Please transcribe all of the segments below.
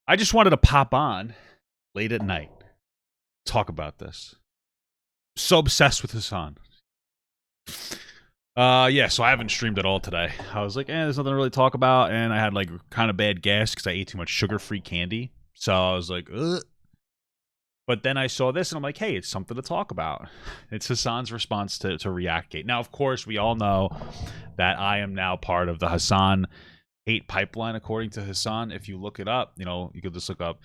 I just wanted to pop on late at night, talk about this. So obsessed with Hasan. Yeah, so I haven't streamed at all today. I was like, there's nothing to really talk about, and I had like kind of bad gas because I ate too much sugar-free candy. So I was like, ugh. But then I saw this, and I'm like, hey, it's something to talk about. It's Hasan's response to Reactgate. Now, of course, we all know that I am now part of the Hasan hate pipeline, according to Hasan. If you look it up, you could just look up.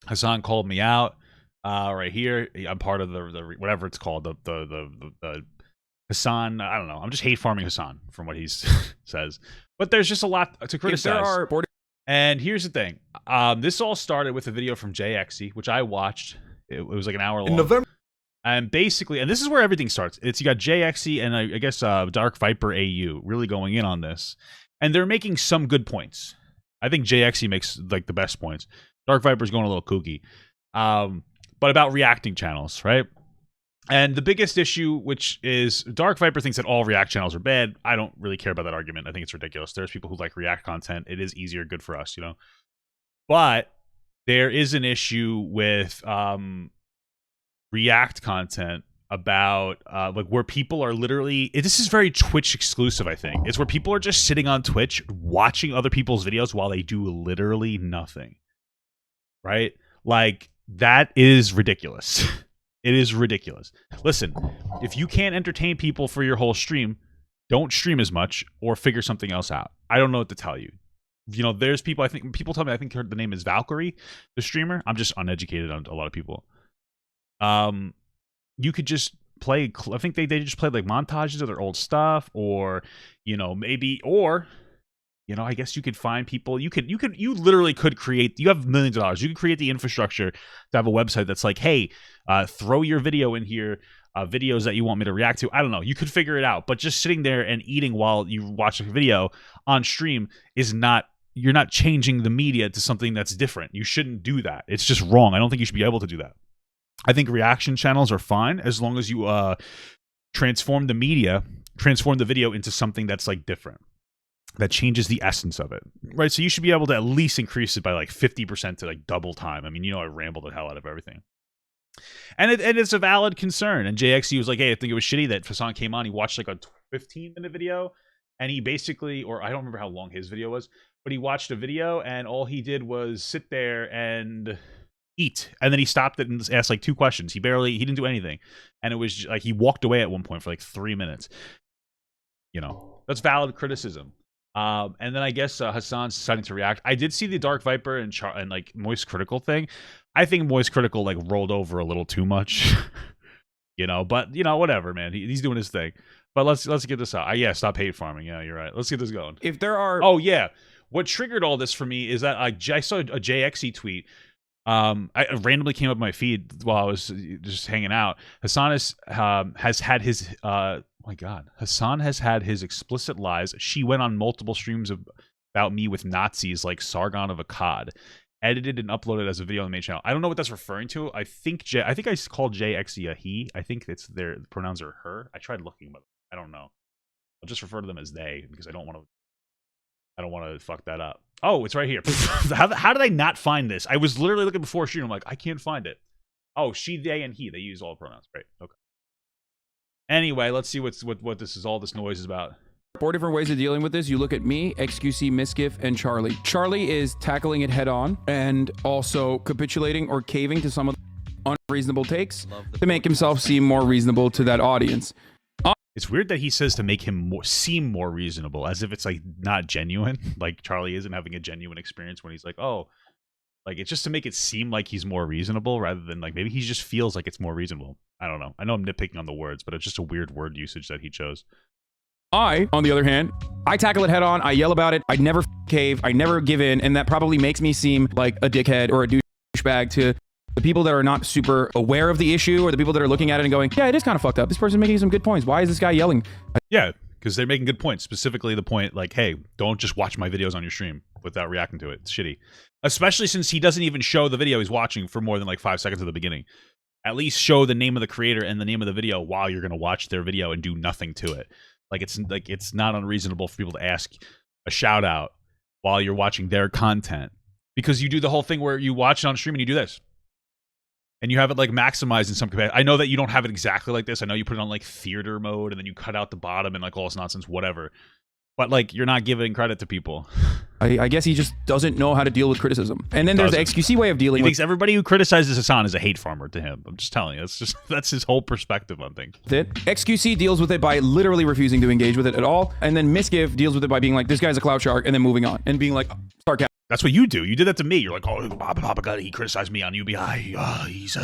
Hasan called me out right here. I'm part of the whatever it's called, the Hasan. I don't know. I'm just hate farming Hasan from what he says. But there's just a lot to criticize. And here's the thing. This all started with a video from JXE, which I watched. It was like an hour long. In November. And basically, and this is where everything starts. You got JXE and I guess Dark Viper AU really going in on this. And they're making some good points. I think JXE makes like the best points. Dark Viper's going a little kooky. But about reacting channels, right? And the biggest issue, which is Dark Viper thinks that all React channels are bad. I don't really care about that argument. I think it's ridiculous. There's people who like React content. It is easier, good for us, But there is an issue with React content about like where people are literally, this is very Twitch exclusive, I think. It's where people are just sitting on Twitch watching other people's videos while they do literally nothing. Right? Like, that is ridiculous. It is ridiculous. Listen, if you can't entertain people for your whole stream, don't stream as much or figure something else out. I don't know what to tell you. There's people, people tell me, I think the name is Valkyrie, the streamer. I'm just uneducated on a lot of people. You could just play, I think they just played like montages of their old stuff, or, maybe, or, I guess you could find people. You literally could create. You have millions of dollars. You could create the infrastructure to have a website that's like, hey, throw your video in here, videos that you want me to react to. I don't know. You could figure it out. But just sitting there and eating while you watch a video on stream is not. You're not changing the media to something that's different. You shouldn't do that. It's just wrong. I don't think you should be able to do that. I think reaction channels are fine as long as you transform the video into something that's like different, that changes the essence of it, right? So you should be able to at least increase it by like 50% to like double time. I mean, I rambled the hell out of everything. And it's a valid concern. And JXE was like, hey, I think it was shitty that Hasan came on. He watched like a 15-minute video, and he basically, or I don't remember how long his video was, but he watched a video and all he did was sit there and eat. And then he stopped it and asked like 2 questions. He didn't do anything. And it was like he walked away at one point for like 3 minutes. That's valid criticism. And then I guess Hasan's deciding to react. I did see the Dark Viper and like Moist Critical thing. I think Moist Critical like rolled over a little too much, But whatever, man. He's doing his thing. But let's get this out. Yeah, stop hate farming. Yeah, you're right. Let's get this going. If there are, oh yeah, what triggered all this for me is that I saw a JXE tweet. I randomly came up my feed while I was just hanging out. Hasan has had his my God, Hasan has had his explicit lies. She went on multiple streams about me with Nazis like Sargon of Akkad, edited and uploaded as a video on the main channel. I don't know what that's referring to. I think I called JXE a he. I think it's their pronouns are her. I tried looking, but I don't know. I'll just refer to them as they because I don't want to fuck that up. Oh, it's right here. How did I not find this? I was literally looking before shooting. I'm like, I can't find it. Oh, she, they, and he. They use all pronouns. Great. Okay. Anyway, let's see what all this noise is about. 4 different ways of dealing with this. You look at me, XQC, Miskiff, and Charlie. Charlie is tackling it head on and also capitulating or caving to some of the unreasonable takes to make himself seem more reasonable to that audience. It's weird that he says to make him seem more reasonable, as if it's like not genuine. Like Charlie isn't having a genuine experience when he's like, oh, like it's just to make it seem like he's more reasonable rather than like maybe he just feels like it's more reasonable. I don't know. I know I'm nitpicking on the words, but it's just a weird word usage that he chose. I, on the other hand, I tackle it head on. I yell about it. I never cave. I never give in. And that probably makes me seem like a dickhead or a douchebag to the people that are not super aware of the issue, or the people that are looking at it and going, yeah, it is kind of fucked up. This person's making some good points. Why is this guy yelling? Yeah, because they're making good points. Specifically the point like, hey, don't just watch my videos on your stream without reacting to it. It's shitty. Especially since he doesn't even show the video he's watching for more than like 5 seconds at the beginning. At least show the name of the creator and the name of the video while you're going to watch their video and do nothing to it. Like it's not unreasonable for people to ask a shout out while you're watching their content, because you do the whole thing where you watch it on stream and you do this. And you have it like maximized in some capacity. I know that you don't have it exactly like this. I know you put it on like theater mode and then you cut out the bottom and like all this nonsense, whatever. But like you're not giving credit to people. I guess he just doesn't know how to deal with criticism. And then there's the XQC way of dealing with it. He thinks everybody who criticizes Hasan is a hate farmer to him. I'm just telling you. That's his whole perspective on things. XQC deals with it by literally refusing to engage with it at all. And then Misgive deals with it by being like, this guy's a clout shark, and then moving on and being like, sarcastic. That's what you do. You did that to me. You're like, oh, Papa God, he criticized me on UBI. He's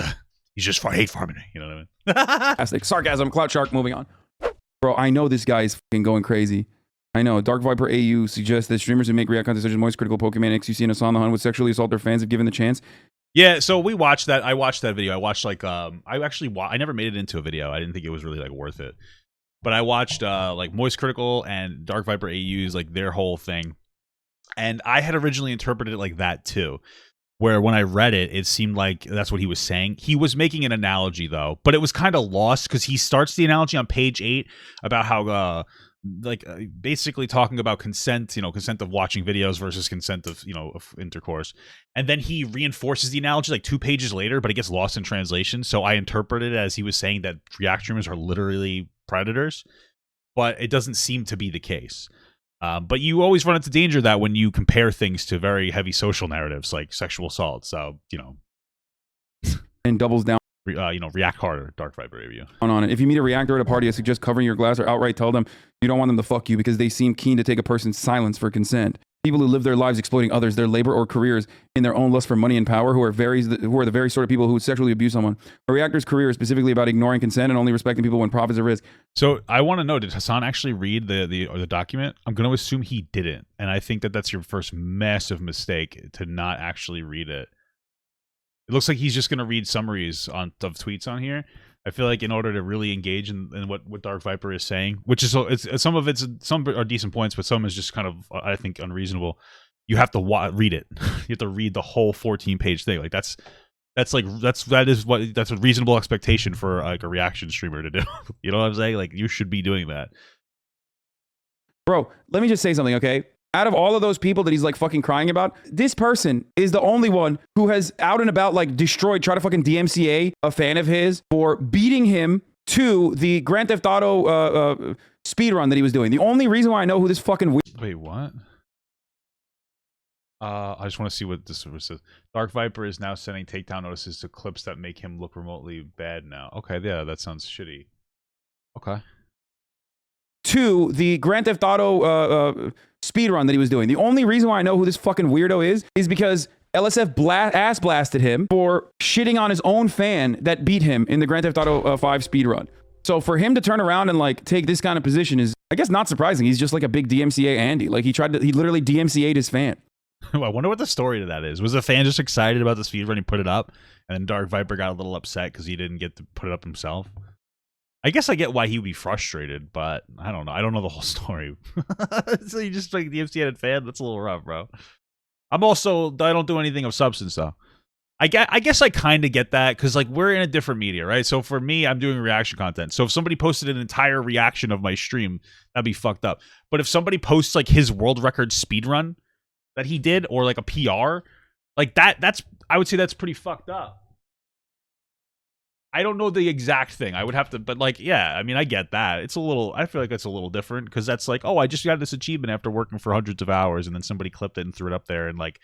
just for hate farming. You know what I mean? Sarcasm, clout shark, moving on. Bro, I know this guy's fucking going crazy. I know. Dark Viper AU suggests that streamers who make react content such as Moist, Critical, Pokemon, XQC, and Hasan the Hun would sexually assault their fans if given the chance. Yeah, so we watched that. I watched that video. I watched like I never made it into a video. I didn't think it was really like worth it. But I watched like Moist Critical and Dark Viper AU's like their whole thing. And I had originally interpreted it like that too. Where when I read it, it seemed like that's what he was saying. He was making an analogy though, but it was kind of lost because he starts the analogy on page 8 about how basically talking about consent, consent of watching videos versus consent of, of intercourse. And then he reinforces the analogy like 2 pages later, but it gets lost in translation. So I interpreted it as he was saying that react streamers are literally predators, but it doesn't seem to be the case. But you always run into danger that when you compare things to very heavy social narratives like sexual assault. So, and doubles down. React harder, Dark Viper review. On it. If you meet a reactor at a party, I suggest covering your glass or outright tell them you don't want them to fuck you because they seem keen to take a person's silence for consent. People who live their lives exploiting others, their labor or careers in their own lust for money and power, who are the very sort of people who would sexually abuse someone. A reactor's career is specifically about ignoring consent and only respecting people when profits are risk. So I want to know, did Hasan actually read the document? I'm going to assume he didn't, and I think that that's your first massive mistake to not actually read it. It looks like he's just going to read summaries of tweets on here. I feel like in order to really engage in what Dark Viper is saying, which is some are decent points, but some is just kind of, I think, unreasonable. You have to read it. You have to read the whole 14-page thing. Like that's a reasonable expectation for like a reaction streamer to do. You know what I'm saying? Like you should be doing that. Bro, let me just say something, okay? Out of all of those people that he's like fucking crying about, this person is the only one who has out and about like try to fucking DMCA a fan of his for beating him to the Grand Theft Auto speed run that he was doing. The only reason why I know who this fucking wait, what? I just want to see what this says. Dark Viper is now sending takedown notices to clips that make him look remotely bad now. Okay, yeah, that sounds shitty. Okay. To the Grand Theft Auto speed run that he was doing. The only reason why I know who this fucking weirdo is because LSF ass blasted him for shitting on his own fan that beat him in the Grand Theft Auto 5 speed run. So for him to turn around and like take this kind of position is, I guess, not surprising. He's just like a big DMCA Andy. Like he literally DMCA'd his fan. I wonder what the story to that is. Was the fan just excited about the speed run? He put it up, and then Dark Viper got a little upset because he didn't get to put it up himself. I guess I get why he would be frustrated, but I don't know. I don't know the whole story. So you just like the MC fan? That's a little rough, bro. I don't do anything of substance though. I guess I kind of get that because like we're in a different media, right? So for me, I'm doing reaction content. So if somebody posted an entire reaction of my stream, that'd be fucked up. But if somebody posts like his world record speed run that he did, or like a PR, like I would say that's pretty fucked up. I don't know the exact thing. I would have to, but like, yeah, I mean, I get that. I feel like that's a little different because that's like, oh, I just got this achievement after working for hundreds of hours, and then somebody clipped it and threw it up there, and like,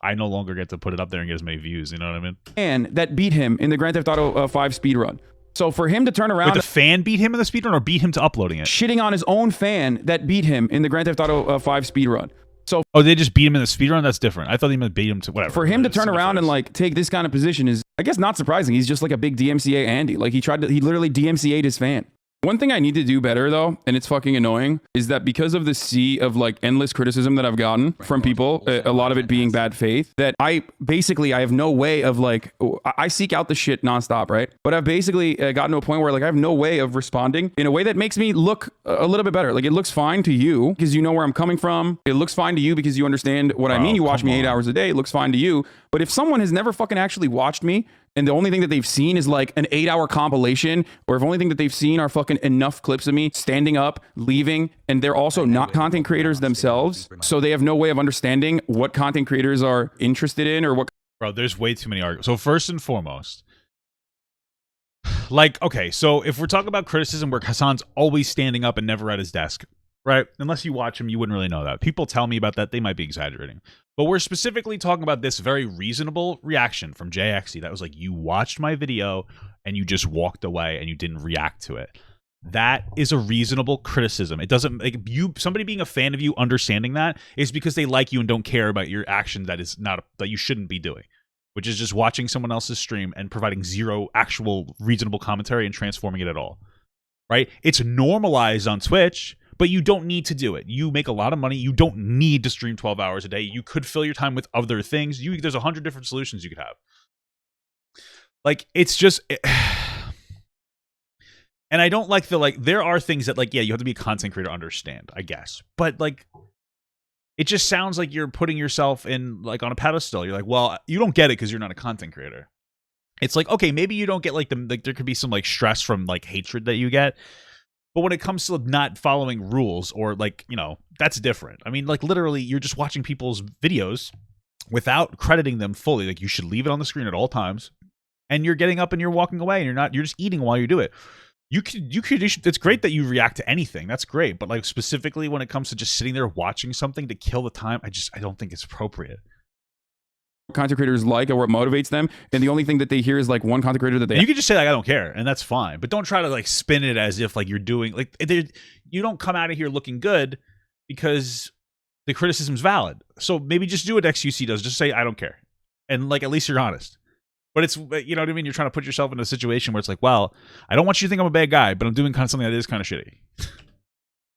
I no longer get to put it up there and get as many views. You know what I mean? And that beat him in the Grand Theft Auto 5 speedrun. So for him to turn around... Wait, the fan beat him in the speedrun or beat him to uploading it? Shitting on his own fan that beat him in the Grand Theft Auto 5 speedrun. So, they just beat him in the speedrun? That's different. I thought he meant beat him to whatever. For him to turn around and like take this kind of position is, I guess, not surprising. He's just like a big DMCA Andy. Like he literally DMCA'd his fan. One thing I need to do better though, and it's fucking annoying, is that because of the sea of like endless criticism that I've gotten from people, a lot of it being bad faith, that I have no way of like, I seek out the shit nonstop, right? But I've basically gotten to a point where like I have no way of responding in a way that makes me look a little bit better. Like it looks fine to you because you know where I'm coming from. It looks fine to you because you understand what I mean. You watch me 8 hours a day. It looks fine to you. But if someone has never fucking actually watched me and the only thing that they've seen is like an 8-hour compilation, or if only thing that they've seen are fucking enough clips of me standing up, leaving, and they're also not content creators themselves, so they have no way of understanding what content creators are interested in or what. Bro, there's way too many arguments. So first and foremost, like, okay, so if we're talking about criticism where Hasan's always standing up and never at his desk, right? Unless you watch him, you wouldn't really know that. People tell me about that. They might be exaggerating. But we're specifically talking about this very reasonable reaction from JXE. That was like, you watched my video and you just walked away and you didn't react to it. That is a reasonable criticism. It doesn't like somebody being a fan of you understanding that is because they like you and don't care about your action that is not that you shouldn't be doing, which is just watching someone else's stream and providing zero actual reasonable commentary and transforming it at all. Right? It's normalized on Twitch, but you don't need to do it. You make a lot of money. You don't need to stream 12 hours a day. You could fill your time with other things. There's 100 different solutions you could have. Like, it's just... And I don't like the, like, there are things that, like, yeah, you have to be a content creator to understand, I guess. But, like, it just sounds like you're putting yourself in, like, on a pedestal. You're like, well, you don't get it because you're not a content creator. It's like, okay, maybe you don't get, like, there could be some, like, stress from, like, hatred that you get. But when it comes to not following rules or, like, you know, that's different. I mean, like, literally, you're just watching people's videos without crediting them fully. Like, you should leave it on the screen at all times. And you're getting up and you're walking away and you're just eating while you do it. You could, it's great that you react to anything. That's great. But, like, specifically when it comes to just sitting there watching something to kill the time, I don't think it's appropriate. Content creators like or what motivates them, and the only thing that they hear is like one content creator that they... You could just say, like, I don't care, and that's fine. But don't try to, like, spin it as if, like, you're doing... Like, you don't come out of here looking good because the criticism's valid. So maybe just do what XQC does. Just say, I don't care. And, like, at least you're honest. But it's, you know what I mean? You're trying to put yourself in a situation where it's like, well, I don't want you to think I'm a bad guy, but I'm doing kind of something that is kind of shitty.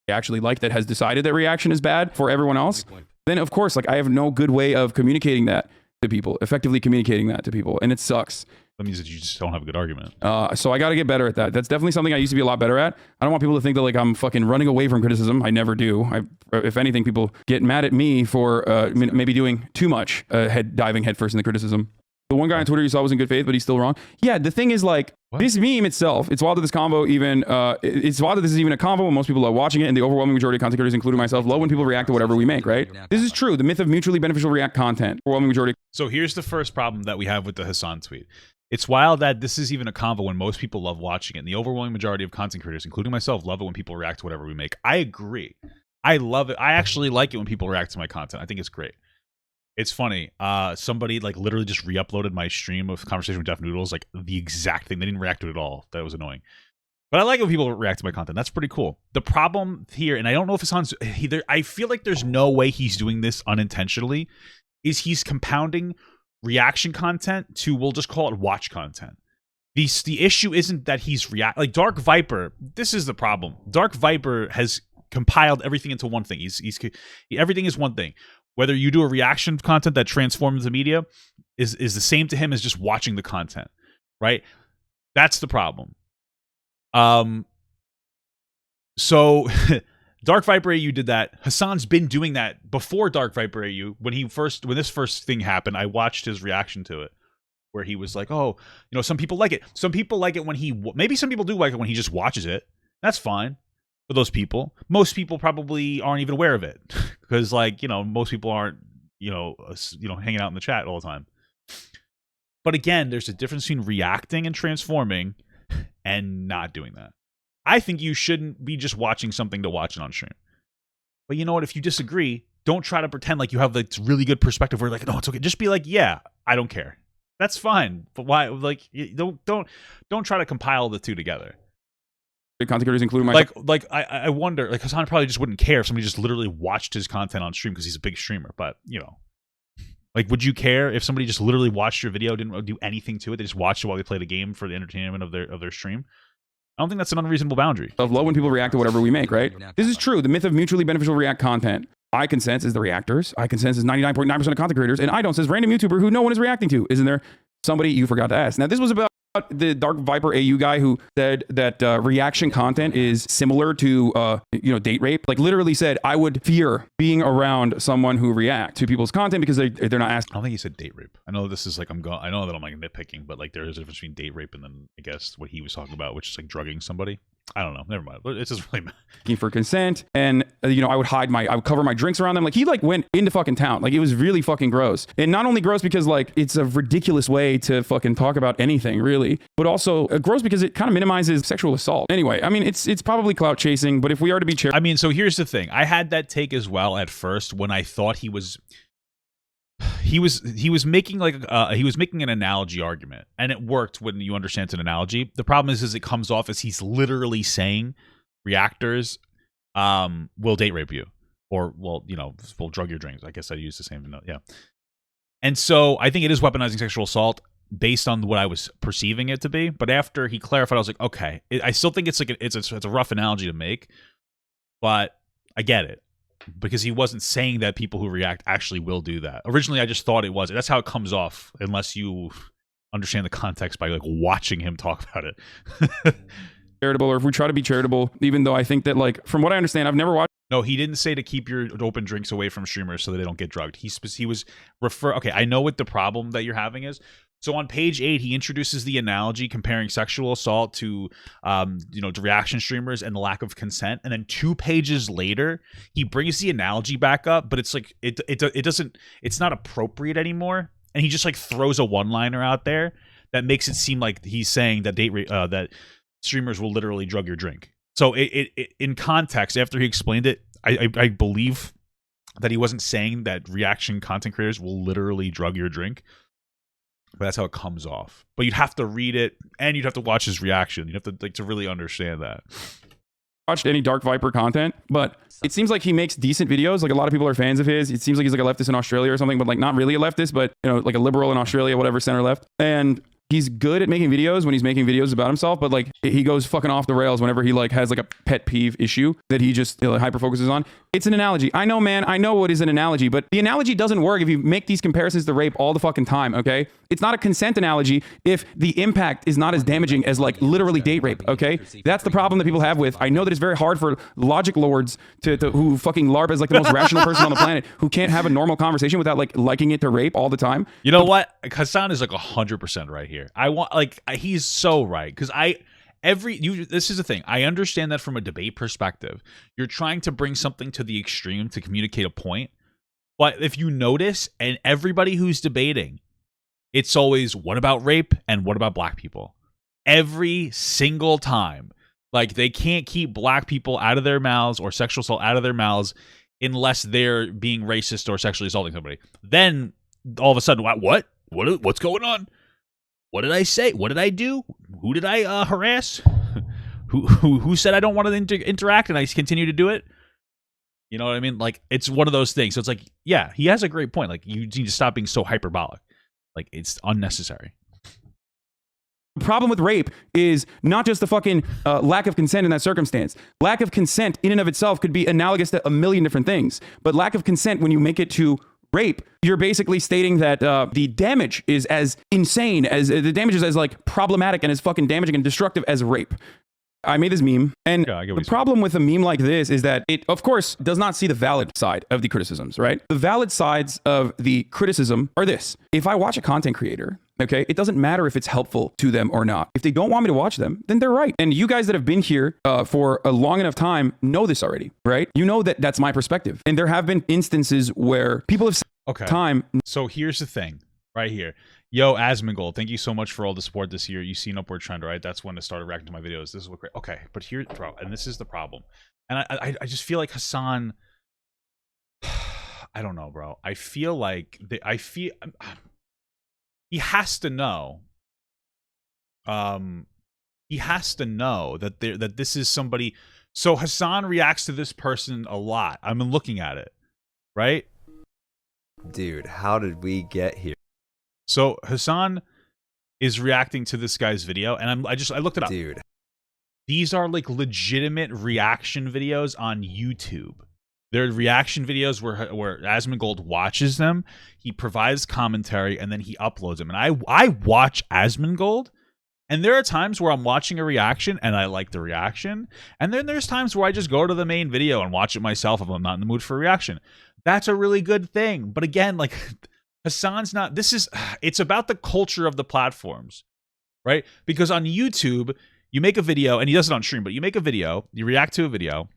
Actually like that has decided that reaction is bad for everyone else. Then, of course, like, I have no good way of communicating that to people, effectively communicating that to people, and it sucks. That means that you just don't have a good argument. So I got to get better at that. That's definitely something I used to be a lot better at. I don't want people to think that, like, I'm fucking running away from criticism. I never do. If anything, people get mad at me for maybe doing too much diving headfirst into criticism. The one guy on Twitter you saw was in good faith, but he's still wrong. Yeah, the thing is, like, what? This meme itself, it's wild that this combo even, it's wild that this is even a combo when most people are watching it, and the overwhelming majority of content creators, including myself, love when people react to whatever we make, right? This is true. The myth of mutually beneficial react content. Overwhelming majority. So here's the first problem that we have with the Hasan tweet. It's wild that this is even a convo when most people love watching it, and the overwhelming majority of content creators, including myself, love it when people react to whatever we make. I agree. I love it. I actually like it when people react to my content. I think it's great. It's funny. Somebody, like, literally just re-uploaded my stream of Conversation with Def Noodles, like, the exact thing. They didn't react to it at all. That was annoying. But I like it when people react to my content. That's pretty cool. The problem here, and I don't know if Hasan's either, I feel like there's no way he's doing this unintentionally, is he's compounding reaction content to, we'll just call it watch content. The issue isn't that he's like Dark Viper. This is the problem. Dark Viper has compiled everything into one thing. Everything is one thing. Whether you do a reaction content that transforms the media is the same to him as just watching the content, right? That's the problem. So Dark Viper AU did that. Hasan's been doing that before Dark Viper AU. When this first thing happened, I watched his reaction to it, where he was like, "Oh, you know, some people like it. Some people like it when maybe some people do like it when he just watches it. That's fine for those people. Most people probably aren't even aware of it because, like, you know, most people aren't, hanging out in the chat all the time. But again, there's a difference between reacting and transforming and not doing that. I think you shouldn't be just watching something to watch it on stream. But you know what? If you disagree, don't try to pretend like you have like really good perspective where you're like, no, it's okay. Just be like, yeah, I don't care. That's fine. But why? Like, don't try to compile the two together. Content creators, including my I wonder, like, Hasan probably just wouldn't care if somebody just literally watched his content on stream because he's a big streamer. But, you know, like, would you care if somebody just literally watched your video, didn't do anything to it? They just watched it while they played a game for the entertainment of their stream. I don't think that's an unreasonable boundary. Of love when people react to whatever we make, right? This is true. The myth of mutually beneficial react content. I consent is the reactors. I consent is 99.9% of content creators, and I don't says random YouTuber who no one is reacting to. Isn't there somebody you forgot to ask? Now, this was about the Dark Viper AU guy who said that reaction content is similar to date rape? Like literally said, I would fear being around someone who react to people's content because they're not asking. I don't think he said date rape. I know this is like I know that I'm like nitpicking, but like there is a difference between date rape and then I guess what he was talking about, which is like drugging somebody. I don't know. Never mind. It doesn't really matter. For consent, and I would cover my drinks around them. Like he like went into fucking town. Like it was really fucking gross. And not only gross because like it's a ridiculous way to fucking talk about anything really, but also gross because it kind of minimizes sexual assault. Anyway, I mean it's probably clout chasing, but if we are to be I mean, so here's the thing. I had that take as well at first when I thought he was making like he was making an analogy argument, and it worked when you understand it's an analogy. The problem is it comes off as he's literally saying reactors will date rape you, or will drug your drinks. I guess I use the same note, yeah. And so I think it is weaponizing sexual assault based on what I was perceiving it to be. But after he clarified, I was like, okay, I still think it's like it's a rough analogy to make, but I get it. Because he wasn't saying that people who react actually will do that. Originally, I just thought it was. That's how it comes off, unless you understand the context by like watching him talk about it. Charitable, or if we try to be charitable, even though I think that like from what I understand, I've never watched. No, he didn't say to keep your open drinks away from streamers so that they don't get drugged. He was okay, I know what the problem that you're having is. So on page 8, he introduces the analogy comparing sexual assault to, to reaction streamers and the lack of consent. And then 2 pages later, he brings the analogy back up, but it's like it's not appropriate anymore. And he just like throws a one-liner out there that makes it seem like he's saying that that streamers will literally drug your drink. So it in context, after he explained it, I believe that he wasn't saying that reaction content creators will literally drug your drink. But that's how it comes off. But you'd have to read it, and you'd have to watch his reaction. You'd have to to really understand that. Watched any Dark Viper content, but it seems like he makes decent videos. Like a lot of people are fans of his. It seems like he's like a leftist in Australia or something, but like not really a leftist, but like a liberal in Australia, whatever, center left. And he's good at making videos when he's making videos about himself, but like he goes fucking off the rails whenever he like has like a pet peeve issue that he just hyper focuses on. It's an analogy. I know, man. I know what is an analogy, but the analogy doesn't work if you make these comparisons to rape all the fucking time, okay? It's not a consent analogy if the impact is not as damaging as like literally date rape, okay? That's the problem that people have with. I know that it's very hard for logic lords to who fucking LARP as like the most rational person on the planet who can't have a normal conversation without like liking it to rape all the time. You know what? Hasan is like 100% right here. He's so right because this is the thing. I understand that from a debate perspective, you're trying to bring something to the extreme to communicate a point. But if you notice, and everybody who's debating, it's always what about rape and what about black people? Every single time. Like they can't keep black people out of their mouths or sexual assault out of their mouths unless they're being racist or sexually assaulting somebody. Then all of a sudden, what's going on? What did I say? What did I do? Who did I harass? Who said I don't want to interact and I continue to do it? You know what I mean? Like, it's one of those things. So it's like, yeah, he has a great point. Like, you need to stop being so hyperbolic. Like, it's unnecessary. The problem with rape is not just the fucking lack of consent in that circumstance. Lack of consent in and of itself could be analogous to a million different things. But lack of consent, when you make it to rape, you're basically stating that the damage is as insane as the damage is as like problematic and as fucking damaging and destructive as rape. I made this meme, and the problem with a meme like this is that it, of course, does not see the valid side of the criticisms, right? The valid sides of the criticism are this. If I watch a content creator, okay, it doesn't matter if it's helpful to them or not. If they don't want me to watch them, then they're right. And you guys that have been here for a long enough time know this already, right? You know that that's my perspective. And there have been instances where people have said time. So here's the thing right here. Yo, Asmongold, thank you so much for all the support this year. You see an upward trend, right? That's when I started reacting to my videos. This is what great. Okay, but here, bro, and this is the problem. And I just feel like Hasan, I don't know, bro. I feel like he has to know. He has to know that this is somebody. So Hasan reacts to this person a lot. I'm looking at it, right? Dude, how did we get here? So Hasan is reacting to this guy's video, and I looked it up. Dude, these are like legitimate reaction videos on YouTube. They're reaction videos where Asmongold watches them, he provides commentary, and then he uploads them. And I watch Asmongold, And there are times where I'm watching a reaction and I like the reaction. And then there's times where I just go to the main video and watch it myself if I'm not in the mood for a reaction. That's a really good thing. But again, like Hasan's not, it's about the culture of the platforms, right? Because on YouTube, you make a video, and he does it on stream, but you make a video, you react to a video,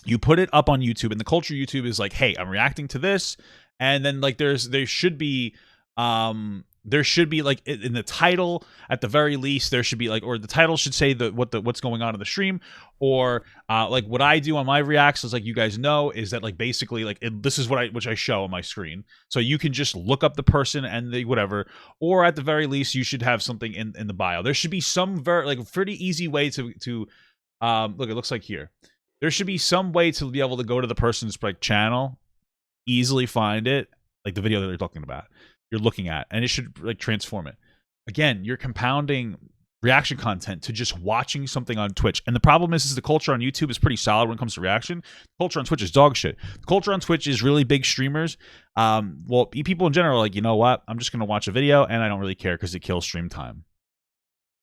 you put it up on YouTube, and the culture of YouTube is like, hey, I'm reacting to this. And then like there should be like in the title at the very least there should be like, or the title should say what's going on in the stream, or like what I do on my reacts is like, you guys know, is that like basically like this is which I show on my screen, so you can just look up the person and the whatever, or at the very least you should have something in the bio. There should be some pretty easy way to look, it looks like here there should be some way to be able to go to the person's like channel, easily find it, like the video that you're looking at, and it should like transform it. Again, you're compounding reaction content to just watching something on Twitch. And the problem is the culture on YouTube is pretty solid when it comes to reaction. The culture on Twitch is dog shit. The culture on Twitch is really big streamers. Well, people in general are like, you know what? I'm just going to watch a video and I don't really care because it kills stream time.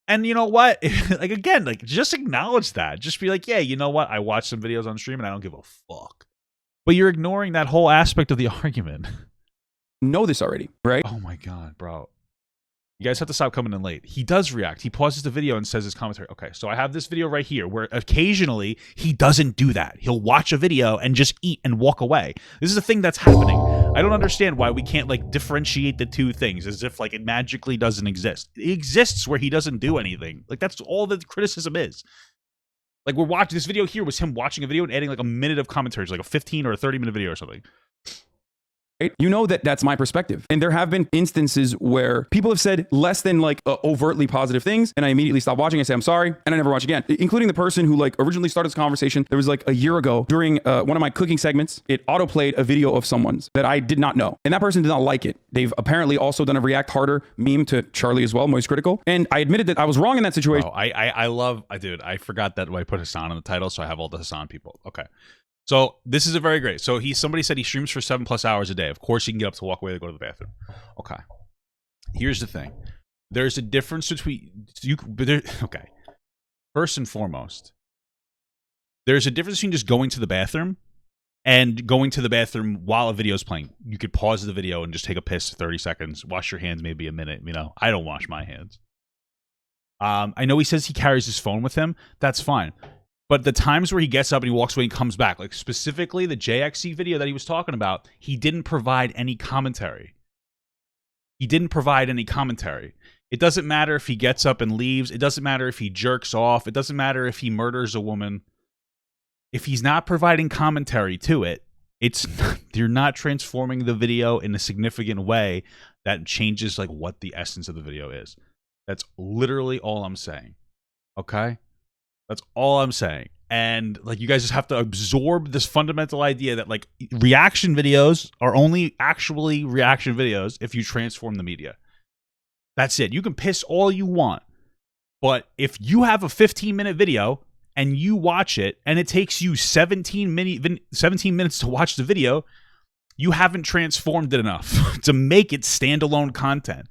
And you know what? Like, again, like just acknowledge that. Just be like, yeah, you know what? I watch some videos on stream and I don't give a fuck. But you're ignoring that whole aspect of the argument. Know this already, right? Oh my God, bro. You guys have to stop coming in late. He does react. He pauses the video and says his commentary. Okay, so I have this video right here where occasionally he doesn't do that. He'll watch a video and just eat and walk away. This is a thing that's happening. I don't understand why we can't like differentiate the two things as if like it magically doesn't exist. It exists where he doesn't do anything. Like that's all the criticism is. Like we're watching this video here was him watching a video and adding like a minute of commentary, like a 15 or a 30-minute video or something. You know that that's my perspective. And there have been instances where people have said less than like overtly positive things, and I immediately stop watching. I say, I'm sorry, and I never watch again, including the person who like originally started this conversation. There was like a year ago during one of my cooking segments, it autoplayed a video of someone's that I did not know. And that person did not like it. They've apparently also done a React Harder meme to Charlie as well, Moist Critical. And I admitted that I was wrong in that situation. Oh, dude, I forgot that I put Hasan in the title, so I have all the Hasan people. Okay. So this is a very great. So somebody said he streams for 7+ hours a day. Of course, he can get up to walk away to go to the bathroom. Okay. Here's the thing. There's a difference between okay. First and foremost, there's a difference between just going to the bathroom and going to the bathroom while a video is playing. You could pause the video and just take a piss 30 seconds, wash your hands maybe a minute. You know, I don't wash my hands. I know he says he carries his phone with him. That's fine. But the times where he gets up and he walks away and comes back, like specifically the JXC video that he was talking about, he didn't provide any commentary. He didn't provide any commentary. It doesn't matter if he gets up and leaves. It doesn't matter if he jerks off. It doesn't matter if he murders a woman. If he's not providing commentary to it, you're not transforming the video in a significant way that changes like what the essence of the video is. That's literally all I'm saying. Okay? That's all I'm saying. And like you guys just have to absorb this fundamental idea that like reaction videos are only actually reaction videos if you transform the media. That's it. You can piss all you want. But if you have a 15-minute video and you watch it and it takes you 17 minutes to watch the video, you haven't transformed it enough to make it standalone content.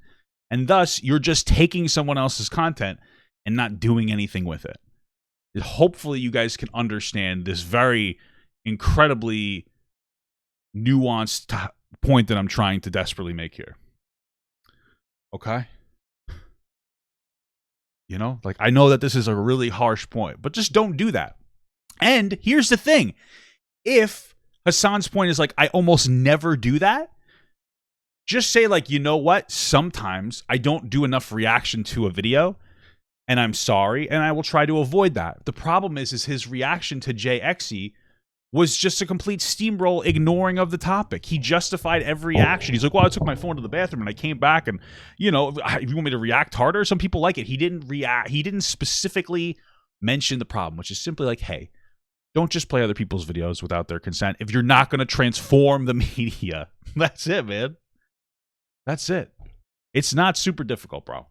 And thus, you're just taking someone else's content and not doing anything with it. Hopefully you guys can understand this very incredibly nuanced point that I'm trying to desperately make here. Okay? You know, like I know that this is a really harsh point, but just don't do that. And here's the thing. If Hasan's point is like, I almost never do that, just say like, you know what? Sometimes I don't do enough reaction to a video, and I'm sorry, and I will try to avoid that. The problem is his reaction to JXE was just a complete steamroll ignoring of the topic. He justified every action. He's like, well, I took my phone to the bathroom and I came back and, you know, if you want me to react harder, some people like it. He didn't react. He didn't specifically mention the problem, which is simply like, hey, don't just play other people's videos without their consent if you're not going to transform the media. That's it, man. That's it. It's not super difficult, bro.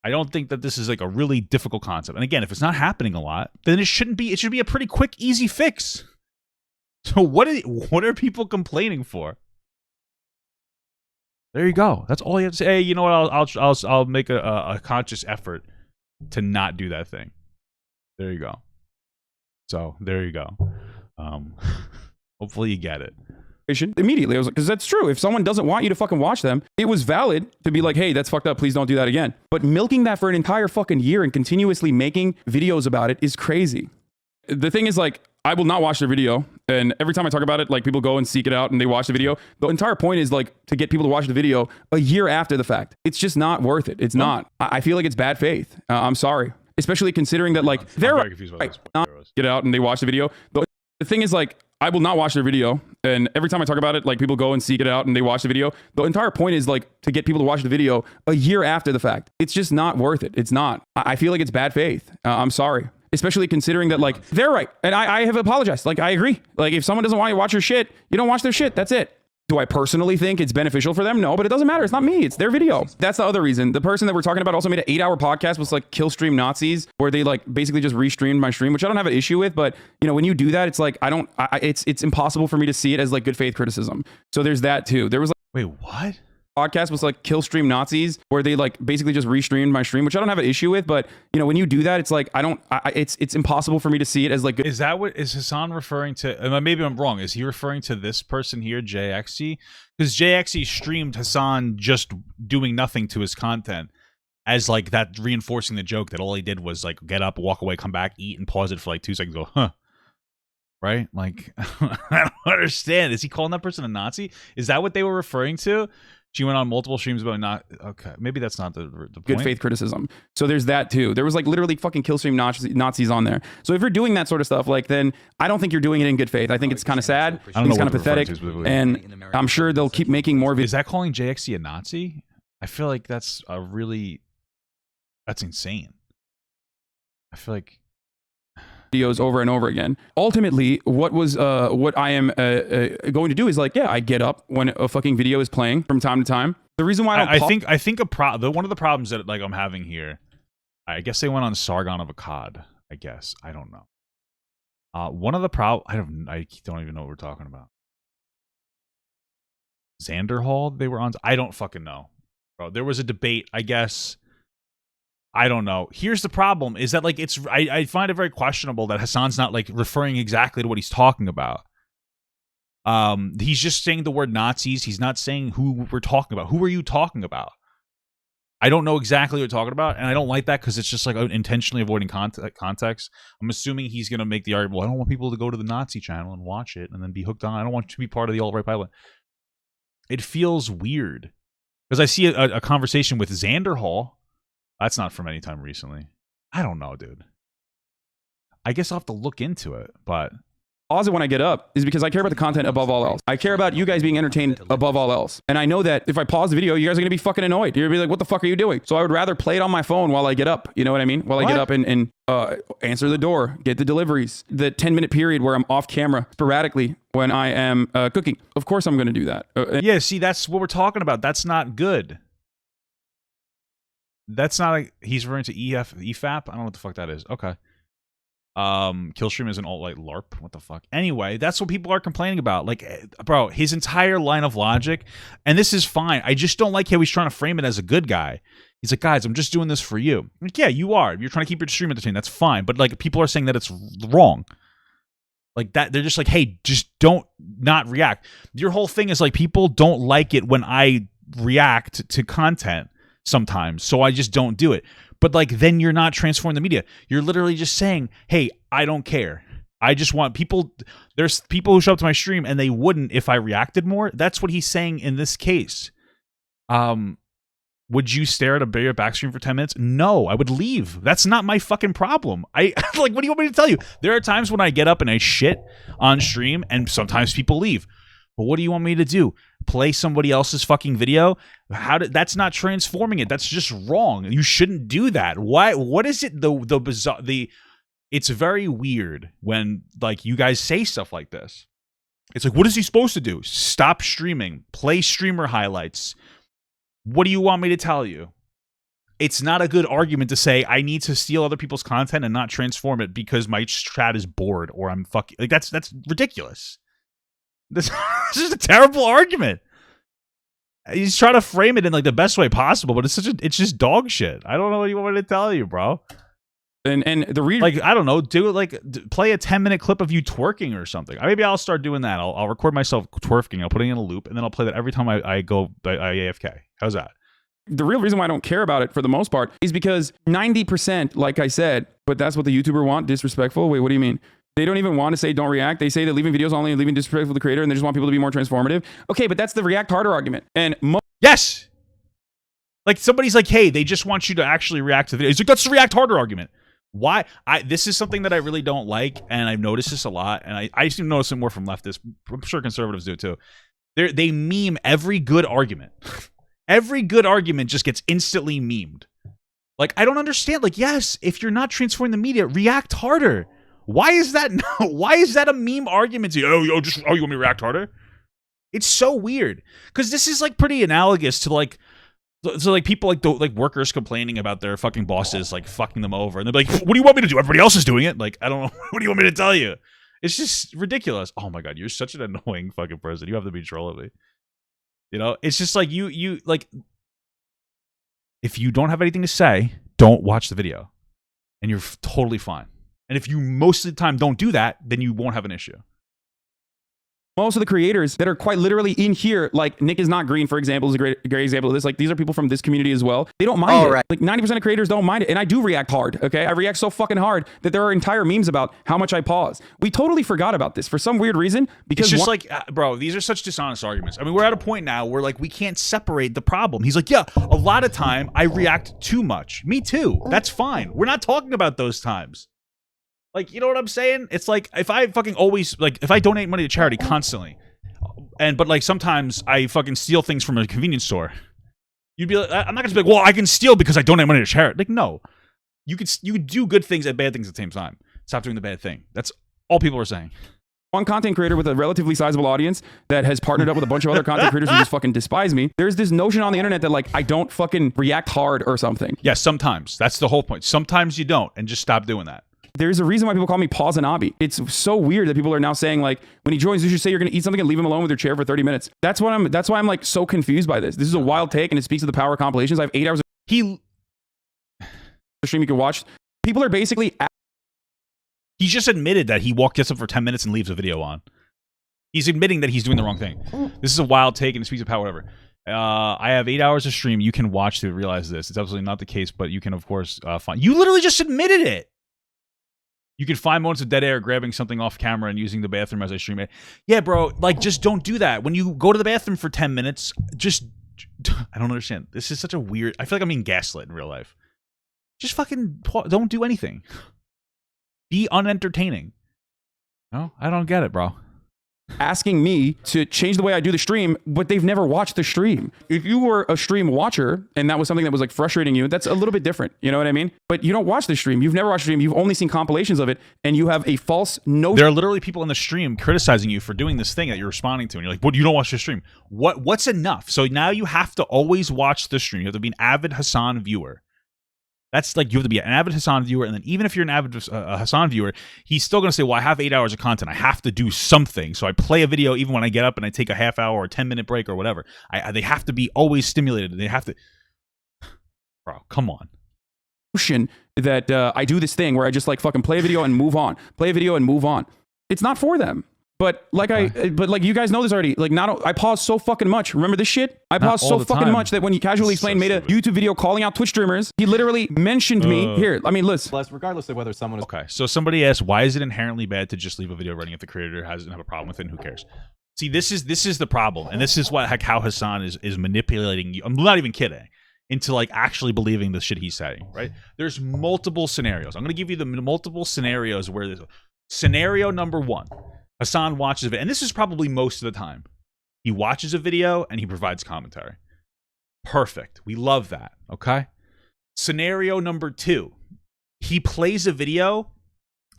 I don't think that this is like a really difficult concept. And again, if it's not happening a lot, then it shouldn't be. It should be a pretty quick, easy fix. So what are people complaining for? There you go. That's all you have to say. Hey, you know what? I'll make a conscious effort to not do that thing. There you go. So there you go. Hopefully you get it. Immediately, I was like, because that's true. If someone doesn't want you to fucking watch them, it was valid to be like, hey, that's fucked up. Please don't do that again. But milking that for an entire fucking year and continuously making videos about it is crazy. The thing is, like, I will not watch their video. And every time I talk about it, like, people go and seek it out and they watch the video. The entire point is, like, to get people to watch the video a year after the fact. It's just not worth it. It's not. I feel like it's bad faith. I'm sorry. Especially considering that, like, they're very confused about this. not get out and they watch the video. The thing is, like, I will not watch their video. And every time I talk about it, like, people go and seek it out and they watch the video. The entire point is, like, to get people to watch the video a year after the fact. It's just not worth it. It's not. I feel like it's bad faith. I'm sorry. Especially considering that, like, they're right. And I have apologized. Like, I agree. Like, if someone doesn't want you to watch your shit, you don't watch their shit. That's it. Do I personally think it's beneficial for them? No, but it doesn't matter. It's not me. It's their video. That's the other reason. The person that we're talking about also made an 8-hour podcast with, like, Kill Stream Nazis, where they, like, basically just restreamed my stream, which I don't have an issue with. But, you know, when you do that, it's like, it's impossible for me to see it as, like, good faith criticism. So there's that too. There was, like, wait, what? Podcast was like Kill Stream Nazis, where they, like, basically just restreamed my stream, which I don't have an issue with. But, you know, when you do that, it's like, it's impossible for me to see it as, like, good. Is that what is Hasan referring to? Maybe I'm wrong. Is he referring to this person here, JXC? Because JXC streamed Hasan just doing nothing to his content as, like, that reinforcing the joke that all he did was, like, get up, walk away, come back, eat, and pause it for like 2 seconds, go, huh? Right? Like, I don't understand. Is he calling that person a Nazi? Is that what they were referring to? She went on multiple streams about not. Okay, maybe that's not the point. Good faith criticism. So there's that too. There was, like, literally fucking Kill Stream Nazis on there. So if you're doing that sort of stuff, like, then I don't think you're doing it in good faith. I think it's kind of sad. I think it's kind of pathetic. And I'm sure they'll keep making more videos. Is that calling JXC a Nazi? I feel like that's insane. I feel like videos over and over again. Ultimately, what I am going to do is, like, yeah, I get up when a fucking video is playing from time to time. The reason why I think one of the problems that, like, I'm having here, I guess they went on Sargon of Akkad. I guess I don't know. One of the I don't even know what we're talking about. Xanderhall, they were on. I don't fucking know, bro. There was a debate, I guess. I don't know. Here's the problem: is that, like, I find it very questionable that Hasan's not, like, referring exactly to what he's talking about. He's just saying the word Nazis. He's not saying who we're talking about. Who are you talking about? I don't know exactly what you're talking about, and I don't like that because it's just, like, intentionally avoiding context. I'm assuming he's gonna make the argument, well, I don't want people to go to the Nazi channel and watch it and then be hooked on. I don't want you to be part of the alt-right pipeline. It feels weird because I see a conversation with Xanderhall. That's not from any time recently. I don't know, dude. I guess I'll have to look into it, but pause it when I get up is because I care about the content above all else. I care about you guys being entertained above all else. And I know that if I pause the video, you guys are going to be fucking annoyed. You're going to be like, what the fuck are you doing? So I would rather play it on my phone while I get up. You know what I mean? While I get up and answer the door, get the deliveries, the 10-minute period where I'm off camera sporadically when I am cooking. Of course I'm going to do that. Yeah, see, that's what we're talking about. That's not good. That's not he's referring to EFAP. I don't know what the fuck that is. Okay. Killstream is an alt-right LARP. What the fuck? Anyway, that's what people are complaining about. Like, bro, his entire line of logic, and this is fine. I just don't like how he's trying to frame it as a good guy. He's like, guys, I'm just doing this for you. Like, yeah, you are. You're trying to keep your stream entertained. That's fine. But, like, people are saying that it's wrong. Like that, they're just like, hey, just don't not react. Your whole thing is like, people don't like it when I react to content sometimes, so I just don't do it. But, like, then you're not transforming the media. You're literally just saying, hey, I don't care. I just want people. There's people who show up to my stream and they wouldn't if I reacted more. That's what he's saying in this case. Would you stare at a video back stream for 10 minutes? No, I would leave. That's not my fucking problem. Like, what do you want me to tell you? There are times when I get up and I shit on stream and sometimes people leave. But what do you want me to do? Play somebody else's fucking video? That's not transforming it. That's just wrong. You shouldn't do that. Why? What is it? The bizarre. It's very weird when, like, you guys say stuff like this. It's like, what is he supposed to do? Stop streaming. Play streamer highlights. What do you want me to tell you? It's not a good argument to say I need to steal other people's content and not transform it because my chat is bored or I'm fucking like that's ridiculous. This is just a terrible argument. He's trying to frame it in like the best way possible, but it's just dog shit. I don't know what you want me to tell you, bro. And the reason, like, I don't know, do it like play a 10-minute clip of you twerking or something. Maybe I'll start doing that. I'll record myself twerking. I'll put it in a loop, and then I'll play that every time I go AFK. How's that? the real reason why I don't care about it for the most part is because 90%, like I said, but that's what the YouTuber want, disrespectful. Wait, what do you mean? They don't even want to say don't react. They say that leaving videos only and leaving disrespectful to the creator, and they just want people to be more transformative. Okay, but that's the react harder argument. And yes, like somebody's like, hey, they just want you to actually react to the video. He's like, that's the react harder argument. Why? This is something that I really don't like, and I've noticed this a lot, and I used to notice it more from leftists. I'm sure conservatives do too. They meme every good argument. Every good argument just gets instantly memed. Like, I don't understand. Like, yes, if you're not transforming the media, react harder. Why is that? Why is that a meme argument to you? You want me to react harder? It's so weird because this is like pretty analogous to like. So like people like workers complaining about their fucking bosses like fucking them over, and they're like, "What do you want me to do? Everybody else is doing it." Like, I don't know. What do you want me to tell you? It's just ridiculous. Oh my god, you're such an annoying fucking person. You have to be trolling me. You know, it's just like you like. If you don't have anything to say, don't watch the video, and you're totally fine. And if you most of the time don't do that, then you won't have an issue. Most of the creators that are quite literally in here, like Nick is not green, for example, is a great example of this. Like, these are people from this community as well. They don't mind it. Right. Like 90% of creators don't mind it. And I do react hard, okay? I react so fucking hard that there are entire memes about how much I pause. We totally forgot about this for some weird reason. Because it's just like, bro, these are such dishonest arguments. I mean, we're at a point now where like we can't separate the problem. He's like, yeah, a lot of time I react too much. Me too. That's fine. We're not talking about those times. Like, you know what I'm saying? It's like, if I fucking always, like, if I donate money to charity constantly, but like sometimes I fucking steal things from a convenience store, you'd be like, I'm not gonna be like, well, I can steal because I donate money to charity. Like, no. You could do good things and bad things at the same time. Stop doing the bad thing. That's all people are saying. One content creator with a relatively sizable audience that has partnered up with a bunch of other content creators who just fucking despise me. There's this notion on the internet that like I don't fucking react hard or something. Yeah, sometimes. That's the whole point. Sometimes you don't, and just stop doing that. There's a reason why people call me Pause and Obby. It's so weird that people are now saying like, when he joins, you should say you're going to eat something and leave him alone with your chair for 30 minutes. That's why I'm like so confused by this. This is a wild take, and it speaks to the power of compilations. I have 8 hours of stream you can watch. People are basically... He just admitted that he gets up for 10 minutes and leaves a video on. He's admitting that he's doing the wrong thing. This is a wild take, and it speaks to power, whatever. I have 8 hours of stream you can watch to realize this. It's absolutely not the case, but you can, of course, find... You literally just admitted it! You can find moments of dead air grabbing something off camera and using the bathroom as I stream it. Yeah, bro, like, just don't do that. When you go to the bathroom for 10 minutes, just... I don't understand. This is such a weird... I feel like I'm being gaslit in real life. Just fucking... Don't do anything. Be unentertaining. No, I don't get it, bro. Asking me to change the way I do the stream, but they've never watched the stream. If you were a stream watcher and that was something that was like frustrating you, that's a little bit different. You know what I mean? But you don't watch the stream. You've never watched the stream. You've only seen compilations of it, and you have a false notion. There are literally people in the stream criticizing you for doing this thing that you're responding to, and you're like, "What? You don't watch the stream? What's enough?" So now you have to always watch the stream. You have to be an avid Hasan viewer. That's like, you have to be an avid Hasan viewer, and then even if you're an avid Hasan viewer, he's still going to say, well, I have 8 hours of content. I have to do something. So I play a video even when I get up and I take a half hour or 10-minute break or whatever. They have to be always stimulated. They have to... Bro, come on. That I do this thing where I just like fucking play a video and move on. Play a video and move on. It's not for them. But like but you guys know this already. Like, I pause so fucking much. Remember this shit? I pause so fucking much that when he casually explained, made a YouTube video calling out Twitch streamers, he literally mentioned me. Here, I mean, listen. Regardless of whether someone is... Okay, so somebody asked, why is it inherently bad to just leave a video running if the creator doesn't have a problem with it, and who cares? See, this is the problem, and this is how Hasan is manipulating you. I'm not even kidding. Into like actually believing the shit he's saying, right? There's multiple scenarios. I'm going to give you the multiple scenarios where there's... Scenario number one. Hasan watches it, and this is probably most of the time. He watches a video and he provides commentary. Perfect. We love that, okay? Scenario number two. He plays a video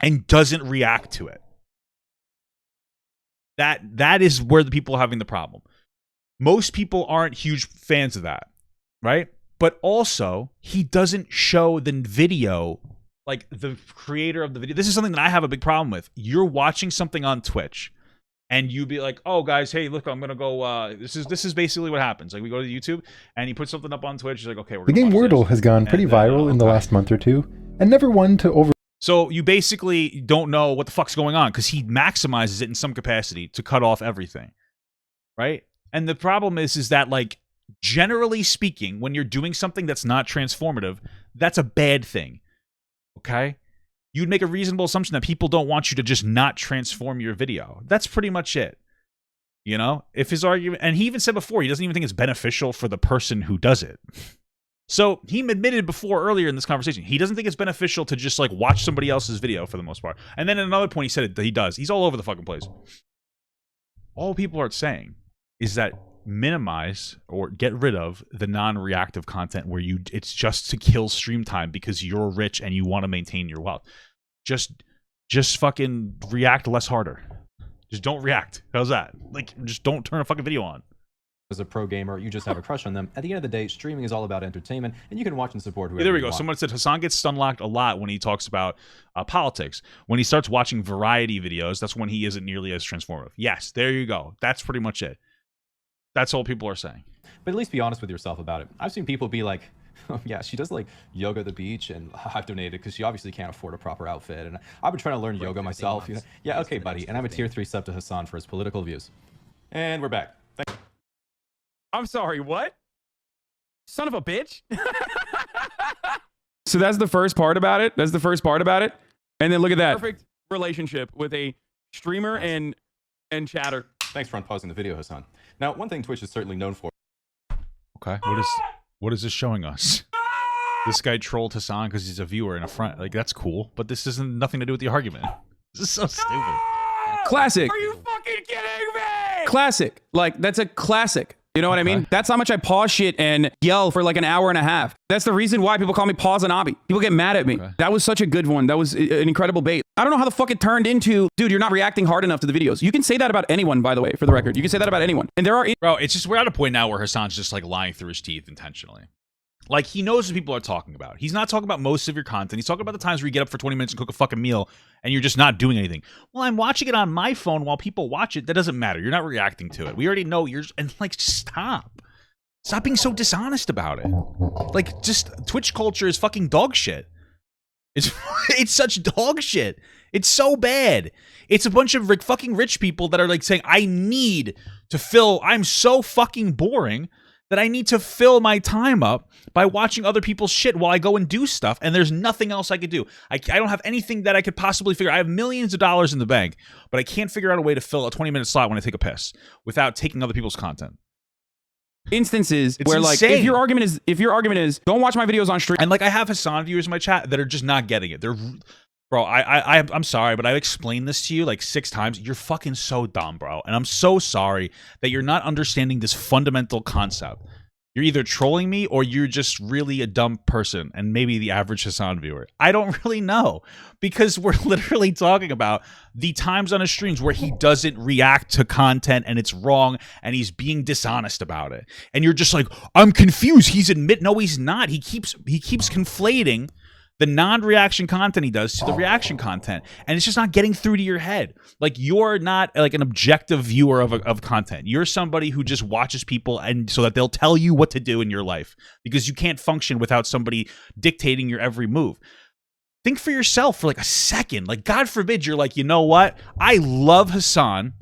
and doesn't react to it. That is where the people are having the problem. Most people aren't huge fans of that, right? But also, he doesn't show the video, like the creator of the video. This is something that I have a big problem with. You're watching something on Twitch. and you'd be like, "Oh, guys, hey, look, I'm gonna go. This is basically what happens. Like, we go to YouTube, and he puts something up on Twitch. He's like, okay, we're The gonna game watch Wordle this. has gone pretty And then, viral in the okay. last month or two, and never one to over. So you basically don't know what the fuck's going on because he maximizes it in some capacity to cut off everything, right? And the problem is that, like, generally speaking, when you're doing something that's not transformative, that's a bad thing. Okay? You'd make a reasonable assumption that people don't want you to just not transform your video. That's pretty much it. You know? If his argument, and he even said before, he doesn't even think it's beneficial for the person who does it. So he admitted before earlier in this conversation, he doesn't think it's beneficial to just like watch somebody else's video for the most part. And then at another point, he said that he does. He's all over the fucking place. All people are saying is that minimize or get rid of the non-reactive content where it's just to kill stream time because you're rich and you want to maintain your wealth. Just fucking react less harder. Just don't react. How's that? Like, just don't turn a fucking video on. As a pro gamer, you just have a crush on them. At the end of the day, streaming is all about entertainment, and you can watch and support whoever There we you go. want. Someone said Hasan gets stunlocked a lot when he talks about politics. When he starts watching variety videos, that's when he isn't nearly as transformative. Yes, there you go. That's pretty much it. That's all people are saying. But at least be honest with yourself about it. I've seen people be like, oh, yeah, she does like yoga at the beach, and I've donated because she obviously can't afford a proper outfit. And I've been trying to learn yoga myself. You know? Yeah, okay, buddy. And I'm a tier 3 sub to Hasan for his political views. And we're back. I'm sorry, what? Son of a bitch. So that's the first part about it. That's the first part about it. And then look at that. Perfect relationship with a streamer and chatter. Thanks for unpausing the video, Hasan. Now, one thing Twitch is certainly known for. Okay. What is this showing us? This guy trolled Hasan because he's a viewer and a friend. Like, that's cool, but this isn't nothing to do with the argument. This is so stupid. Classic. Are you fucking kidding me? Classic. Like, that's a classic. You know what I mean? That's how much I pause shit and yell for like an hour and a half. That's the reason why people call me Pause and Obby. People get mad at me. Okay. That was such a good one. That was an incredible bait. I don't know how the fuck it turned into, dude, you're not reacting hard enough to the videos. You can say that about anyone, by the way, for the record. You can say that about anyone. And there are... Bro, it's just, we're at a point now where Hasan's just like lying through his teeth intentionally. Like, he knows what people are talking about. He's not talking about most of your content. He's talking about the times where you get up for 20 minutes and cook a fucking meal and you're just not doing anything. Well, I'm watching it on my phone while people watch it. That doesn't matter. You're not reacting to it. We already know you're... And, like, stop. Stop being so dishonest about it. Like, just Twitch culture is fucking dog shit. It's such dog shit. It's so bad. It's a bunch of fucking rich people that are like saying, I need to fill... I'm so fucking boring that I need to fill my time up by watching other people's shit while I go and do stuff, and there's nothing else I could do. I don't have anything that I could possibly figure. I have millions of dollars in the bank, but I can't figure out a way to fill a 20-minute slot when I take a piss without taking other people's content. instances It's where, like, insane. if your argument is don't watch my videos on stream. And, like, I have Hasan viewers in my chat that are just not getting it. Bro, I'm sorry, but I've explained this to you like 6 times. You're fucking so dumb, bro. And I'm so sorry that you're not understanding this fundamental concept. You're either trolling me or you're just really a dumb person and maybe the average Hasan viewer. I don't really know, because we're literally talking about the times on his streams where he doesn't react to content and it's wrong and he's being dishonest about it. And you're just like, I'm confused. No, he's not. He keeps conflating the non-reaction content he does to the reaction content, and it's just not getting through to your head. Like, you're not like an objective viewer of content. You're somebody who just watches people and so that they'll tell you what to do in your life, because you can't function without somebody dictating your every move. Think for yourself for like a second. Like, God forbid you're like, you know what? I love Hasan,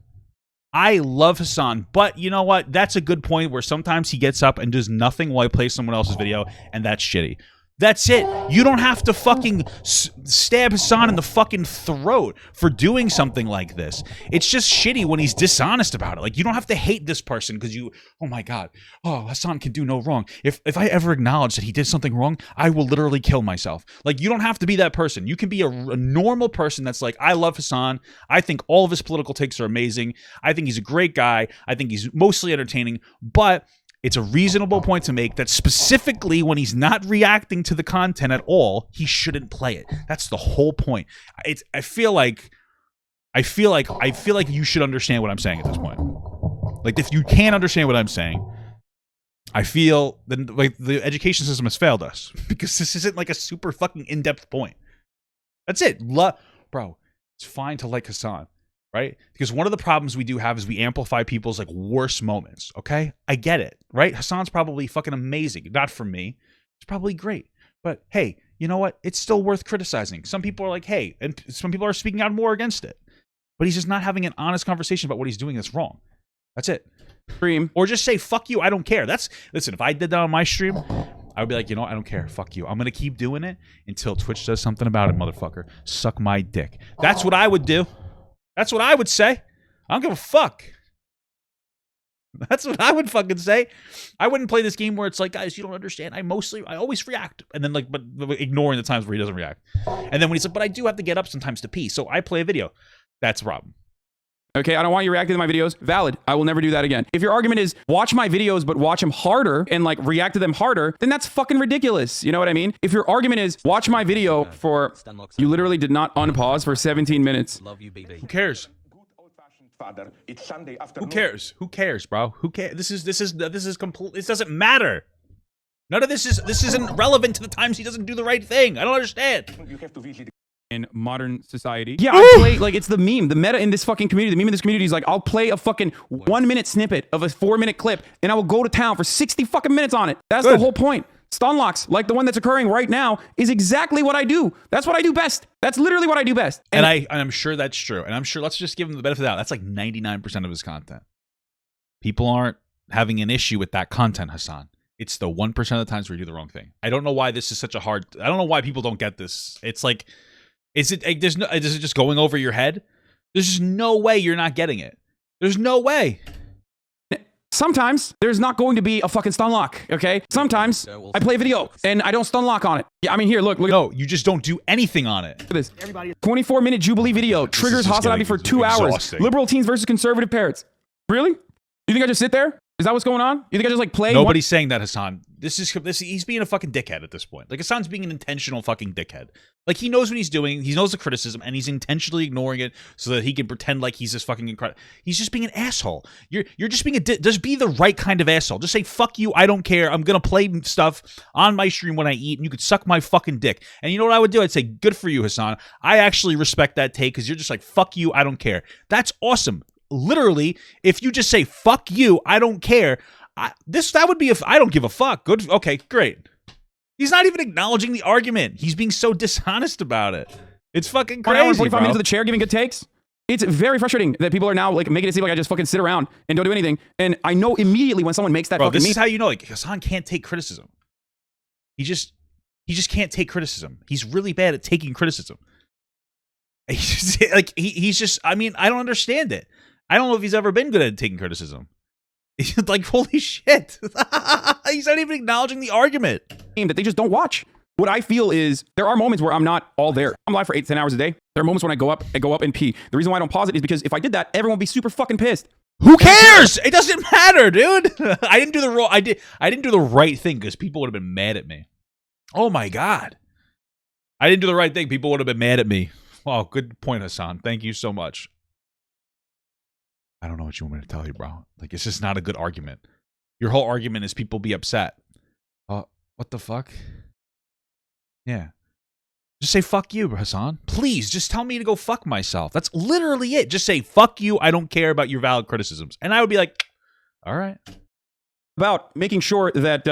but you know what? That's a good point where sometimes he gets up and does nothing while he plays someone else's video, and that's shitty. That's it. You don't have to fucking stab Hasan in the fucking throat for doing something like this. It's just shitty when he's dishonest about it. Like, you don't have to hate this person because oh my God, Hasan can do no wrong. If I ever acknowledge that he did something wrong, I will literally kill myself. Like, you don't have to be that person. You can be a normal person that's like, I love Hasan. I think all of his political takes are amazing. I think he's a great guy. I think he's mostly entertaining, but it's a reasonable point to make that specifically when he's not reacting to the content at all, he shouldn't play it. That's the whole point. I feel like you should understand what I'm saying at this point. Like, if you can't understand what I'm saying, I feel that, like, the education system has failed us, because this isn't like a super fucking in-depth point. That's it. Bro, it's fine to like Hasan, right? Because one of the problems we do have is we amplify people's like worst moments, okay? I get it, right? Hasan's probably fucking amazing. Not for me. It's probably great. But hey, you know what? It's still worth criticizing. Some people are like, hey, and some people are speaking out more against it. But he's just not having an honest conversation about what he's doing that's wrong. That's it. Stream. Or just say, fuck you, I don't care. Listen, if I did that on my stream, I would be like, you know what? I don't care. Fuck you. I'm going to keep doing it until Twitch does something about it, motherfucker. Suck my dick. That's what I would do. That's what I would say. I don't give a fuck. That's what I would fucking say. I wouldn't play this game where it's like, guys, you don't understand. I always react. And then like, but ignoring the times where he doesn't react. And then when he's like, but I do have to get up sometimes to pee. So I play a video. That's a problem. Okay, I don't want you reacting to my videos. Valid. I will never do that again. If your argument is watch my videos, but watch them harder and like react to them harder, then that's fucking ridiculous. You know what I mean? If your argument is watch my video for, you literally did not unpause for 17 minutes. Who cares? Who cares? Who cares, bro? Who cares? This is complete. This doesn't matter. None of this isn't relevant to the times he doesn't do the right thing. I don't understand. In modern society. Yeah, I play, like, it's the meme, the meta in this fucking community. The meme in this community is like, I'll play a fucking 1 minute snippet of a 4-minute clip, and I will go to town for 60 fucking minutes on it. That's the whole point. Stun locks, like the one that's occurring right now, is exactly what I do. That's what I do best. That's literally what I do best. And I'm sure that's true. And I'm sure, let's just give him the benefit of the doubt. That's like 99% of his content. People aren't having an issue with that content, Hasan. It's the 1% of the times where you do the wrong thing. I don't know why this is such a hard, I don't know why people don't get this. It's like, is it just going over your head? There's just no way you're not getting it. There's no way. Sometimes there's not going to be a fucking stun lock, okay? Sometimes I play a video and I don't stun lock on it. Yeah, I mean, here, look. No, you just don't do anything on it. Look at this. 24-minute Jubilee video triggers Hasan for 2 hours. Liberal teens versus conservative parents. Really? You think I just sit there? Is that what's going on? You think I just like play? Nobody's saying that, Hasan. He's being a fucking dickhead at this point. Like, Hasan's being an intentional fucking dickhead. Like, he knows what he's doing. He knows the criticism, and he's intentionally ignoring it so that he can pretend like he's this fucking incredible. He's just being an asshole. You're just being just be the right kind of asshole. Just say, fuck you, I don't care. I'm gonna play stuff on my stream when I eat, and you could suck my fucking dick. And you know what I would do? I'd say, good for you, Hasan. I actually respect that take, because you're just like, fuck you, I don't care. That's awesome. Literally, if you just say, fuck you, I don't care, that would be if I don't give a fuck. Good. Okay, great. He's not even acknowledging the argument. He's being so dishonest about it. It's fucking crazy, 1 hour and 45 bro. minutes of the chair giving good takes. It's very frustrating that people are now like making it seem like I just fucking sit around and don't do anything. And I know immediately when someone makes that Bro, fucking this is how you know, like, Hasan can't take criticism. He just can't take criticism. He's really bad at taking criticism. He's just, I mean, I don't understand it. I don't know if he's ever been good at taking criticism. Like, holy shit. He's not even acknowledging the argument. That they just don't watch. What I feel is there are moments where I'm not all there. I'm live for 8 to 10 hours a day. There are moments when I go up and pee. The reason why I don't pause it is because if I did that, everyone would be super fucking pissed. Who cares? It doesn't matter, dude. I didn't do the right thing because people would have been mad at me. Oh my God. I didn't do the right thing. People would have been mad at me. Oh, good point, Hasan. Thank you so much. I don't know what you want me to tell you, bro. Like, it's just not a good argument. Your whole argument is people be upset. What the fuck? Yeah. Just say fuck you, Hasan. Please, just tell me to go fuck myself. That's literally it. Just say fuck you. I don't care about your valid criticisms. And I would be like, all right. About making sure that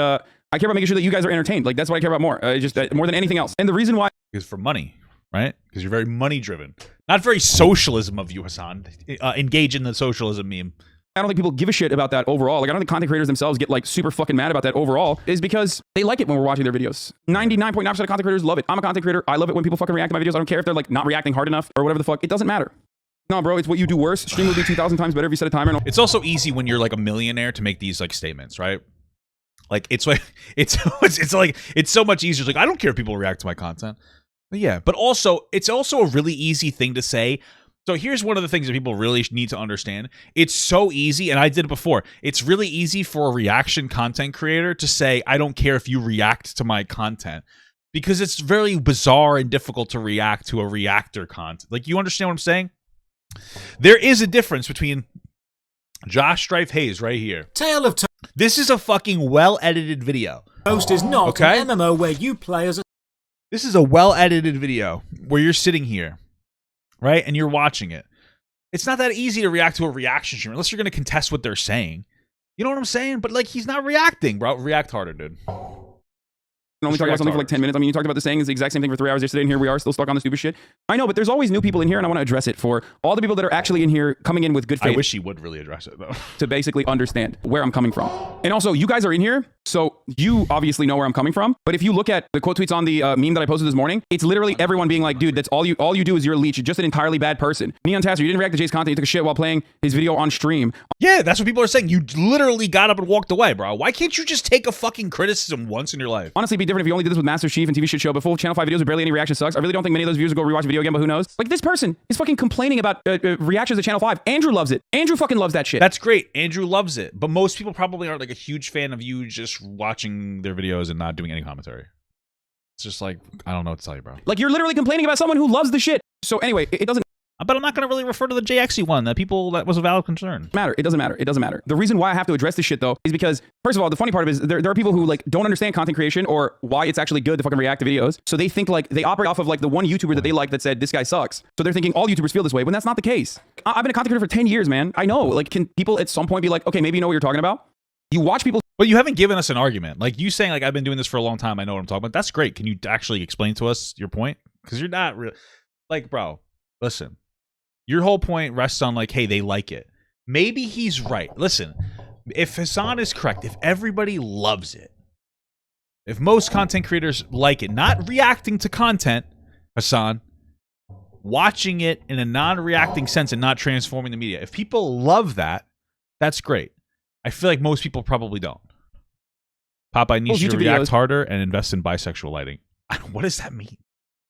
I care about making sure that you guys are entertained. Like, that's what I care about more. Just more than anything else. And the reason why is for money, right? Because you're very money driven. Not very socialism of you, Hasan. Engage in the socialism meme. I don't think people give a shit about that overall. Like, I don't think content creators themselves get like super fucking mad about that overall, is because they like it when we're watching their videos. 99.9% of content creators love it. I'm a content creator. I love it when people fucking react to my videos. I don't care if they're like not reacting hard enough or whatever the fuck. It doesn't matter. No, bro, it's what you do worse. Stream will be 2,000 times better if you set a timer. It's also easy when you're like a millionaire to make these like statements, right? Like, it's like it's so much easier. It's like, I don't care if people react to my content. But yeah, but also it's also a really easy thing to say. So here's one of the things that people really need to understand. It's so easy, and I did it before. It's really easy for a reaction content creator to say, I don't care if you react to my content. Because it's very bizarre and difficult to react to a reactor content. Like, you understand what I'm saying? There is a difference between Josh Strife Hayes right here. Tale of This is a fucking well-edited video. Toast is not an MMO where you play as a... This is a well-edited video where you're sitting here, right? And you're watching it. It's not that easy to react to a reaction stream unless you're going to contest what they're saying. You know what I'm saying? But like, he's not reacting, bro. React harder, dude. Only talk about something for like 10 minutes. I mean, you talked about the saying is the exact same thing for 3 hours yesterday, and here we are still stuck on the stupid shit. I know, but there's always new people in here, and I want to address it for all the people that are actually in here coming in with good faith. I wish he would really address it, though. To basically understand where I'm coming from. And also, you guys are in here, so you obviously know where I'm coming from. But if you look at the quote tweets on the meme that I posted this morning, it's literally everyone being like, dude, that's all you do is you're a leech. You're just an entirely bad person. Neon Tasser, you didn't react to Jay's content. You took a shit while playing his video on stream. Yeah, that's what people are saying. You literally got up and walked away, bro. Why can't you just take a fucking criticism once in your life? Honestly, it'd be different if you only did this with Master Chief and TV Shit Show, but full Channel 5 videos with barely any reaction sucks. I really don't think many of those viewers will go rewatch the video again, but who knows? Like, this person is fucking complaining about reactions to Channel 5. Andrew loves it. Andrew fucking loves that shit. That's great. Andrew loves it. But most people probably aren't like a huge fan of you just watching their videos and not doing any commentary. It's just like, I don't know what to tell you, bro. Like, you're literally complaining about someone who loves the shit. So anyway, it doesn't But I'm not going to really refer to the JXE one. That was a valid concern. matter. It doesn't matter. It doesn't matter. The reason why I have to address this shit though is because, first of all, the funny part of it is there are people who like don't understand content creation or why it's actually good to fucking react to videos. So they think like they operate off of like the one YouTuber that they like that said this guy sucks. So they're thinking all YouTubers feel this way when that's not the case. I've been a content creator for 10 years, man. I know. Like, can people at some point be like, okay, maybe you know what you're talking about? You watch people. But you haven't given us an argument. Like you saying like, I've been doing this for a long time. I know what I'm talking about. That's great. Can you actually explain to us your point? Because you're not really like, bro, listen. Your whole point rests on like, hey, they like it. Maybe he's right. Listen, if Hasan is correct, if everybody loves it, if most content creators like it, not reacting to content, Hasan, watching it in a non-reacting sense and not transforming the media. If people love that, that's great. I feel like most people probably don't. Popeye needs you to react harder and invest in bisexual lighting. What does that mean?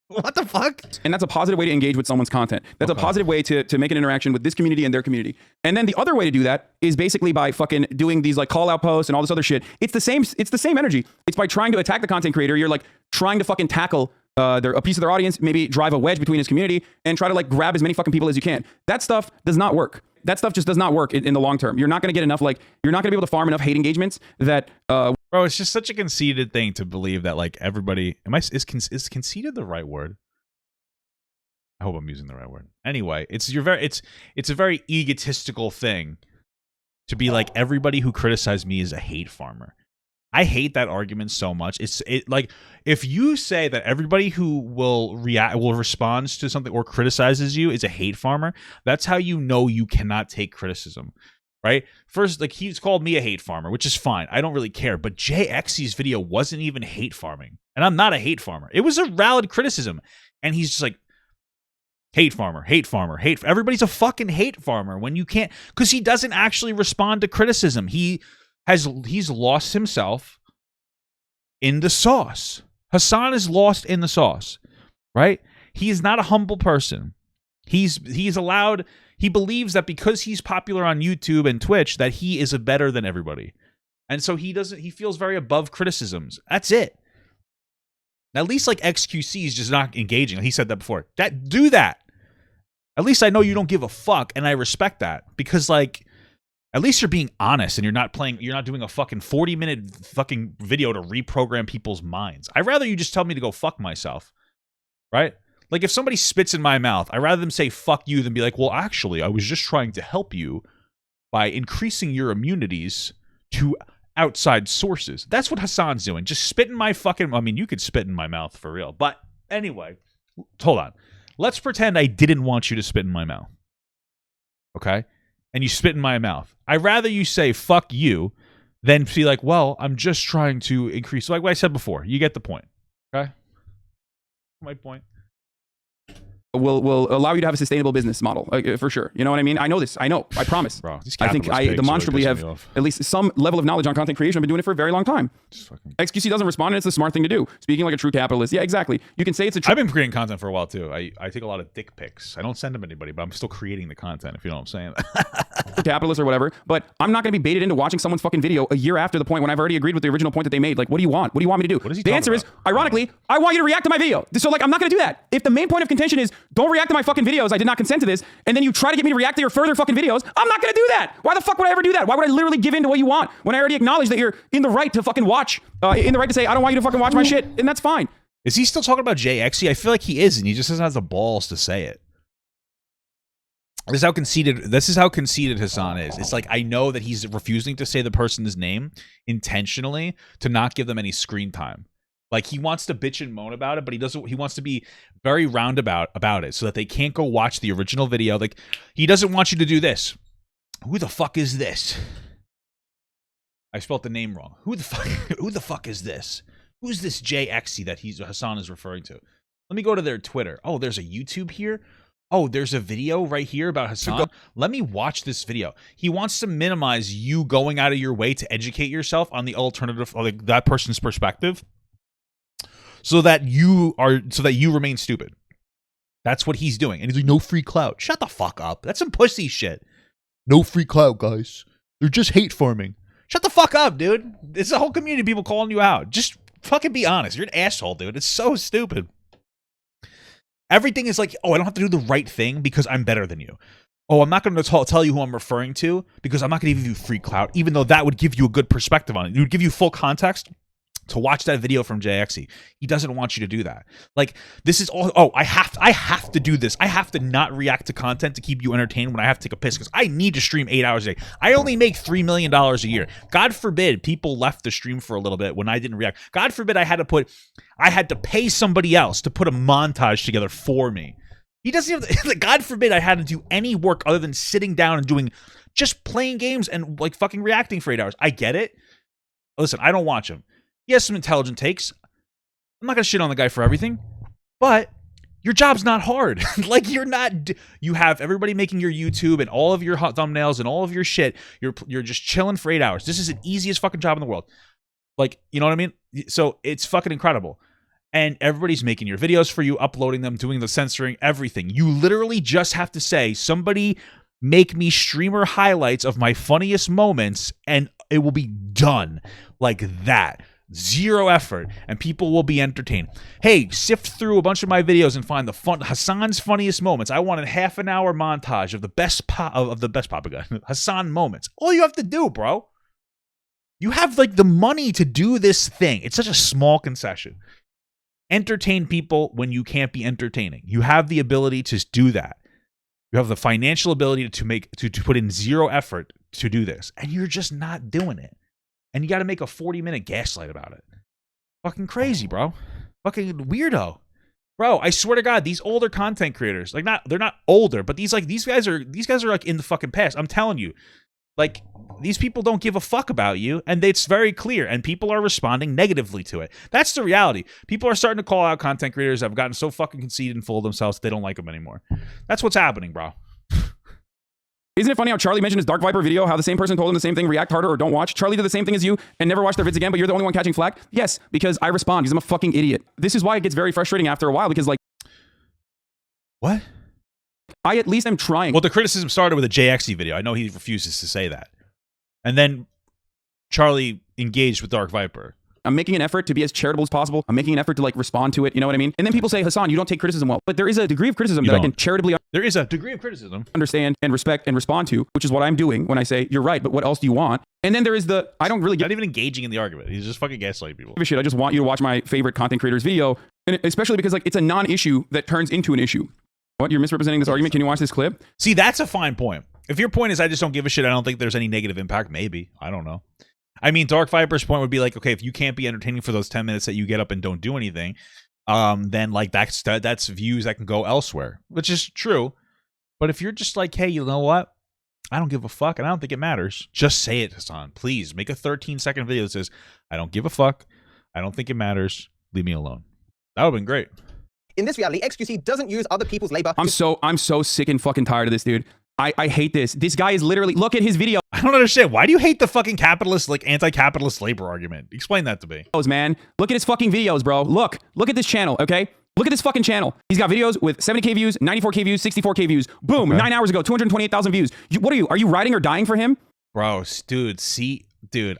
What the fuck? And that's a positive way to engage with someone's content. That's a positive way to make an interaction with this community and their community. And then the other way to do that is basically by fucking doing these like call out posts and all this other shit. It's the same energy. It's by trying to attack the content creator. You're like trying to fucking tackle a piece of their audience, maybe drive a wedge between his community and try to like grab as many fucking people as you can. That stuff does not work. That stuff just does not work in the long term. You're not going to get enough, like, you're not going to be able to farm enough hate engagements that, Bro, it's just such a conceited thing to believe that, like, everybody, is conceited the right word? I hope I'm using the right word. Anyway, it's a very egotistical thing to be like, everybody who criticized me is a hate farmer. I hate that argument so much. It's like, if you say that everybody who will respond to something or criticizes you is a hate farmer, that's how you know you cannot take criticism, right? First, like, he's called me a hate farmer, which is fine. I don't really care. But JXC's video wasn't even hate farming, and I'm not a hate farmer. It was a valid criticism, and he's just like, hate farmer, hate farmer, hate. Everybody's a fucking hate farmer when you can't, because he doesn't actually respond to criticism. He's lost himself in the sauce. Hasan is lost in the sauce, right? He is not a humble person. He believes that because he's popular on YouTube and Twitch that he is better than everybody. And so he feels very above criticisms. That's it. At least like XQC is just not engaging. He said that before. Do that. At least I know you don't give a fuck, and I respect that, because like, at least you're being honest and you're not doing a fucking 40-minute fucking video to reprogram people's minds. I'd rather you just tell me to go fuck myself, right? Like, if somebody spits in my mouth, I'd rather them say fuck you than be like, well, actually, I was just trying to help you by increasing your immunities to outside sources. That's what Hasan's doing. Just spit in my fucking, I mean, you could spit in my mouth for real. But anyway, hold on. Let's pretend I didn't want you to spit in my mouth. Okay? And you spit in my mouth. I'd rather you say fuck you than be like, well, I'm just trying to increase. Like what I said before, you get the point. Okay? My point. Will allow you to have a sustainable business model, for sure. You know what I mean? I know this. I know. I promise. Bro, I think I demonstrably have at least some level of knowledge on content creation. I've been doing it for a very long time. XQC doesn't respond, and it's the smart thing to do. Speaking like a true capitalist. Yeah, exactly. You can say it's a I've been creating content for a while, too. I take a lot of dick pics. I don't send them to anybody, but I'm still creating the content, if you know what I'm saying. capitalist or whatever, but I'm not going to be baited into watching someone's fucking video a year after the point when I've already agreed with the original point that they made. Like, what do you want? What do you want me to do? What is he the answer about? is, ironically, I want you to react to my video. So, like, I'm not going to do that. If the main point of contention is, don't react to my fucking videos, I did not consent to this, and then you try to get me to react to your further fucking videos, I'm not going to do that. Why the fuck would I ever do that? Why would I literally give in to what you want when I already acknowledge that you're in the right to fucking watch, in the right to say, I don't want you to fucking watch my shit, and that's fine. Is he still talking about JXE? I feel like he is, and he just doesn't have the balls to say it. This is how conceited Hasan is. It's like, I know that he's refusing to say the person's name intentionally to not give them any screen time. Like, he wants to bitch and moan about it, but he wants to be very roundabout about it so that they can't go watch the original video. Like, he doesn't want you to do this. Who the fuck is this? I spelled the name wrong. Who the fuck is this? Who's this JXC that Hasan is referring to? Let me go to their Twitter. Oh, there's a YouTube here. Oh, there's a video right here about Hasan. Let me watch this video. He wants to minimize you going out of your way to educate yourself on the alternative, like that person's perspective, so that you remain stupid. That's what he's doing. And he's like, no free clout. Shut the fuck up. That's some pussy shit. No free clout, guys. They're just hate farming. Shut the fuck up, dude. It's a whole community of people calling you out. Just fucking be honest. You're an asshole, dude. It's so stupid. Everything is like, oh, I don't have to do the right thing because I'm better than you. Oh, I'm not going to tell you who I'm referring to because I'm not going to give you free clout, even though that would give you a good perspective on it. It would give you full context to watch that video from JXE. He doesn't want you to do that. Like, this is all, oh, I have to do this. I have to not react to content to keep you entertained when I have to take a piss because I need to stream 8 hours a day. I only make $3 million a year. God forbid people left the stream for a little bit when I didn't react. God forbid I had to pay somebody else to put a montage together for me. He doesn't have, God forbid I had to do any work other than sitting down and just playing games and like fucking reacting for 8 hours. I get it. Listen, I don't watch him. He has some intelligent takes. I'm not going to shit on the guy for everything, but your job's not hard. Like, you have everybody making your YouTube and all of your hot thumbnails and all of your shit. You're just chilling for 8 hours. This is the easiest fucking job in the world. Like, you know what I mean? So it's fucking incredible. And everybody's making your videos for you, uploading them, doing the censoring, everything. You literally just have to say, somebody make me streamer highlights of my funniest moments, and it will be done like that. Zero effort, and people will be entertained. Hey, sift through a bunch of my videos and find Hasan's funniest moments. I want a half an hour montage of the best Papa Hasan moments. All you have to do, bro. You have like the money to do this thing. It's such a small concession. Entertain people when you can't be entertaining. You have the ability to do that. You have the financial ability to put in zero effort to do this, and you're just not doing it. And you got to make a 40-minute gaslight about it. Fucking crazy, bro. Fucking weirdo. Bro, I swear to God, these older content creators, like, they're not older, but these guys are like in the fucking past. I'm telling you. Like, these people don't give a fuck about you, and it's very clear, and people are responding negatively to it. That's the reality. People are starting to call out content creators that have gotten so fucking conceited and full of themselves that they don't like them anymore. That's what's happening, bro. Isn't it funny how Charlie mentioned his Dark Viper video, how the same person told him the same thing, react harder or don't watch? Charlie did the same thing as you and never watched their vids again, but you're the only one catching flack? Yes, because I respond, because I'm a fucking idiot. This is why it gets very frustrating after a while, because like... What? I at least am trying. Well, the criticism started with a JXE video. I know he refuses to say that. And then Charlie engaged with Dark Viper. I'm making an effort to be as charitable as possible. I'm making an effort to like respond to it. You know what I mean? And then people say, Hasan, you don't take criticism well. But there is a degree of criticism that I can charitably understand and respect and respond to, which is what I'm doing when I say, you're right, but what else do you want? And then there is the, I don't really get... Not even engaging in the argument. He's just fucking gaslighting people. Shit, I just want you to watch my favorite content creator's video. And especially because like it's a non-issue that turns into an issue. What? You're misrepresenting this argument? Can you watch this clip? See, that's a fine point. If your point is I just don't give a shit, I don't think there's any negative impact, maybe. I don't know. I mean, Dark Viper's point would be like, okay, if you can't be entertaining for those 10 minutes that you get up and don't do anything, then like that's views that can go elsewhere, which is true. But if you're just like, hey, you know what? I don't give a fuck, and I don't think it matters. Just say it, Hasan. Please make a 13-second video that says, I don't give a fuck. I don't think it matters. Leave me alone. That would have been great. In this reality, XQC doesn't use other people's labor. I'm so sick and fucking tired of this, dude. I hate this. This guy is literally, look at his video. I don't understand. Why do you hate the fucking capitalist, like anti-capitalist labor argument? Explain that to me. Man, look at his fucking videos, bro. Look at this channel, okay? Look at this fucking channel. He's got videos with 70K views, 94K views, 64K views. Boom, okay. 9 hours ago, 228,000 views. What are you? Are you riding or dying for him? Bro, dude,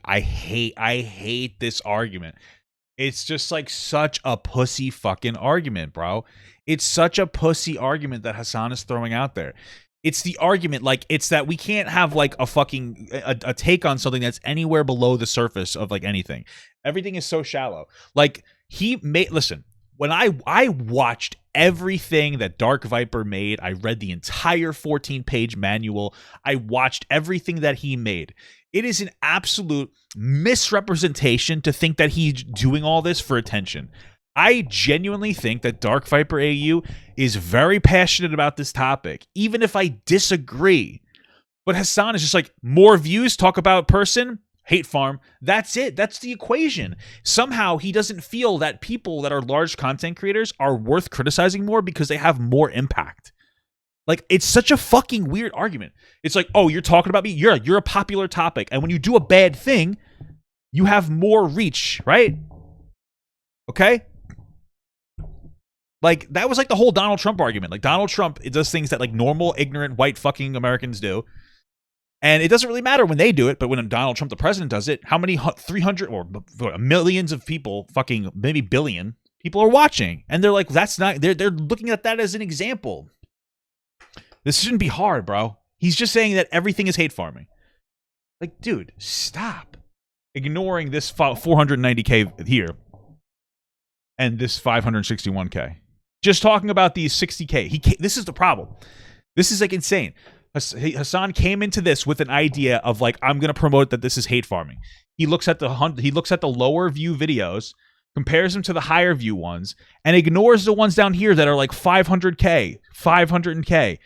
I hate this argument. It's just like such a pussy fucking argument, bro. It's such a pussy argument that Hasan is throwing out there. It's the argument, like, it's that we can't have, like, a fucking, a take on something that's anywhere below the surface of, like, anything. Everything is so shallow. Like, listen, when I watched everything that Dark Viper made, I read the entire 14-page manual. I watched everything that he made. It is an absolute misrepresentation to think that he's doing all this for attention. I genuinely think that Dark Viper AU is very passionate about this topic, even if I disagree. But Hasan is just like, more views, talk about person, hate farm. That's it. That's the equation. Somehow he doesn't feel that people that are large content creators are worth criticizing more because they have more impact. Like, it's such a fucking weird argument. It's like, oh, you're talking about me? You're a popular topic. And when you do a bad thing, you have more reach, right? Okay? Like, that was like the whole Donald Trump argument. Like, Donald Trump, it does things that like normal, ignorant, white fucking Americans do. And it doesn't really matter when they do it, but when Donald Trump, the president, does it, how many 300 or millions of people, fucking maybe billion people are watching? And they're like, that's not, they're looking at that as an example. This shouldn't be hard, bro. He's just saying that everything is hate farming. Like, dude, stop ignoring this 490K here and this 561K. Just talking about these 60K. This is the problem. This is like insane. Hasan came into this with an idea of like, I'm going to promote that this is hate farming. He looks at the lower view videos, compares them to the higher view ones, and ignores the ones down here that are like 500K, 500K.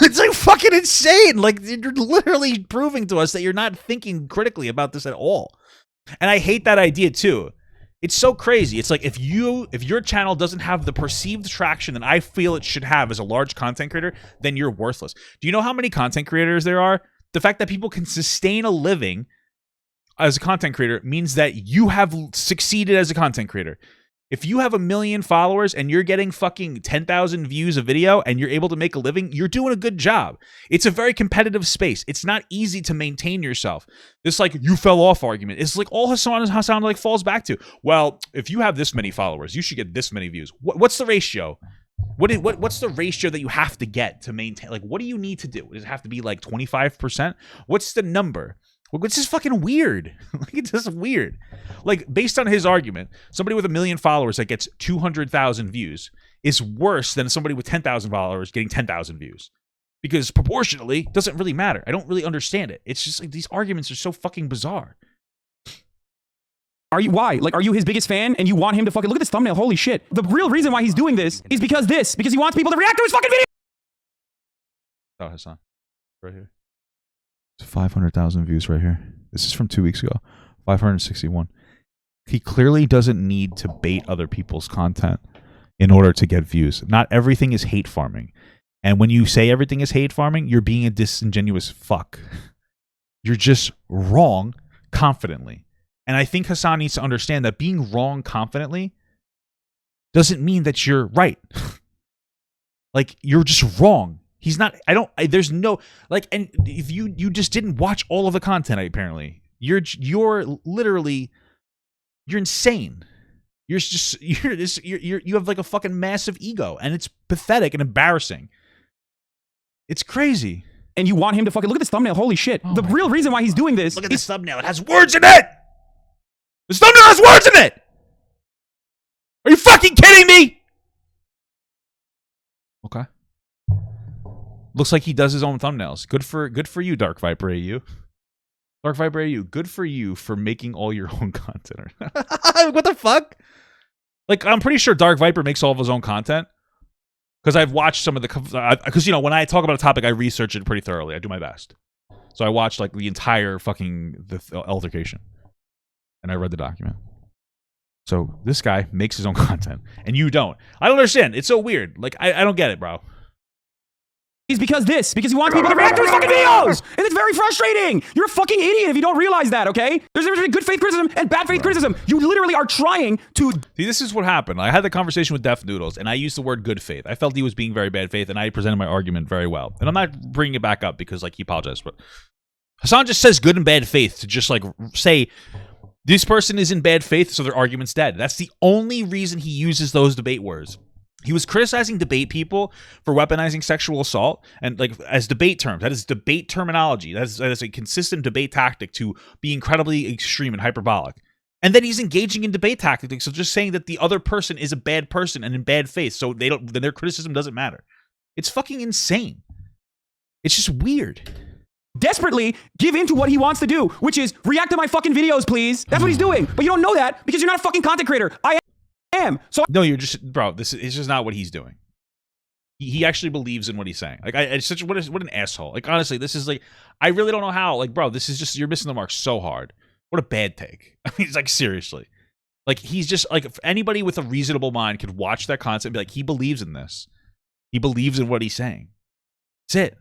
It's like fucking insane. Like, you're literally proving to us that you're not thinking critically about this at all. And I hate that idea too. It's so crazy. It's like if your channel doesn't have the perceived traction that I feel it should have as a large content creator, then you're worthless. Do you know how many content creators there are? The fact that people can sustain a living as a content creator means that you have succeeded as a content creator. If you have 1 million followers and you're getting fucking 10,000 views a video and you're able to make a living, you're doing a good job. It's a very competitive space. It's not easy to maintain yourself. This like you fell off argument. It's like all Hasan like falls back to. Well, if you have this many followers, you should get this many views. What's the ratio? What's the ratio that you have to get to maintain? Like, what do you need to do? Does it have to be like 25%? What's the number? It's just fucking weird. Like, it's just weird. Like, based on his argument, somebody with 1 million followers that gets 200,000 views is worse than somebody with 10,000 followers getting 10,000 views. Because proportionally, it doesn't really matter. I don't really understand it. It's just like these arguments are so fucking bizarre. Why? Like, are you his biggest fan and you want him to fucking look at this thumbnail? Holy shit. The real reason why he's doing this is because he wants people to react to his fucking video. Oh, Hasan. Right here. 500,000 views right here. This is from 2 weeks ago. 561. He clearly doesn't need to bait other people's content in order to get views. Not everything is hate farming. And when you say everything is hate farming, you're being a disingenuous fuck. You're just wrong confidently. And I think Hasan needs to understand that being wrong confidently doesn't mean that you're right. Like, you're just wrong. He's not, there's no, like, and if you just didn't watch all of the content, apparently. You're literally, you're insane. You have like a fucking massive ego, and it's pathetic and embarrassing. It's crazy. And you want him to fucking look at this thumbnail. Holy shit. The real reason why he's doing this. Look at this thumbnail. It has words in it. This thumbnail has words in it. Are you fucking kidding me? Okay. Looks like he does his own thumbnails. Good for you, Dark Viper AU. Dark Viper AU, good for you for making all your own content. What the fuck? Like, I'm pretty sure Dark Viper makes all of his own content. Because I've watched some of the... Because, you know, when I talk about a topic, I research it pretty thoroughly. I do my best. So I watched, like, the entire fucking altercation. And I read the document. So this guy makes his own content. And you don't. I don't understand. It's so weird. Like, I don't get it, bro. Because he wants people to react to his fucking videos! And it's very frustrating! You're a fucking idiot if you don't realize that, okay? There's good faith criticism and bad faith criticism. You literally are trying to... See, this is what happened. I had the conversation with Def Noodles, and I used the word good faith. I felt he was being very bad faith, and I presented my argument very well. And I'm not bringing it back up because, like, he apologized, but... Hasan just says good and bad faith to just, like, say... This person is in bad faith, so their argument's dead. That's the only reason he uses those debate words. He was criticizing debate people for weaponizing sexual assault and like as debate terms. That is debate terminology. That is a consistent debate tactic to be incredibly extreme and hyperbolic. And then he's engaging in debate tactics. So just saying that the other person is a bad person and in bad faith, so then their criticism doesn't matter. It's fucking insane. It's just weird. Desperately give in to what he wants to do, which is react to my fucking videos, please. That's what he's doing. But you don't know that because you're not a fucking content creator. I am. So no, you're just, bro. This is just not what he's doing. He actually believes in what he's saying. Like, it's such what an asshole. Like, honestly, this is like, I really don't know how. Like, bro, this is just, you're missing the mark so hard. What a bad take. I mean, it's like, seriously. Like, he's just like, if anybody with a reasonable mind could watch that content and be like, he believes in this. He believes in what he's saying. That's it.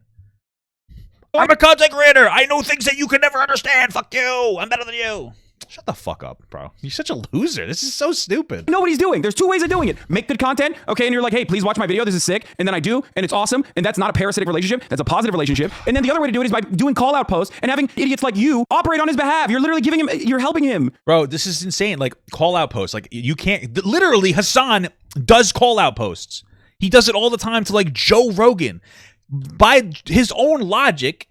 I'm a content creator. I know things that you could never understand. Fuck you. I'm better than you. Shut the fuck up, bro. You're such a loser. This is so stupid. know what he's doing. There's two ways of doing it. Make good content, okay, and you're like, hey, please watch my video. This is sick. And then I do, and it's awesome. And that's not a parasitic relationship. That's a positive relationship. And then the other way to do it is by doing call-out posts and having idiots like you operate on his behalf. You're literally giving him, you're helping him. Bro, this is insane. Like, call-out posts. Like, you can't, literally, Hasan does call-out posts. He does it all the time to, like, Joe Rogan. By his own logic,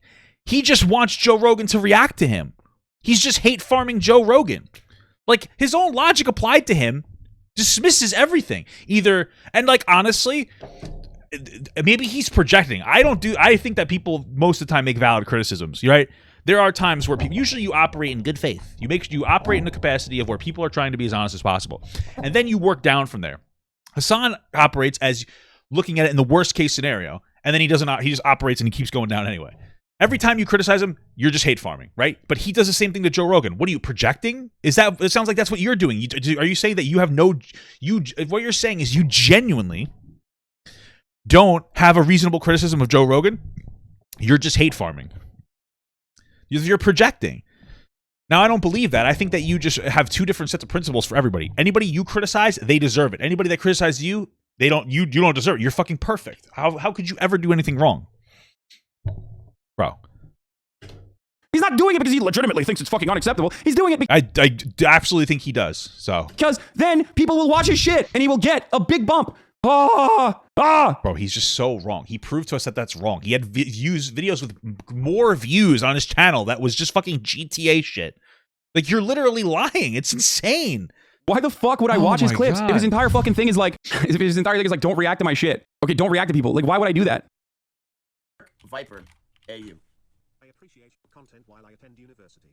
he just wants Joe Rogan to react to him. He's just hate farming Joe Rogan. Like, his own logic applied to him dismisses everything. Either, and like, honestly, maybe he's projecting. I think that people most of the time make valid criticisms, right? There are times where people, usually you operate in good faith. You operate in the capacity of where people are trying to be as honest as possible. And then you work down from there. Hasan operates as looking at it in the worst case scenario. And then he just operates and he keeps going down anyway. Every time you criticize him, you're just hate farming, right? But he does the same thing to Joe Rogan. What are you projecting? It sounds like that's what you're doing. Are you saying that you have what you're saying is you genuinely don't have a reasonable criticism of Joe Rogan? You're just hate farming. You're projecting. Now, I don't believe that. I think that you just have two different sets of principles for everybody. Anybody you criticize, they deserve it. Anybody that criticizes you, you don't deserve it. You're fucking perfect. How could you ever do anything wrong? Bro. He's not doing it because he legitimately thinks it's fucking unacceptable. He's doing it I absolutely think he does. So, because then people will watch his shit and he will get a big bump. Bro, he's just so wrong. He proved to us that that's wrong. He had videos with more views on his channel that was just fucking GTA shit. Like, you're literally lying. It's insane. Why the fuck would I watch his clips God. if his entire fucking thing is like, don't react to my shit? Okay, don't react to people. Like, why would I do that? Viper, AU. I appreciate content while I attend university.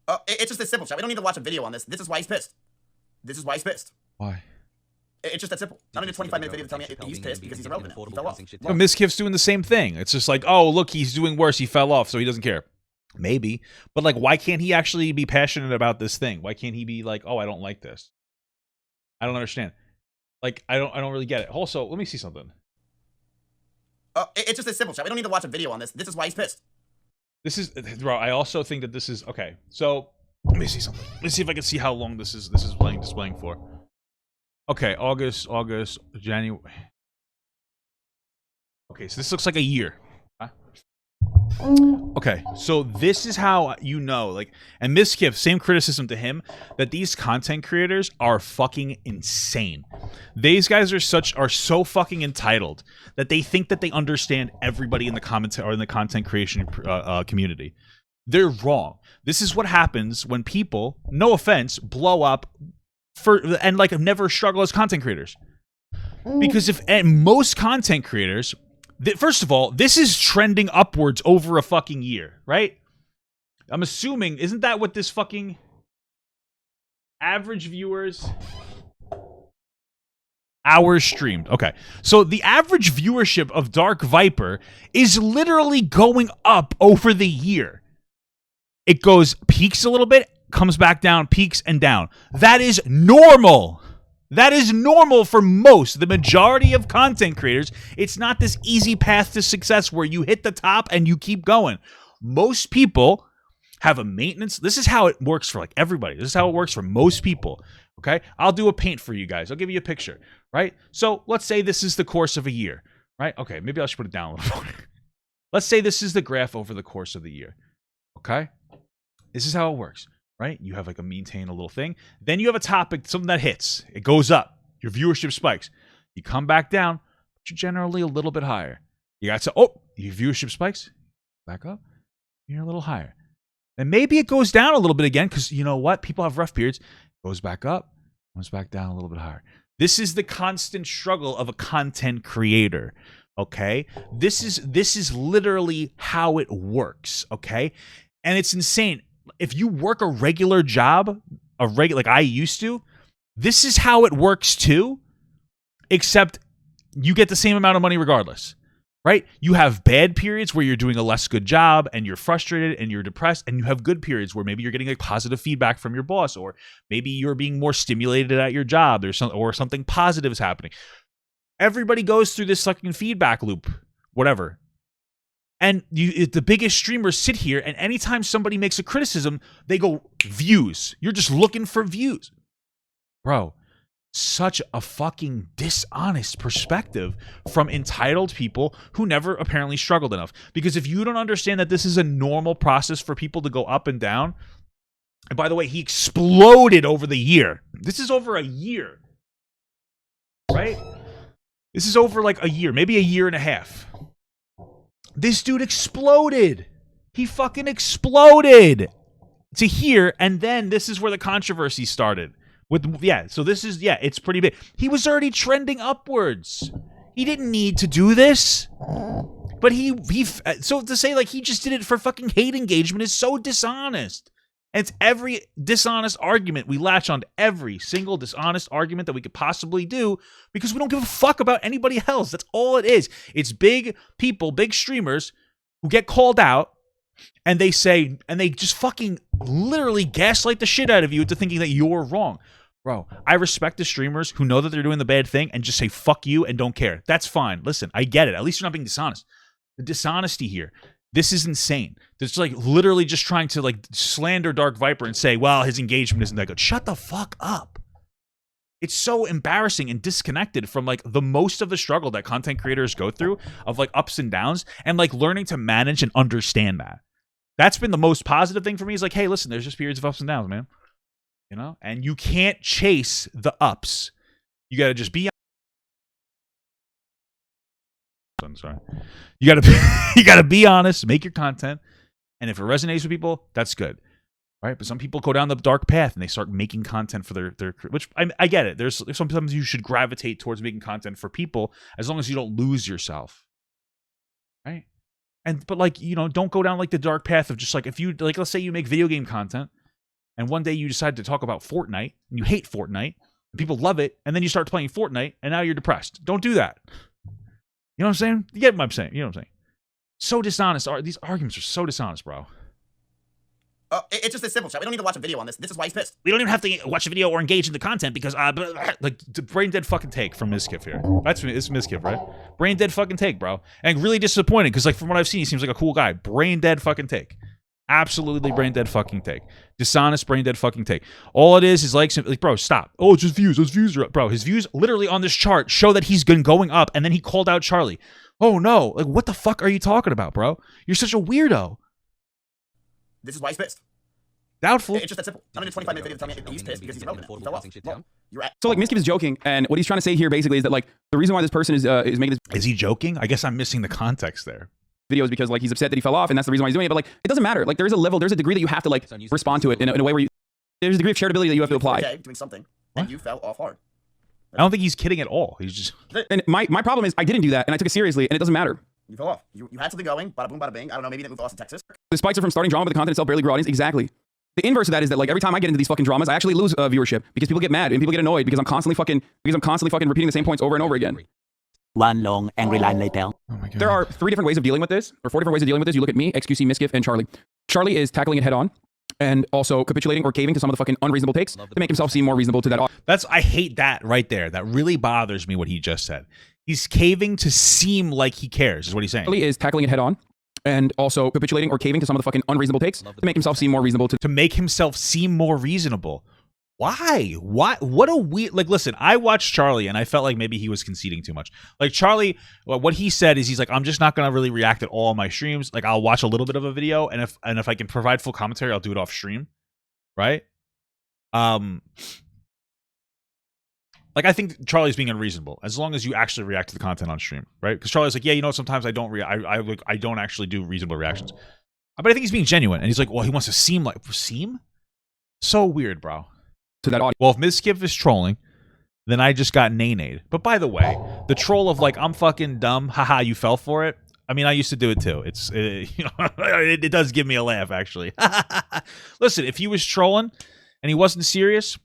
Oh, it's just this simple, chat. We don't need to watch a video on this. This is why he's pissed. This is why he's pissed. Why? It's just that simple. I don't need a 25-minute video to tell me he's pissed because he's irrelevant now. He fell off. But Miskiff's doing the same thing. It's just like, oh, look, he's doing worse. He fell off, so he doesn't care. Maybe. But, like, why can't he actually be passionate about this thing? Why can't he be like, oh, I don't like this? I don't understand. Like, I don't really get it. Also, let me see something. Oh, it's just this simple, chat. We don't need to watch a video on this. This is why he's pissed. This is, bro, I also think that this is, okay, so, let me see something. Let me see if I can see how long this is displaying for. Okay, August, January. Okay, so this looks like a year. Huh? Okay, so this is how you know, like, and Miskiff, same criticism to him, that these content creators are fucking insane. These guys are so fucking entitled that they think that they understand everybody in the content creation community. They're wrong. This is what happens when people, no offense, blow up and like never struggle as content creators. Because most content creators, first of all, this is trending upwards over a fucking year, right? I'm assuming, isn't that what this fucking average viewers hours streamed? Okay, so the average viewership of Dark Viper is literally going up over the year. It goes peaks a little bit, comes back down, peaks and down. That is normal. That is normal for the majority of content creators. It's not this easy path to success where you hit the top and you keep going. Most people have a maintenance. This is how it works for like everybody. This is how it works for most people. Okay, I'll do a paint for you guys. I'll give you a picture, right? So let's say this is the course of a year, right? Okay, maybe I should put it down a little more. Let's say this is the graph over the course of the year. Okay, this is how it works. Right? You have like maintain a little thing. Then you have a topic, something that hits. It goes up. Your viewership spikes. You come back down, but you're generally a little bit higher. You got to, your viewership spikes. Back up. You're a little higher. And maybe it goes down a little bit again because you know what? People have rough periods. Goes back up, comes back down a little bit higher. This is the constant struggle of a content creator. Okay? This is literally how it works. Okay? And it's insane. If you work a regular job, like I used to, this is how it works too, except you get the same amount of money regardless. Right? You have bad periods where you're doing a less good job and you're frustrated and you're depressed, and you have good periods where maybe you're getting like positive feedback from your boss, or maybe you're being more stimulated at your job. Or something positive is happening. Everybody goes through this fucking feedback loop, whatever. And the biggest streamers sit here, and anytime somebody makes a criticism, they go, views. You're just looking for views. Bro, such a fucking dishonest perspective from entitled people who never apparently struggled enough. Because if you don't understand that this is a normal process for people to go up and down, and by the way, he exploded over the year. This is over a year, right? This is over like a year, maybe a year and a half. This dude exploded. He fucking exploded to here, and then this is where the controversy started. So this is, it's pretty big. He was already trending upwards. He didn't need to do this. But so to say like he just did it for fucking hate engagement is so dishonest. And it's every dishonest argument. We latch on to every single dishonest argument that we could possibly do because we don't give a fuck about anybody else. That's all it is. It's big people, big streamers who get called out, and they say, and they just fucking literally gaslight the shit out of you into thinking that you're wrong. Bro, I respect the streamers who know that they're doing the bad thing and just say fuck you and don't care. That's fine. Listen, I get it. At least you're not being dishonest. The dishonesty here, this is insane. It's like literally just trying to like slander Dark Viper and say, well, his engagement isn't that good. Shut the fuck up. It's so embarrassing and disconnected from like the most of the struggle that content creators go through of like ups and downs, and like learning to manage and understand that. That's been the most positive thing for me is like, hey, listen, there's just periods of ups and downs, man. You know? And you can't chase the ups. You got to just be I'm sorry. You got to be honest, make your content, and if it resonates with people, that's good. Right? But some people go down the dark path and they start making content for their which I get it. There's sometimes you should gravitate towards making content for people as long as you don't lose yourself. Right? But like, you know, don't go down like the dark path of just like, if you like, let's say you make video game content and one day you decide to talk about Fortnite and you hate Fortnite and people love it, and then you start playing Fortnite and now you're depressed. Don't do that. You know what I'm saying? You get what I'm saying? You know what I'm saying? So dishonest. These arguments are so dishonest, bro. It's just this simple, chat. We don't need to watch a video on this. This is why he's pissed. We don't even have to watch a video or engage in the content because, like, the brain dead fucking take from Miskiff here. It's Miskiff, right? Brain dead fucking take, bro. And really disappointed because, like, from what I've seen, he seems like a cool guy. Brain dead fucking take. Absolutely brain dead fucking take. Dishonest brain dead fucking take. All it is like, bro, stop. Oh, it's just views. Those views are up. Bro, his views literally on this chart show that he's been going up, and then he called out Charlie. Oh, no. Like, what the fuck are you talking about, bro? You're such a weirdo. This is why he's pissed. Doubtful. It's just that simple. I'm in a 25-minute video telling me he's pissed because he's broken it. He fell off. Well, you're at. So like Miskiff is joking, and what he's trying to say here basically is that like the reason why this person is making this Is he joking? I guess I'm missing the context there. video is because like he's upset that he fell off, and that's the reason why he's doing it. But like it doesn't matter. Like there's a level, there's a degree that you have to like respond to it in a way where there's a degree of shareability that you have to apply. Okay, doing something, and you fell off hard. I don't think he's kidding at all. He's just. And my problem is I didn't do that, and I took it seriously, and it doesn't matter. You fell off. You had something going. Bada boom, bada bing. I don't know. Maybe you didn't move to Austin, Texas. The spikes are from starting drama, but the content itself barely grew audience. Exactly. The inverse of that is that like every time I get into these fucking dramas, I actually lose viewership because people get mad and people get annoyed because I'm constantly fucking repeating the same points over and over again. One long angry line later. Oh my God. There are 3 different ways of dealing with this, or 4 different ways of dealing with this. You look at me, XQC, Miskiff, and Charlie. Charlie is tackling it head on and also capitulating or caving to some of the fucking unreasonable takes to make himself seem more reasonable to that. I hate that right there. That really bothers me what he just said. He's caving to seem like he cares, is what he's saying. Charlie is tackling it head on and also capitulating or caving to some of the fucking unreasonable takes to make himself seem more reasonable to make himself seem more reasonable. Why? What a weird... Like, listen, I watched Charlie, and I felt like maybe he was conceding too much. Like, Charlie, what he said is he's like, I'm just not going to really react at all on my streams. Like, I'll watch a little bit of a video, and if I can provide full commentary, I'll do it off stream. Right? Like, I think Charlie's being unreasonable as long as you actually react to the content on stream, right? Because Charlie's like, yeah, you know, sometimes I don't I don't actually do reasonable reactions. But I think he's being genuine, and he's like, well, he wants to seem like so weird, bro. To that audience. Well, if Mizkif is trolling, then I just got nay-nayed. But by the way, the troll of like, I'm fucking dumb, haha, you fell for it. I mean, I used to do it too. It does give me a laugh, actually. Listen, if he was trolling and he wasn't serious,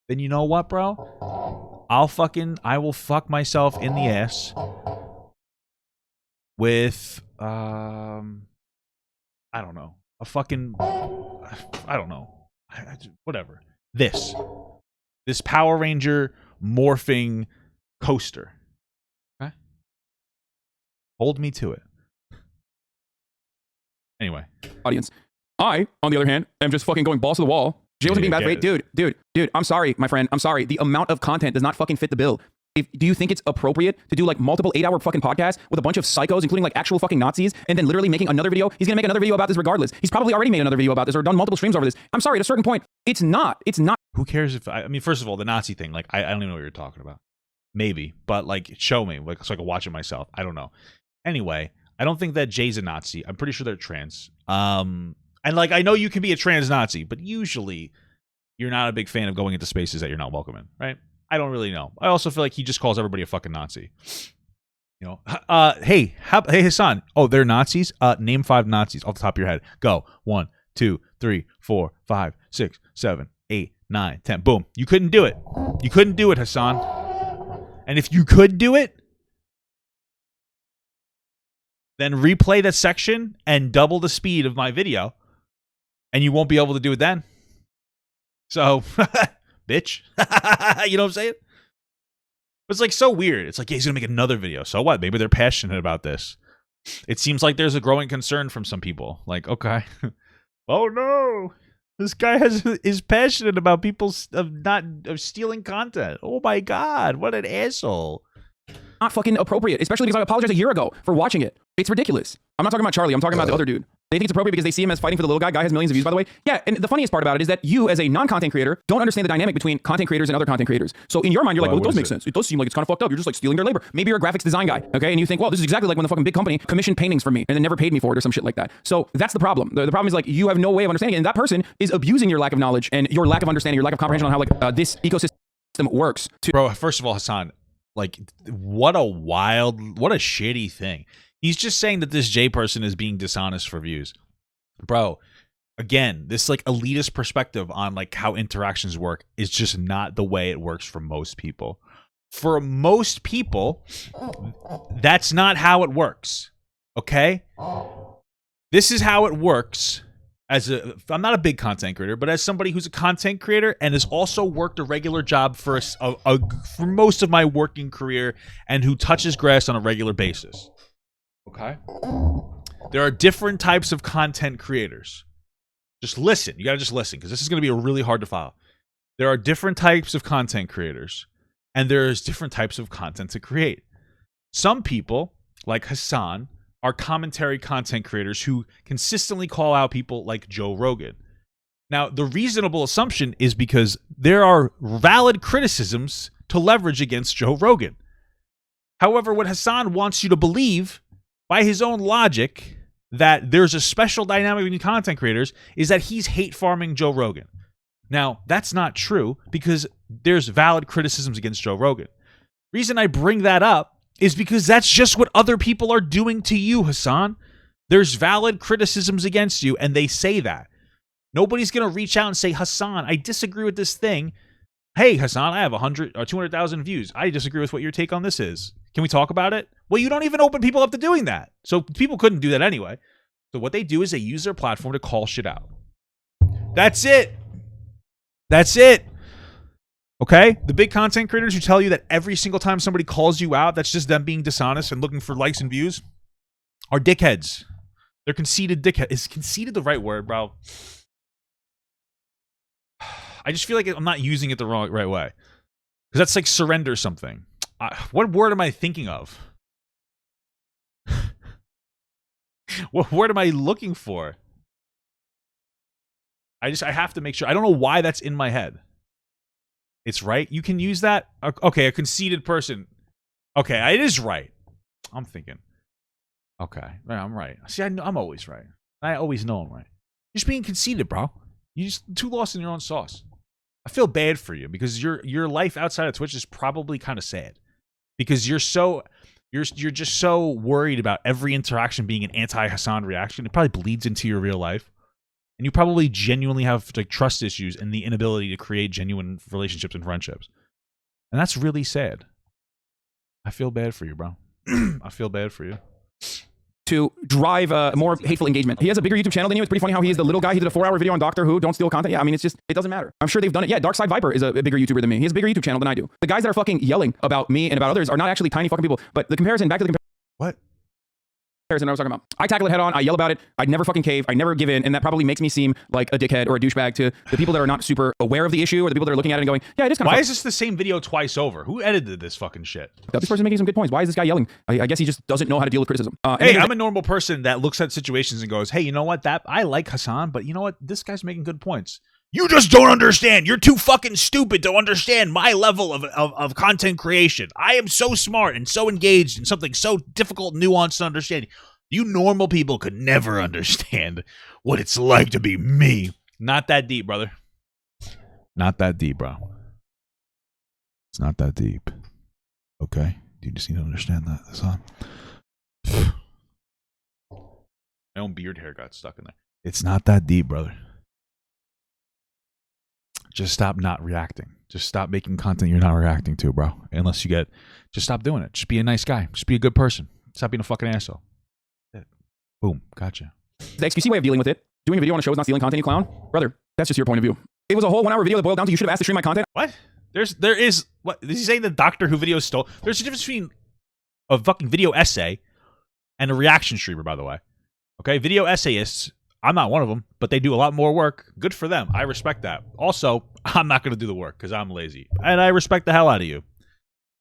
then you know what, bro? I will fuck myself in the ass with, I don't know, I don't know. Whatever. This Power Ranger morphing coaster. Okay? Hold me to it. Anyway. Audience. I, on the other hand, am just fucking going balls to the wall. Jay wasn't being bad faith. Dude, I'm sorry, my friend. I'm sorry. The amount of content does not fucking fit the bill. Do you think it's appropriate to do like multiple 8-hour fucking podcasts with a bunch of psychos, including like actual fucking Nazis, and then literally making another video? He's gonna make another video about this regardless. He's probably already made another video about this or done multiple streams over this. I'm sorry, at a certain point, it's not. Who cares if I mean, first of all, the Nazi thing, like I don't even know what you're talking about. Maybe, but like show me, like so I can watch it myself. I don't know. Anyway, I don't think that Jay's a Nazi. I'm pretty sure they're trans. And like I know you can be a trans Nazi, but usually you're not a big fan of going into spaces that you're not welcome in, right? I don't really know. I also feel like he just calls everybody a fucking Nazi. You know, hey Hasan. Oh, they're Nazis. Name 5 Nazis off the top of your head. Go. 1, 2, 3, 4, 5, 6, 7, 8, 9, 10. Boom. You couldn't do it. You couldn't do it, Hasan. And if you could do it, then replay that section and double the speed of my video, and you won't be able to do it then. So, bitch. You know what I'm saying? It's like so weird. It's like, yeah, he's going to make another video. So what? Maybe they're passionate about this. It seems like there's a growing concern from some people. Like, okay. Oh, no. This guy is passionate about people of stealing content. Oh, my God. What an asshole. Not fucking appropriate, especially because I apologized a year ago for watching it. It's ridiculous. I'm not talking about Charlie. I'm talking about the other dude. They think it's appropriate because they see him as fighting for the little guy. Guy has millions of views, by the way. Yeah, and the funniest part about it is that you, as a non-content creator, don't understand the dynamic between content creators and other content creators. So in your mind, you're like, well, it does make sense. It does seem like it's kind of fucked up. You're just like stealing their labor. Maybe you're a graphics design guy, okay? And you think, well, this is exactly like when the fucking big company commissioned paintings from me and then never paid me for it or some shit like that. So that's the problem. The problem is like you have no way of understanding it, and that person is abusing your lack of knowledge and your lack of understanding, your lack of comprehension on how like this ecosystem works. Bro, first of all, Hasan, like what a shitty thing. He's just saying that this J person is being dishonest for views. Bro, again, this like elitist perspective on like how interactions work is just not the way it works for most people. For most people, that's not how it works. Okay? This is how it works. I'm not a big content creator, but as somebody who's a content creator and has also worked a regular job for for most of my working career and who touches grass on a regular basis. Okay? There are different types of content creators. Just listen. You got to just listen because this is going to be really hard to follow. There are different types of content creators and there's different types of content to create. Some people, like Hasan, are commentary content creators who consistently call out people like Joe Rogan. Now, the reasonable assumption is because there are valid criticisms to leverage against Joe Rogan. However, what Hasan wants you to believe, by his own logic, that there's a special dynamic between content creators is that he's hate farming Joe Rogan. Now, that's not true because there's valid criticisms against Joe Rogan. Reason I bring that up is because that's just what other people are doing to you, Hasan. There's valid criticisms against you, and they say that. Nobody's going to reach out and say, Hasan, I disagree with this thing. Hey, Hasan, I have 100 or 200,000 views. I disagree with what your take on this is. Can we talk about it? Well, you don't even open people up to doing that. So people couldn't do that anyway. So what they do is they use their platform to call shit out. That's it. That's it. Okay? The big content creators who tell you that every single time somebody calls you out, that's just them being dishonest and looking for likes and views, are dickheads. They're conceited dickheads. Is conceited the right word, bro? I just feel like I'm not using it the right way. Because that's like surrender something. What word am I thinking of? What word am I looking for? I have to make sure. I don't know why that's in my head. It's right. You can use that. Okay, a conceited person. Okay, it is right. I'm thinking. Okay, I'm right. See, I'm always right. I always know I'm right. You're just being conceited, bro. You just too lost in your own sauce. I feel bad for you because your life outside of Twitch is probably kind of sad because you're just so worried about every interaction being an anti-Hasan reaction. It probably bleeds into your real life, and you probably genuinely have like trust issues and the inability to create genuine relationships and friendships, and that's really sad. I feel bad for you, bro. I feel bad for you. To drive more hateful engagement. He has a bigger YouTube channel than you. It's pretty funny how he is the little guy. He did a 4-hour video on Doctor Who. Don't steal content. Yeah, I mean, it's just, it doesn't matter. I'm sure they've done it. Yeah, Darkside Viper is a bigger YouTuber than me. He has a bigger YouTube channel than I do. The guys that are fucking yelling about me and about others are not actually tiny fucking people. But the comparison, back to the What? comparison I was talking about. I tackle it head on. I yell about it. I'd never fucking cave. I never give in. And that probably makes me seem like a dickhead or a douchebag to the people that are not super aware of the issue or the people that are looking at it and going, yeah, it is kind of Why is this the same video twice over? Who edited this fucking shit? this person's making some good points. Why is this guy yelling? I guess he just doesn't know how to deal with criticism. And Hey, then I'm a normal person that looks at situations and goes, hey, you know what? That I like Hasan, but you know what? This guy's making good points. You just don't understand. You're too fucking stupid to understand my level of content creation. I am so smart and so engaged in something so difficult and nuanced to understand. You normal people could never understand what it's like to be me. Not that deep, brother. Not that deep, bro. It's not that deep. Okay? You just need to understand that, Hasan. My own beard hair got stuck in there. It's not that deep, brother. Just stop not reacting. Just stop making content you're not reacting to, bro. Unless you get... Just stop doing it. Just be a nice guy. Just be a good person. Stop being a fucking asshole. Boom. Gotcha. the XQC way of dealing with it. Doing a video on a show is not stealing content, you clown. Brother, that's just your point of view. It was a whole 1 hour video that boiled down to you should have asked to stream my content. What? There is... What? Is he saying the Doctor Who video stole... There's a difference between a fucking video essay and a reaction streamer, by the way. Okay? Video essayists... I'm not one of them, but they do a lot more work. Good for them. I respect that. Also, I'm not going to do the work because I'm lazy. And I respect the hell out of you.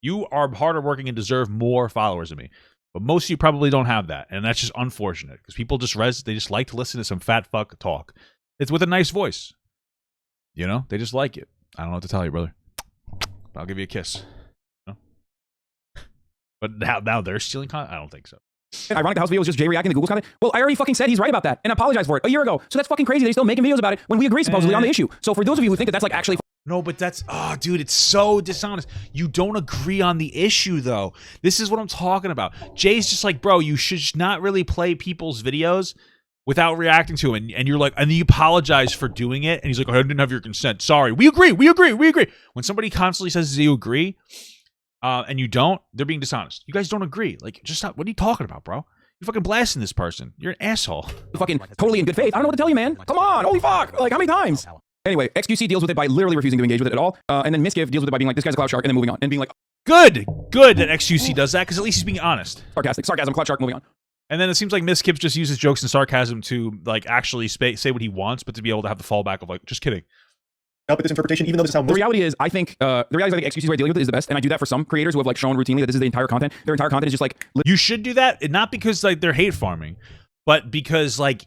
You are harder working and deserve more followers than me. But most of you probably don't have that. And that's just unfortunate because people just they just like to listen to some fat fuck talk. It's with a nice voice. You know? They just like it. I don't know what to tell you, brother. But I'll give you a kiss. You know? But now they're stealing content? I don't think so. Ironic, the house video was just Jay reacting to Google's content. Well, I already fucking said he's right about that and apologized for it a year ago. So that's fucking crazy. They're still making videos about it when we agree supposedly on the issue. So for those of you who think that that's like actually... No, but that's... Oh, dude, it's so dishonest. You don't agree on the issue, though. This is what I'm talking about. Jay's just like, bro, you should not really play people's videos without reacting to them. And you're like... And then you apologize for doing it. And he's like, oh, I didn't have your consent. Sorry. We agree. We agree. We agree. When somebody constantly says you agree and you don't, they're being dishonest. You guys don't agree. Like, just stop. What are you talking about, bro? You're fucking blasting this person. You're an asshole. Fucking totally in good faith. I don't know what to tell you, man. Come on. Holy fuck. Like, how many times? Anyway, XQC deals with it by literally refusing to engage with it at all. And then Misgive deals with it by being like, this guy's a cloud shark, and then moving on. And being like, Good that XQC does that, because at least he's being honest. sarcasm, cloud shark, moving on. And then it seems like Misgive just uses jokes and sarcasm to, like, actually say what he wants, but to be able to have the fallback of, like, just kidding. Up with this interpretation, even though this is how The reality is, I think XQC's way of dealing with it is the best, and I do that for some creators who have like shown routinely that this is the entire content. Their entire content is just like... You should do that, not because, like, they're hate farming, but because, like,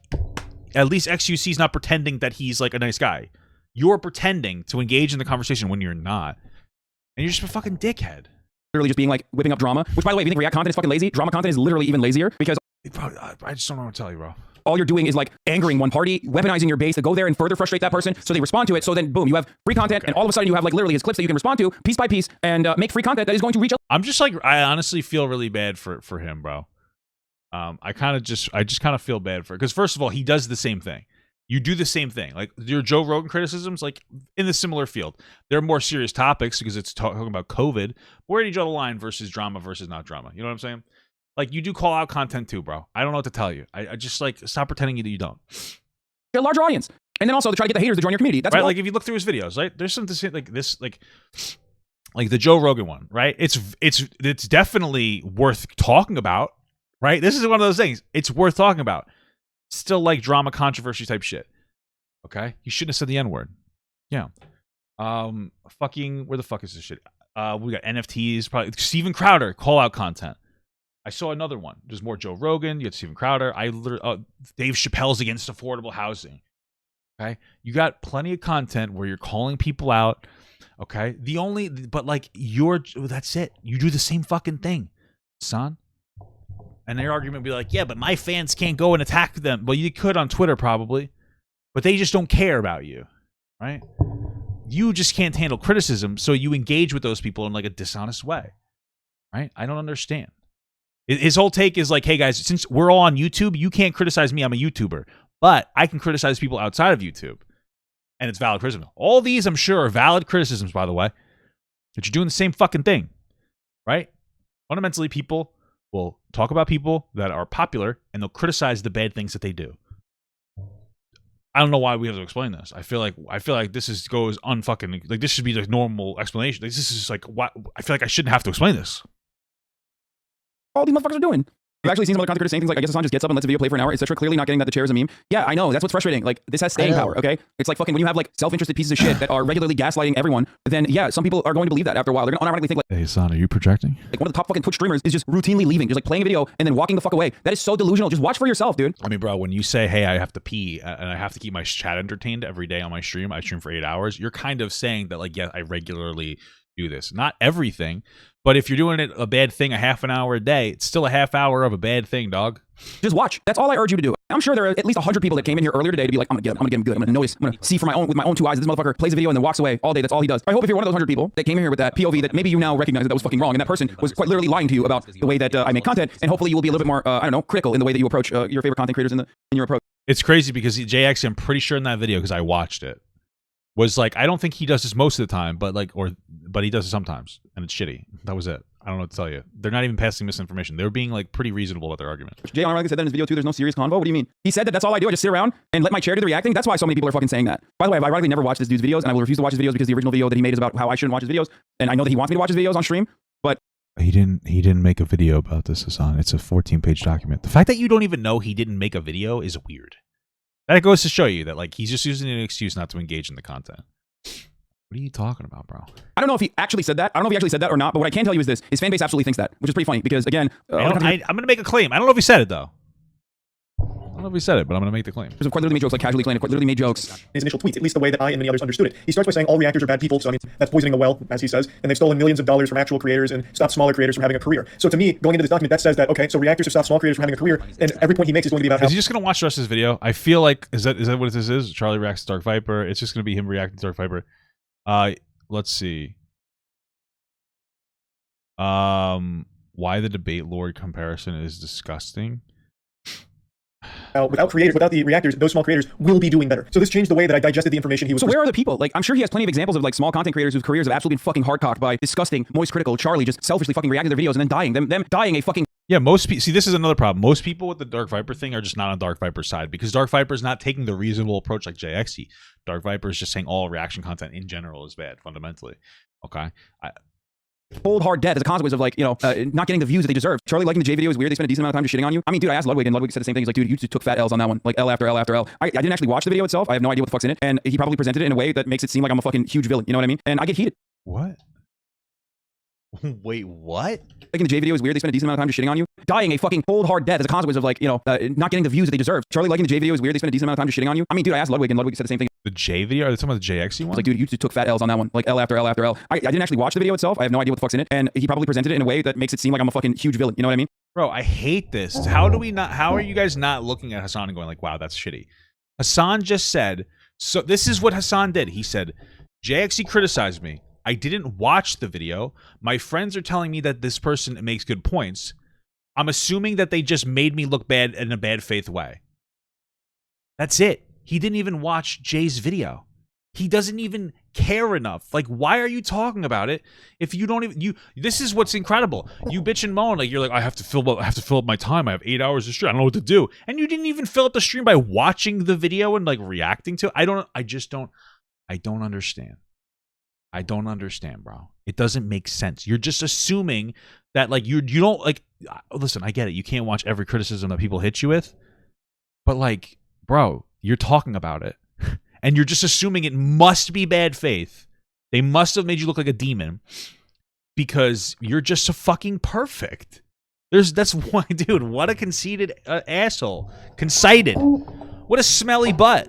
at least XQC's not pretending that he's, like, a nice guy. You're pretending to engage in the conversation when you're not. And you're just a fucking dickhead. Literally just being like, whipping up drama. Which, by the way, if you think React content is fucking lazy, drama content is literally even lazier because... I just don't know what to tell you, bro. All you're doing is like angering one party, weaponizing your base to go there and further frustrate that person so they respond to it. So then, boom, you have free content, and all of a sudden you have like literally his clips that you can respond to piece by piece and make free content that is going to reach... I'm just like, I honestly feel really bad for him, bro. I just kind of feel bad for it. Because first of all, he does the same thing. You do the same thing. Like your Joe Rogan criticisms, like in the similar field. They're more serious topics because it's talking about COVID. Where do you draw the line versus drama versus not drama? You know what I'm saying? Like, you do call out content too, bro. I don't know what to tell you. I just, like, stop pretending that you don't. A larger audience. And then also to try to get the haters to join your community. That's right, like, if you look through his videos, right? There's something to say, like, this, like the Joe Rogan one, right? It's definitely worth talking about, right? This is one of those things. It's worth talking about. Still, like, drama, controversy type shit. Okay? You shouldn't have said the N-word. Yeah. Fucking, where the fuck is this shit? We got NFTs, probably. Steven Crowder, call out content. I saw another one. There's more Joe Rogan. You got Steven Crowder. Dave Chappelle's against affordable housing. Okay, you got plenty of content where you're calling people out. Okay, but like that's it. You do the same fucking thing, son. And their argument would be like, yeah, but my fans can't go and attack them. Well, you could on Twitter probably, but they just don't care about you, right? You just can't handle criticism, so you engage with those people in like a dishonest way, right? I don't understand. His whole take is like, hey guys, since we're all on YouTube, you can't criticize me. I'm a YouTuber, but I can criticize people outside of YouTube, and it's valid criticism. All these, I'm sure, are valid criticisms, by the way, that you're doing the same fucking thing, right? Fundamentally, people will talk about people that are popular, and they'll criticize the bad things that they do. I don't know why we have to explain this. I feel like this goes unfucking, like this should be the normal explanation. Like, this is like what I feel like I shouldn't have to explain this. All these motherfuckers are doing. I've actually seen some other content creators saying things like, I guess Hasan just gets up and lets a video play for an hour, etc. Clearly not getting that the chair is a meme. Yeah, I know. That's what's frustrating. Like, this has staying power, okay? It's like fucking when you have like self-interested pieces of shit that are regularly gaslighting everyone, then yeah, some people are going to believe that after a while. They're going to automatically think like, hey, Hasan, are you projecting? Like one of the top fucking Twitch streamers is just routinely leaving, just like playing a video and then walking the fuck away. That is so delusional. Just watch for yourself, dude. I mean, bro, when you say, hey, I have to pee and I have to keep my chat entertained every day on my stream, I stream for 8 hours, you're kind of saying that, like, yeah, I regularly do this. Not everything, but if you're doing it a bad thing a half an hour a day, it's still a half hour of a bad thing, dog. Just watch. That's all I urge you to do. I'm sure there are at least 100 people that came in here earlier today to be like, I'm gonna get him good. I'm gonna notice. I'm gonna see with my own two eyes that this motherfucker plays a video and then walks away all day. That's all he does. I hope if you're one of those 100 people that came in here with that POV that maybe you now recognize that was fucking wrong, and that person was quite literally lying to you about the way that I make content, and hopefully you will be a little bit more, I don't know, critical in the way that you approach your favorite content creators in your approach. It's crazy because JX, I'm pretty sure in that video, because I watched it, was like, I don't think he does this most of the time, but he does it sometimes, and it's shitty. That was it. I don't know what to tell you. They're not even passing misinformation. They're being like pretty reasonable about their argument. Jay ironically said that in his video too. There's no serious convo. What do you mean? He said that that's all I do. I just sit around and let my chair do the reacting. That's why so many people are fucking saying that. By the way, I've ironically never watched this dude's videos, and I will refuse to watch his videos because the original video that he made is about how I shouldn't watch his videos, and I know that he wants me to watch his videos on stream, but he didn't make a video about this, Hasan. It's a 14-page document. The fact that you don't even know he didn't make a video is weird. That goes to show you that like he's just using an excuse not to engage in the content. What are you talking about, bro? I don't know if he actually said that. I don't know if he actually said that or not, but what I can tell you is this. His fan base absolutely thinks that, which is pretty funny because, again... I'm going to make a claim. I don't know if he said it, though. I don't know if he said it, but I'm going to make the claim. Because quite literally made jokes, like casually explained it, quite literally made jokes. His initial tweets, at least the way that I and many others understood it. He starts by saying all reactors are bad people, so I mean, that's poisoning the well, as he says, and they've stolen millions of dollars from actual creators and stopped smaller creators from having a career. So to me, going into this document, that says that, okay, so reactors have stopped small creators from having a career, and every point he makes is going to be about how... Is he just going to watch the rest of this video? I feel like, is that what this is? Charlie reacts to Dark Viper. It's just going to be him reacting to Dark Viper. Let's see. Why the debate lord comparison is disgusting. Without the reactors, those small creators will be doing better. So this changed the way that I digested the information he was... So where are the people? Like, I'm sure he has plenty of examples of like small content creators whose careers have absolutely been fucking hardcocked by disgusting, moist critical Charlie just selfishly fucking reacting to their videos and then dying. Them dying a fucking... Yeah, most people... See, this is another problem. Most people with the Dark Viper thing are just not on Dark Viper's side because Dark Viper's not taking the reasonable approach like JXE. Dark Viper is just saying all reaction content in general is bad, fundamentally. Okay? Cold hard death as a consequence of like, you know, not getting the views that they deserve. Charlie liking the J video is weird. They spent a decent amount of time just shitting on you. I mean, dude, I asked Ludwig and Ludwig said the same thing. He's like, dude, you just took fat L's on that one. Like L after L after L. I didn't actually watch the video itself. I have no idea what the fuck's in it. And he probably presented it in a way that makes it seem like I'm a fucking huge villain. You know what I mean? And I get heated. What? Wait, what? Liking the J video is weird. They spent a decent amount of time just shitting on you. Dying a fucking cold hard death as a consequence of like, you know, not getting the views that they deserve. Charlie liking the J video is weird. They spent a decent amount of time just shitting on you. I mean, dude, I asked Ludwig and Ludwig said the same thing. The J video? Are they talking about the JXE one? He's like, dude, you just took fat L's on that one. Like L after L after L. I didn't actually watch the video itself. I have no idea what the fuck's in it. And he probably presented it in a way that makes it seem like I'm a fucking huge villain. You know what I mean? Bro, I hate this. How are you guys not looking at Hasan and going like, wow, that's shitty? Hasan just said, so this is what Hasan did. He said, JXE criticized me. I didn't watch the video. My friends are telling me that this person makes good points. I'm assuming that they just made me look bad in a bad faith way. That's it. He didn't even watch Jay's video. He doesn't even care enough. Like, why are you talking about it if you don't even this is what's incredible. You bitch and moan like you're like, I have to fill up my time. I have 8 hours to stream. I don't know what to do. And you didn't even fill up the stream by watching the video and like reacting to it. I don't understand. I don't understand, bro. It doesn't make sense. You're just assuming that like you don't like listen, I get it. You can't watch every criticism that people hit you with. But like, bro, you're talking about it. And you're just assuming it must be bad faith. They must have made you look like a demon because you're just so fucking perfect. That's why, dude, what a conceited asshole. Conceited. What a smelly butt.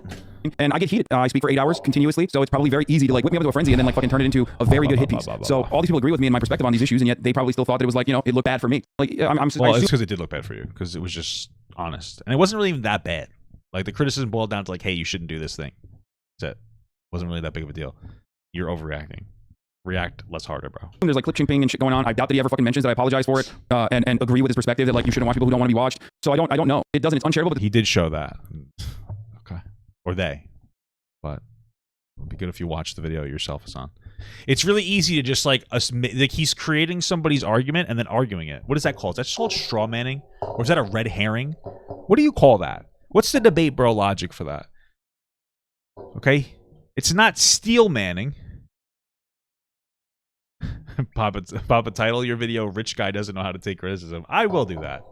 And I get heated. I speak for 8 hours continuously, so it's probably very easy to like whip me up into a frenzy and then like fucking turn it into a very good hit piece. So all these people agree with me and my perspective on these issues, and yet they probably still thought that it was like, you know, it looked bad for me. Like Well, it's because it did look bad for you, because it was just honest, and it wasn't really even that bad. Like the criticism boiled down to like, hey, you shouldn't do this thing. That's it. Wasn't really that big of a deal. You're overreacting. React less harder, bro. There's like clip chimping and shit going on. I doubt that he ever fucking mentions that I apologize for it and agree with his perspective that like you shouldn't watch people who don't want to be watched. So I don't know. It doesn't. It's uncharitable. But He did show that. Okay. Or they. But it'd be good if you watch the video yourself, Hasan. It's really easy to just like he's creating somebody's argument and then arguing it. What is that called? Is that just called straw manning? Or is that a red herring? What do you call that? What's the debate bro logic for that? Okay? It's not steel manning. Papa title your video "Rich Guy Doesn't Know How to Take Criticism." I will do that.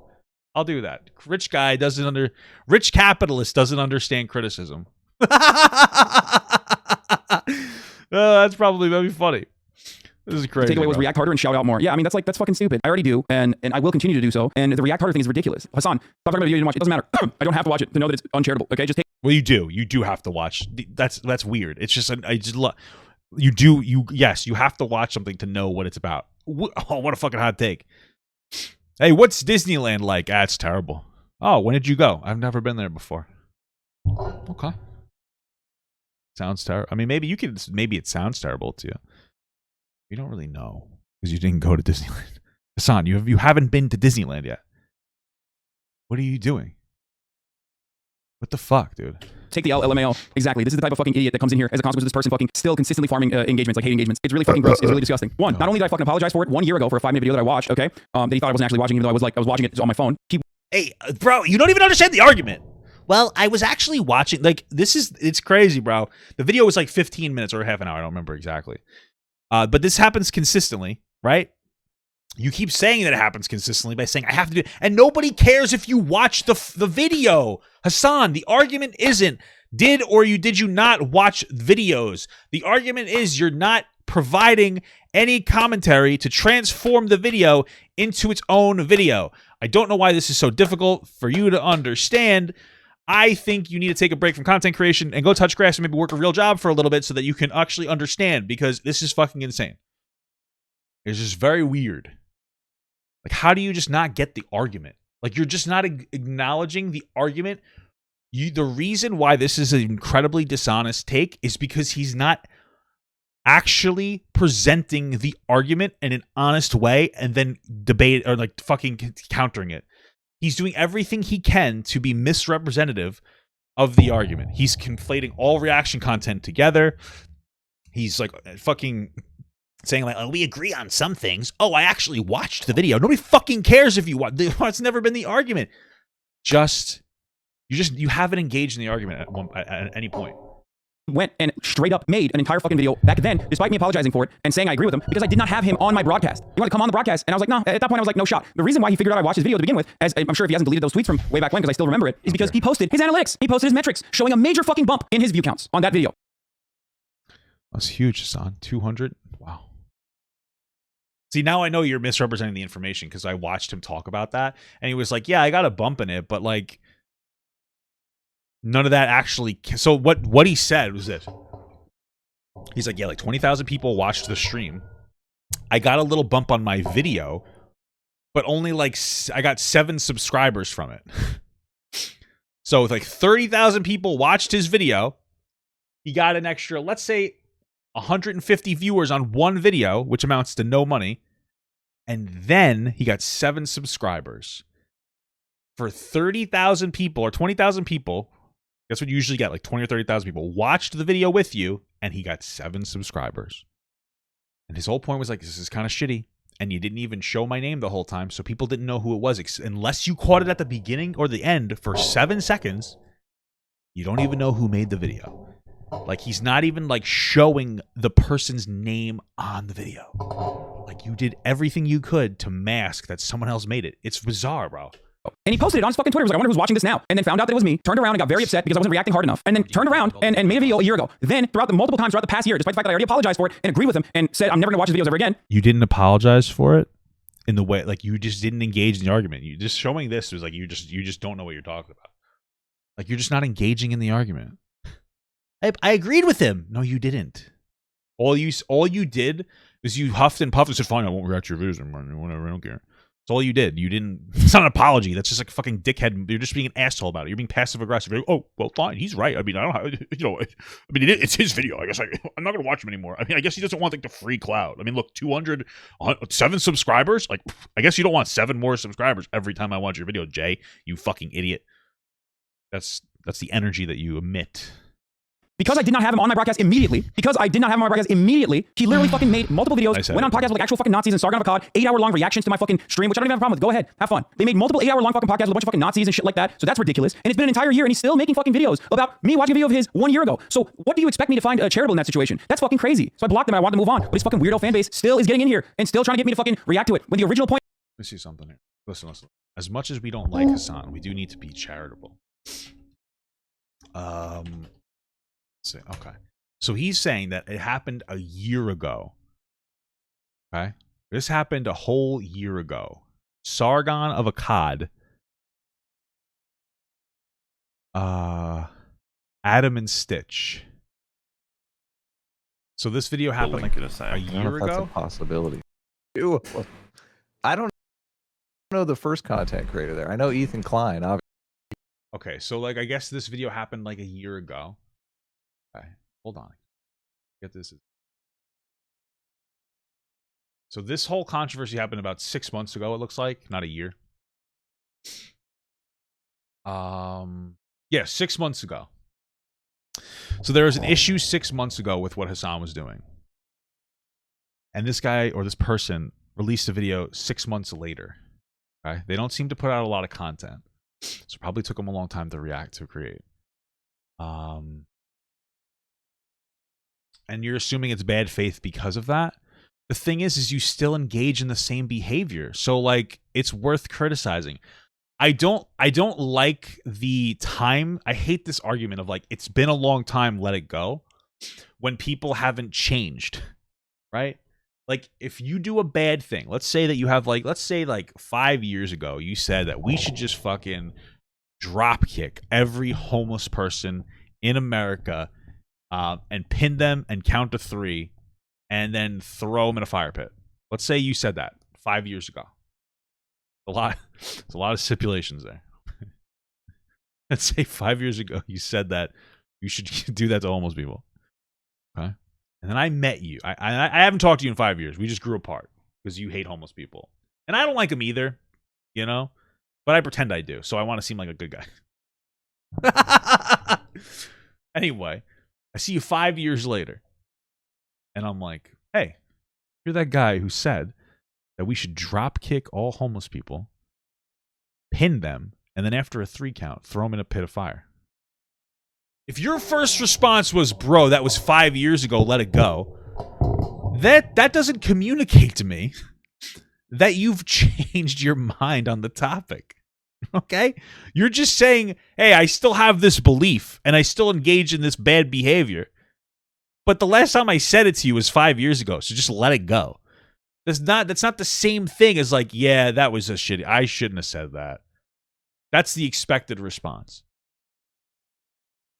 I'll do that. Rich capitalist doesn't understand criticism. That'd be funny. This is crazy. The takeaway was react harder and shout out more. Yeah, I mean that's fucking stupid. I already do, and I will continue to do so. And the react harder thing is ridiculous. Hasan, stop talking about a video you didn't watch. It doesn't matter. I don't have to watch it to know that it's uncharitable. Okay, just take. Well, you do. You do have to watch. That's weird. It's just I just love. Yes, you have to watch something to know what it's about. Oh, what a fucking hot take. Hey, what's Disneyland like? Ah, it's terrible. Oh, when did you go? I've never been there before. Okay. Sounds terrible. I mean, maybe it sounds terrible to you. You don't really know because you didn't go to Disneyland. Hasan, you haven't been to Disneyland yet. What are you doing? What the fuck, dude? Take the LMAO. Exactly. This is the type of fucking idiot that comes in here as a consequence of this person fucking still consistently farming engagements, like hate engagements. It's really fucking gross. It's really disgusting. One, not only did I fucking apologize for it 1 year ago for a 5-minute video that I watched, okay? That he thought I wasn't actually watching, even though I was watching it on my phone. Hey, bro, you don't even understand the argument. Well, I was actually watching, like, it's crazy, bro. The video was like 15 minutes or half an hour. I don't remember exactly. But this happens consistently, right? You keep saying that it happens consistently by saying, I have to do it. And nobody cares if you watch the video. Hasan, the argument isn't, did you not watch videos? The argument is you're not providing any commentary to transform the video into its own video. I don't know why this is so difficult for you to understand. I think you need to take a break from content creation and go touch grass and maybe work a real job for a little bit so that you can actually understand, because this is fucking insane. It's just very weird. Like, how do you just not get the argument? Like, you're just not acknowledging the argument. The reason why this is an incredibly dishonest take is because he's not actually presenting the argument in an honest way and then debate or like fucking countering it. He's doing everything he can to be misrepresentative of the argument. He's conflating all reaction content together. He's like fucking saying like, oh, we agree on some things. Oh, I actually watched the video. Nobody fucking cares if you watch. It's never been the argument. You haven't engaged in the argument at any point. Went and straight up made an entire fucking video back then, despite me apologizing for it and saying I agree with him, because I did not have him on my broadcast. He wanted to come on the broadcast, and I was like, no. At that point, I was like, no shot. The reason why he figured out I watched his video to begin with, as I'm sure if he hasn't deleted those tweets from way back when, because I still remember it, is because he posted his analytics. He posted his metrics, showing a major fucking bump in his view counts on that video. That's huge, Hasan. 200? Wow. See, now I know you're misrepresenting the information because I watched him talk about that, and he was like, yeah, I got a bump in it, but like, none of that actually. So what he said was this. He's like, yeah, like 20,000 people watched the stream. I got a little bump on my video, but only like I got 7 subscribers from it. So like 30,000 people watched his video. He got an extra, let's say, 150 viewers on one video, which amounts to no money. And then he got 7 subscribers. For 30,000 people or 20,000 people, that's what you usually get, like 20 or 30,000 people watched the video with you, and he got 7 subscribers. And his whole point was like, this is kind of shitty, and you didn't even show my name the whole time, so people didn't know who it was. Unless you caught it at the beginning or the end for 7 seconds, you don't even know who made the video. Like, he's not even, like, showing the person's name on the video. Like, you did everything you could to mask that someone else made it. It's bizarre, bro. And he posted it on his fucking Twitter. He was like, I wonder who's watching this now. And then found out that it was me. Turned around and got very upset because I wasn't reacting hard enough. And then turned around and made a video a year ago. Then multiple times throughout the past year, despite the fact that I already apologized for it and agreed with him and said I'm never going to watch his videos ever again. You didn't apologize for it in the way, like, you just didn't engage in the argument. You just showing this was like you just don't know what you're talking about. Like, you're just not engaging in the argument. I agreed with him. No, you didn't. All you did is you huffed and puffed and said, fine, I won't react to your videos anymore. Whatever, I don't care. That's all you did. You didn't. It's not an apology. That's just like a fucking dickhead. You're just being an asshole about it. You're being passive aggressive. You're like, oh, well, fine. He's right. I mean, I don't have, I mean, it's his video. I guess I'm not going to watch him anymore. I mean, I guess he doesn't want like the free clout. I mean, look, 7 subscribers. Like, I guess you don't want 7 more subscribers every time I watch your video, Jay. You fucking idiot. That's the energy that you emit. Because I did not have him on my broadcast immediately, he literally fucking made multiple videos, went on podcasts with like actual fucking Nazis and Sargon of Akkad, 8-hour-long reactions to my fucking stream, which I don't even have a problem with. Go ahead, have fun. They made multiple 8-hour-long fucking podcasts with a bunch of fucking Nazis and shit like that, so that's ridiculous. And it's been an entire year and he's still making fucking videos about me watching a video of his 1 year ago. So what do you expect me to find charitable in that situation? That's fucking crazy. So I blocked him, I wanted to move on, but his fucking weirdo fan base still is getting in here and still trying to get me to fucking react to it, when the original point— Let me see something here. Listen. As much as we don't like Hasan, we do need to be charitable. Let's see. Okay. So he's saying that it happened a year ago. Okay? This happened a whole year ago. Sargon of Akkad. Adam and Stitch. So this video happened like a year ago? That's a possibility. Ew. I don't know the first content creator there. I know Ethan Klein, obviously. Okay, so like I guess this video happened like a year ago. Okay, hold on. Get this. So this whole controversy happened about 6 months ago, it looks like, not a year. Yeah, 6 months ago. So there was an issue 6 months ago with what Hasan was doing. And this guy or this person released a video 6 months later. Okay? They don't seem to put out a lot of content. So it probably took them a long time to react to create. And you're assuming it's bad faith because of that. The thing is you still engage in the same behavior. So like it's worth criticizing. I don't like the time. I hate this argument of like it's been a long time, let it go, when people haven't changed, right? Like if you do a bad thing, let's say that you have like 5 years ago you said that we should just fucking drop kick every homeless person in America and pin them and count to 3 and then throw them in a fire pit. Let's say you said that 5 years ago. There's a lot of stipulations there. Let's say 5 years ago you said that you should do that to homeless people. Okay? And then I met you. I haven't talked to you in 5 years. We just grew apart because you hate homeless people. And I don't like them either, you know? But I pretend I do, so I want to seem like a good guy. Anyway, I see you 5 years later. And I'm like, hey, you're that guy who said that we should drop kick all homeless people, pin them, and then after a 3 count, throw them in a pit of fire. If your first response was, bro, that was 5 years ago, let it go, that doesn't communicate to me that you've changed your mind on the topic. Okay? You're just saying, hey, I still have this belief, and I still engage in this bad behavior. But the last time I said it to you was 5 years ago, so just let it go. That's not the same thing as like, yeah, that was a shitty. I shouldn't have said that. That's the expected response.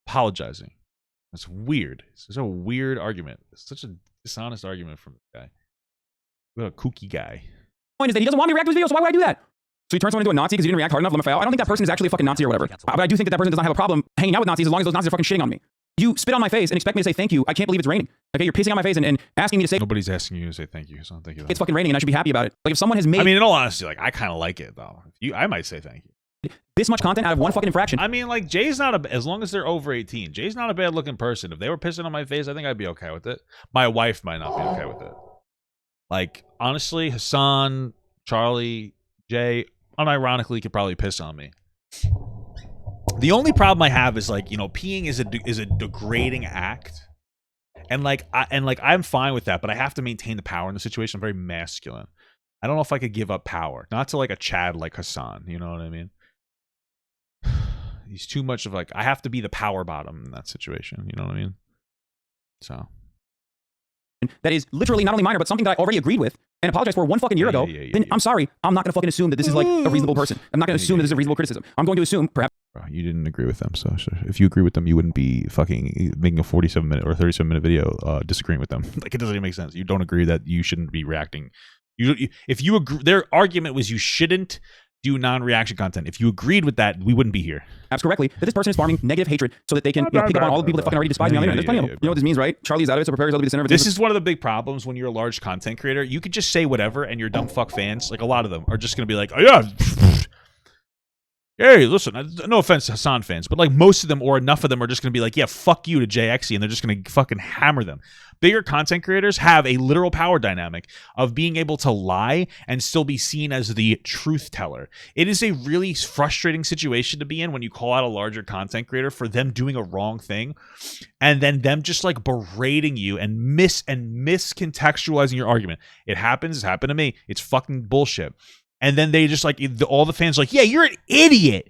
Apologizing. That's weird. It's such a weird argument. It's such a dishonest argument from this guy. What a kooky guy. Point is that he doesn't want me to react to his videos, so why would I do that? So he turns someone into a Nazi because he didn't react hard enough, let him fail. I don't think that person is actually a fucking Nazi or whatever. But I do think that person does not have a problem hanging out with Nazis as long as those Nazis are fucking shitting on me. You spit on my face and expect me to say thank you. I can't believe it's raining. Okay, you're pissing on my face and asking me to say— Nobody's asking you to say thank you, so thank you. It's fucking raining and I should be happy about it. Like if someone has made— I mean, in all honesty, like I kind of like it though. I might say thank you. This much content out of one fucking infraction. I mean, like Jay's not as long as they're over 18. Jay's not a bad looking person. If they were pissing on my face, I think I'd be okay with it. My wife might not be okay with it. Like honestly, Hasan, Charlie, Jay, unironically could probably piss on me. The only problem I have is like, you know, peeing is a degrading act. And like I'm fine with that, but I have to maintain the power in the situation. I'm very masculine. I don't know if I could give up power. Not to like a Chad like Hasan, you know what I mean? He's too much of like, I have to be the power bottom in that situation, you know what I mean? So that is literally not only minor, but something that I already agreed with and apologized for 1 fucking year ago, then I'm sorry. I'm not going to fucking assume that this is like a reasonable person. I'm not going to assume that this is a reasonable criticism. I'm going to assume perhaps Bro, you didn't agree with them, so if you agree with them, you wouldn't be fucking making a 47-minute or 37-minute video disagreeing with them. Like, it doesn't even make sense. You don't agree that you shouldn't be reacting. If you agree, their argument was you shouldn't do non-reaction content. If you agreed with that, we wouldn't be here. Perhaps correctly, that this person is farming negative hatred so that they can pick up on all the people that fucking already despise me on the internet. There's plenty of them. You know what this means, right? Charlie is out of it, so prepare yourself to be the center of This is one of the big problems when you're a large content creator. You could just say whatever, and your dumb fuck fans, like a lot of them, are just going to be like, oh yeah, hey, listen, no offense to Hasan fans, but like most of them or enough of them are just going to be like, yeah, fuck you to JXE, and they're just going to fucking hammer them. Bigger content creators have a literal power dynamic of being able to lie and still be seen as the truth teller. It is a really frustrating situation to be in when you call out a larger content creator for them doing a wrong thing and then them just like berating you and miscontextualizing your argument. It happens. It's happened to me. It's fucking bullshit. And then they just like all the fans are like, yeah, you're an idiot.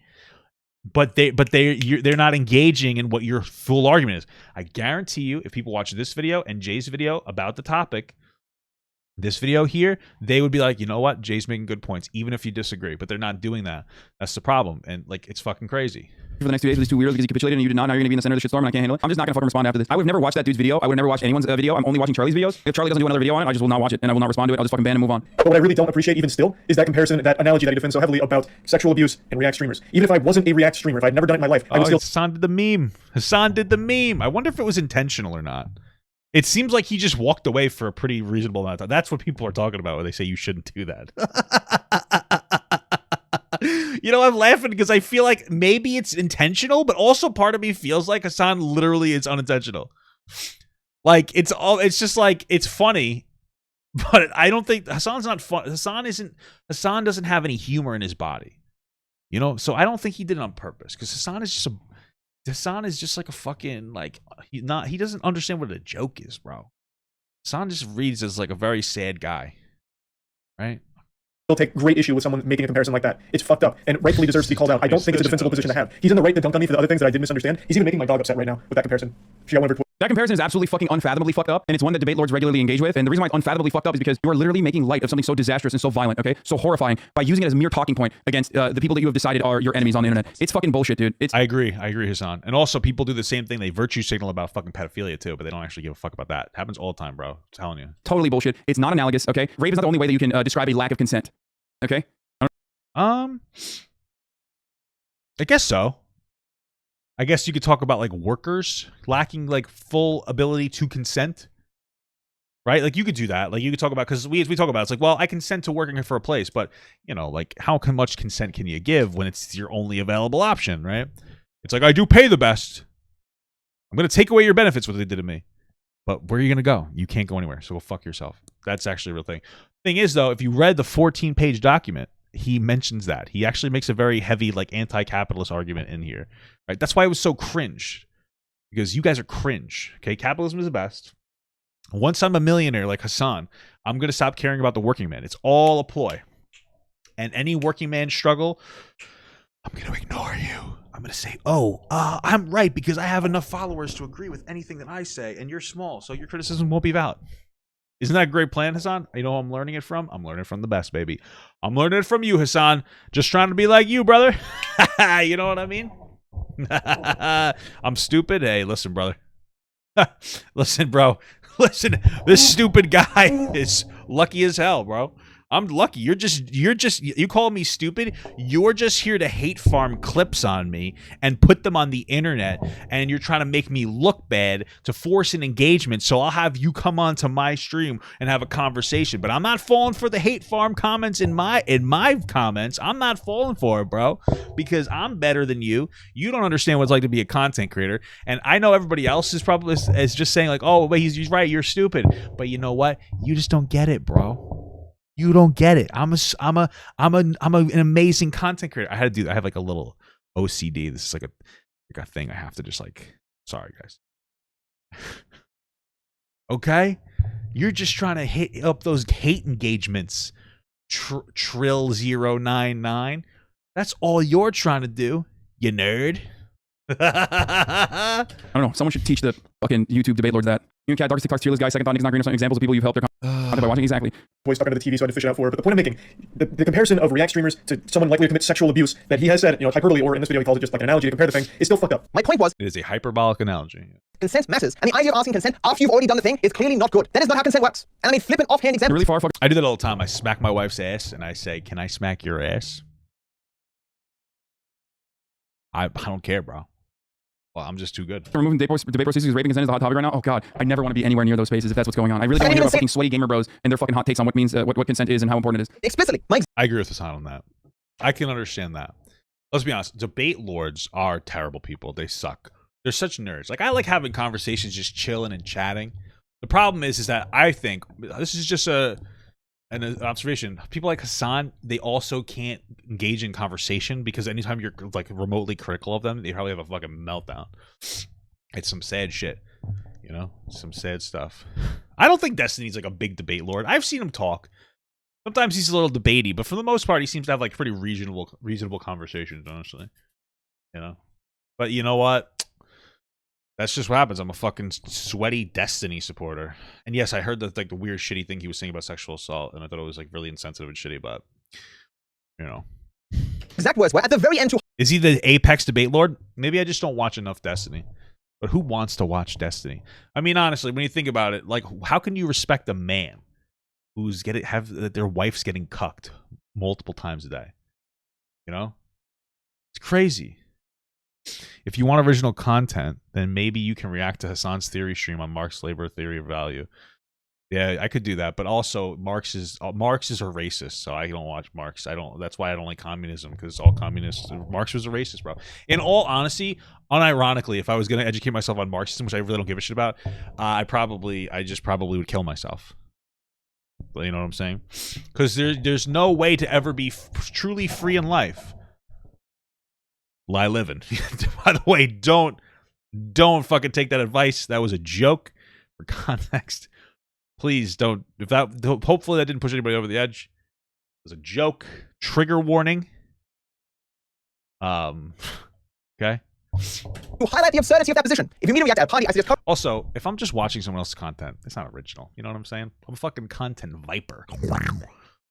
But they're not engaging in what your full argument is. I guarantee you, if people watch this video and Jay's video about the topic, this video here, they would be like, you know what, Jay's making good points, even if you disagree. But they're not doing that. That's the problem, and like it's fucking crazy. For the next 2 days with these two weirdos because you capitulated and you did not. Now you're gonna be in the center of the shitstorm and I can't handle it. I'm just not gonna fucking respond after this. I would never watch that dude's video. I would never watch anyone's video. I'm only watching Charlie's videos. If Charlie doesn't do another video on it, I just will not watch it and I will not respond to it. I'll just fucking ban and move on. But what I really don't appreciate even still is that comparison, that analogy that he defends so heavily about sexual abuse and React streamers. Even if I wasn't a React streamer, if I'd never done it in my life, I would still... Hasan did the meme. Hasan did the meme. I wonder if it was intentional or not. It seems like he just walked away for a pretty reasonable amount of time. That's what people are talking about when they say you shouldn't do that. You know, I'm laughing because I feel like maybe it's intentional, but also part of me feels like Hasan literally is unintentional. Like it's just like it's funny, but I don't think Hasan's not fun. Hasan doesn't have any humor in his body. You know, so I don't think he did it on purpose because Hasan is just like a fucking like he doesn't understand what a joke is, bro. Hasan just reads as like a very sad guy, right? Take great issue with someone making a comparison like that. It's fucked up and rightfully deserves to be called out. I don't think it's a defensible position to have. He's in the right to dunk on me for the other things that I did misunderstand. He's even making my dog upset right now with that comparison. She got one of her that comparison is absolutely fucking unfathomably fucked up, and it's one that debate lords regularly engage with. And the reason why it's unfathomably fucked up is because you are literally making light of something so disastrous and so violent, okay, so horrifying, by using it as a mere talking point against the people that you have decided are your enemies on the internet. It's fucking bullshit, dude. I agree, Hasan. And also, people do the same thing. They virtue signal about fucking pedophilia too, but they don't actually give a fuck about that. It happens all the time, bro. I'm telling you. Totally bullshit. It's not analogous, okay? Rape is not the only way that you can describe a lack of consent, okay? I guess so. I guess you could talk about like workers lacking like full ability to consent, right? Like you could do that. Like you could talk about, because we talk about it's like, well, I consent to working for a place, but you know, like how much consent can you give when it's your only available option, right? It's like I do pay the best. I'm gonna take away your benefits, what they did to me. But where are you gonna go? You can't go anywhere. So go fuck yourself. That's actually a real thing. Thing is, though, if you read the 14-page document, he mentions that. He actually makes a very heavy, like, anti-capitalist argument in here. Right? That's why it was so cringe. Because you guys are cringe. Okay? Capitalism is the best. Once I'm a millionaire like Hasan, I'm going to stop caring about the working man. It's all a ploy. And any working man struggle, I'm going to ignore you. I'm going to say, I'm right because I have enough followers to agree with anything that I say, and you're small, so your criticism won't be valid. Isn't that a great plan, Hasan? You know who I'm learning it from? I'm learning it from the best, baby. I'm learning it from you, Hasan. Just trying to be like you, brother. You know what I mean? I'm stupid. Hey, listen, brother. Listen, bro. Listen, this stupid guy is lucky as hell, bro. I'm lucky. You call me stupid. You're just here to hate farm clips on me and put them on the internet, and you're trying to make me look bad to force an engagement. So I'll have you come on to my stream and have a conversation. But I'm not falling for the hate farm comments in my comments. I'm not falling for it, bro, because I'm better than you. You don't understand what it's like to be a content creator, and I know everybody else is probably is just saying like, oh, but he's right. You're stupid. But you know what? You just don't get it, bro. You don't get it. I'm an amazing content creator. I have like a little OCD. This is like a thing I have to just like, sorry guys. Okay? You're just trying to hit up those hate engagements. Trill 099. That's all you're trying to do, you nerd. I don't know. Someone should teach the fucking YouTube debate lords that. You cat, darkest TikTok's tier list guy, second thought, niggas not green, or some examples of people you've helped their content by watching. Exactly. Voice stuck under the TV, so I had to fish it out for it. But the point I'm making, the comparison of React streamers to someone likely to commit sexual abuse that he has said, you know, hyperbole, or in this video he calls it just like an analogy to compare the thing, is still fucked up. My point was, It is a hyperbolic analogy. consent matters, and the idea of asking consent after you've already done the thing is clearly not good. That is not how consent works. And I mean, flip an offhand example. Really far fuck. I do that all the time. I smack my wife's ass and I say, "Can I smack your ass?" I don't care, bro. Well, I'm just too good. Removing debate procedures because raping consent is a hot topic right now. Oh god, I never want to be anywhere near those spaces if that's what's going on. I really don't want to hear about fucking sweaty gamer bros and their fucking hot takes on what means what consent is and how important it is. Explicitly, my I agree with Hasan on that. I can understand that. Let's be honest. Debate lords are terrible people. They suck. They're such nerds. Like, I like having conversations, just chilling and chatting. The problem is that I think this is just an observation. People like Hasan, they also can't engage in conversation because anytime you're like remotely critical of them, they probably have a fucking meltdown. It's some sad shit, you know, some sad stuff. I don't think Destiny's like a big debate lord. I've seen him talk. Sometimes he's a little debatey, but for the most part, he seems to have like pretty reasonable conversations, honestly. You know, but you know what? That's just what happens. I'm a fucking sweaty Destiny supporter. And yes, I heard that like the weird shitty thing he was saying about sexual assault, and I thought it was like really insensitive and shitty, but you know. exact words were at the very end to Is he the apex debate lord? Maybe I just don't watch enough Destiny. But who wants to watch Destiny? I mean, honestly, when you think about it, like, how can you respect a man who's their wife's getting cucked multiple times a day? You know? It's crazy. If you want original content, then maybe you can react to Hasan's theory stream on Marx Labor Theory of Value. Yeah, I could do that, but also Marx is a racist, so I don't watch Marx. That's why I don't like communism, because all communists. Marx was a racist, bro. In all honesty, unironically, if I was going to educate myself on Marxism, which I really don't give a shit about, I just probably would kill myself. You know what I'm saying? Because there's no way to ever be truly free in life. Lie living. By the way, don't fucking take that advice. That was a joke. For context, please don't. Hopefully that didn't push anybody over the edge. It was a joke. Trigger warning. Okay. to highlight the absurdity of that position. If you mean to react at a party, I suggest Also, if I'm just watching someone else's content, it's not original. You know what I'm saying? I'm a fucking content viper.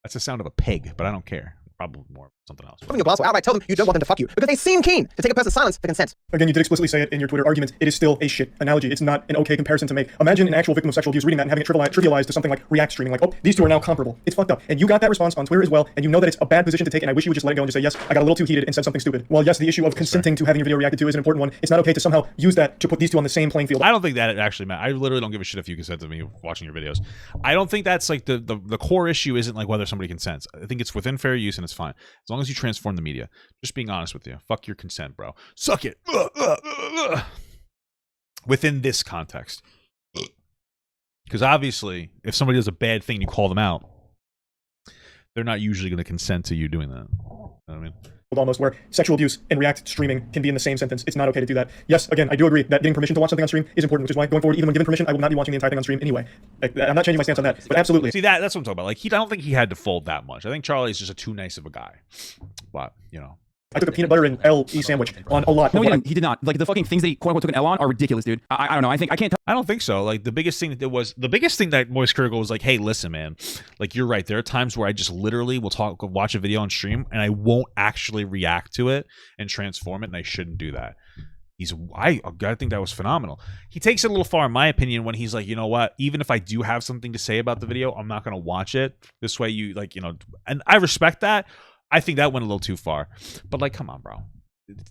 That's the sound of a pig, but I don't care. Probably more something else. open your glass or outright tell them you don't want them to fuck you because they seem keen to take a person's silence for consent. Again, you did explicitly say it in your Twitter arguments. It is still a shit analogy. It's not an okay comparison to make. Imagine an actual victim of sexual abuse reading that and having it trivialized to something like React streaming. Like, oh, these two are now comparable. It's fucked up. And you got that response on Twitter as well, and you know that it's a bad position to take, and I wish you would just let it go and just say, yes, I got a little too heated and said something stupid. Well, yes, the issue of consenting to having your video reacted to is an important one. It's not okay to somehow use that to put these two on the same playing field. I don't think that it actually matters. I literally don't give a shit if you consent to me watching your videos. I don't think that's like the core issue isn't like whether somebody consents. I think it's within fair use and it's fine. As long as you transform the media. Just being honest with you. Fuck your consent, bro. Suck it. Within this context. Because obviously, if somebody does a bad thing and you call them out, they're not usually going to consent to you doing that. You know what I mean? Almost where sexual abuse and React streaming can be in the same sentence. It's not okay to do that. Yes, again, I do agree that getting permission to watch something on stream is important, which is why going forward, even when given permission, I will not be watching the entire thing on stream anyway. Like, I'm not changing my stance on that, but absolutely. See, that's what I'm talking about. Like, I don't think he had to fold that much. I think Charlie's just too nice of a guy. But, you know. I took a peanut butter and LE sandwich on a lot. No, he did not. Like, the fucking things that he quote unquote took an L on are ridiculous, dude. I don't know. I can't. I don't think so. Like, the biggest thing that Moist Critical was like, hey, listen, man, like, you're right. There are times where I just literally will watch a video on stream and I won't actually react to it and transform it, and I shouldn't do that. I think that was phenomenal. He takes it a little far, in my opinion, when he's like, you know what, even if I do have something to say about the video, I'm not going to watch it. This way you, like, you know, and I respect that. I think that went a little too far. But, like, come on, bro.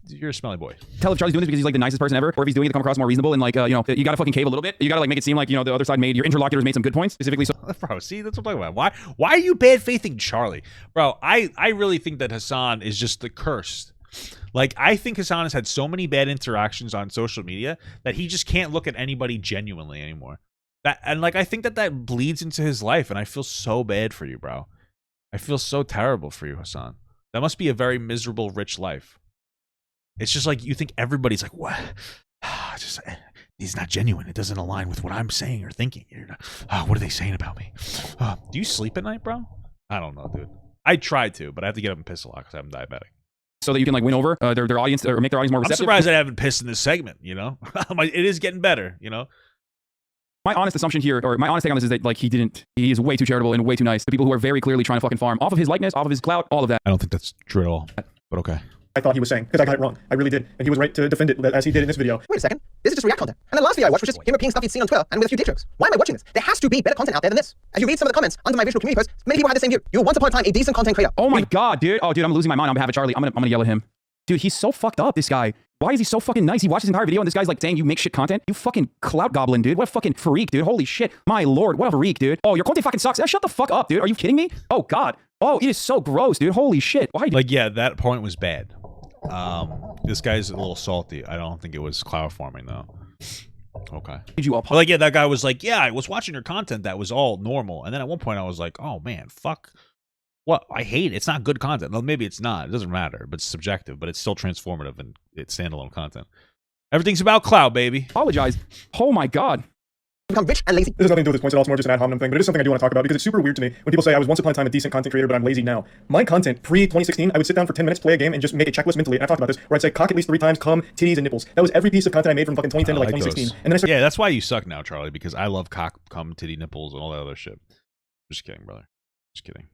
You're a smelly boy. Tell if Charlie's doing this because he's like the nicest person ever, or if he's doing it to come across more reasonable and like, you know, you gotta fucking cave a little bit. You gotta like make it seem like, you know, the other side your interlocutors made some good points, specifically. So, bro, see, that's what I'm talking about. Why are you bad faithing Charlie? Bro, I really think that Hasan is just the cursed. Like, I think Hasan has had so many bad interactions on social media that he just can't look at anybody genuinely anymore. And like, I think that bleeds into his life, and I feel so bad for you, bro. I feel so terrible for you, Hasan. That must be a very miserable, rich life. It's just like you think everybody's like, what? He's not genuine. It doesn't align with what I'm saying or thinking. What are they saying about me? Do you sleep at night, bro? I don't know, dude. I try to, but I have to get up and piss a lot because I'm diabetic. So that you can like win over their audience or make their audience more receptive. I'm surprised I haven't pissed in this segment, you know? It is getting better, you know? My honest assumption here, or my honest take on this is that like he is way too charitable and way too nice to people who are very clearly trying to fucking farm off of his likeness, off of his clout, all of that. I don't think that's true at all, but okay. I thought he was saying, because I got it wrong. I really did. And he was right to defend it as he did in this video. Wait a second. This is just React content. And the last video I watched was just him repeating stuff he'd seen on Twitter and with a few dick jokes. Why am I watching this? There has to be better content out there than this. As you read some of the comments under my visual community posts, many people had the same view. You were once upon a time a decent content creator. Oh my god, dude. Oh, dude, I'm losing my mind on behalf of Charlie. I'm gonna yell at him. Dude, he's so fucked up, this guy. Why is he so fucking nice? He watched his entire video and this guy's like saying you make shit content. You fucking clout goblin, dude. What a fucking freak, dude. Holy shit. My lord, what a freak, dude. Oh, your content fucking sucks. Shut the fuck up, dude. Are you kidding me? Oh god. Oh, it is so gross, dude. Holy shit. Why? Like, yeah, that point was bad. This guy's a little salty. I don't think it was cloud farming though. Okay. Did you like, yeah, that guy was like, yeah, I was watching your content. That was all normal. And then at one point I was like, oh man, fuck. What? I hate it. It's not good content. Well, maybe it's not. It doesn't matter, but it's subjective, but it's still transformative and it's standalone content. Everything's about cloud, baby. Apologize. Oh my god. Become rich and lazy. This has nothing to do with this point at all. It's more just an ad hominem thing, but it is something I do want to talk about because it's super weird to me when people say I was once upon a time a decent content creator, but I'm lazy now. My content pre-2016, I would sit down for 10 minutes, play a game, and just make a checklist mentally. And I've talked about this, where I'd say cock at least 3 times, cum, titties, and nipples. That was every piece of content I made from fucking 2010 to like 2016. Those. And then I started, yeah, that's why you suck now, Charlie, because I love cock, cum, titty, nipples, and all that other shit. Just kidding, brother. Just kidding.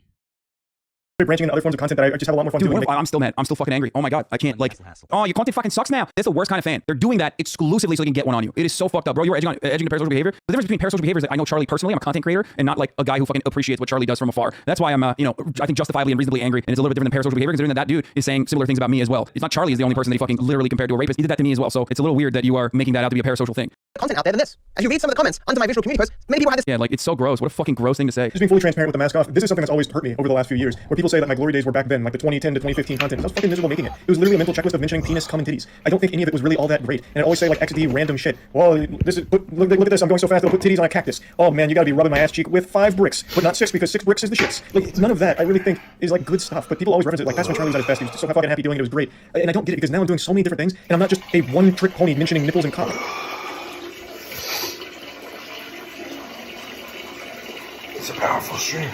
branching into other forms of content that I just have a lot more fun Dude, doing. I'm still mad. I'm still fucking angry. Oh my god, I can't like. Oh, your content fucking sucks now. That's the worst kind of fan. They're doing that exclusively so they can get one on you. It is so fucked up, bro. You're edging into parasocial behavior. The difference between parasocial behavior is that I know Charlie personally. I'm a content creator and not like a guy who fucking appreciates what Charlie does from afar. That's why I'm, I think justifiably and reasonably angry. And it's a little bit different than parasocial behavior, considering that dude is saying similar things about me as well. It's not Charlie is the only person that he fucking literally compared to a rapist. He did that to me as well. So it's a little weird that you are making that out to be a parasocial thing. Content out there than this. As you read some of the comments under my visual community posts, many people had this. Yeah, like it's so gross. What a fucking gross thing to say. Just being fully transparent with the mask off. This is something that's always hurt me over the last few years, where people say that my glory days were back then, like the 2010 to 2015 content. I was fucking miserable making it. It was literally a mental checklist of mentioning penis, cum, and titties. I don't think any of it was really all that great. And I always say like XD random shit. Well, this is look at this. I'm going so fast. I'll put titties on a cactus. Oh man, you gotta be rubbing my ass cheek with 5 bricks, but not 6 because 6 bricks is the shits. Like none of that I really think is like good stuff. But people always reference it like that's when Charlie was at his best. He was just so fucking happy doing it. It was great. And I don't get it because now I'm doing so many different things, and I'm not just a one-trick pony mentioning nipples and cock. It's a powerful stream.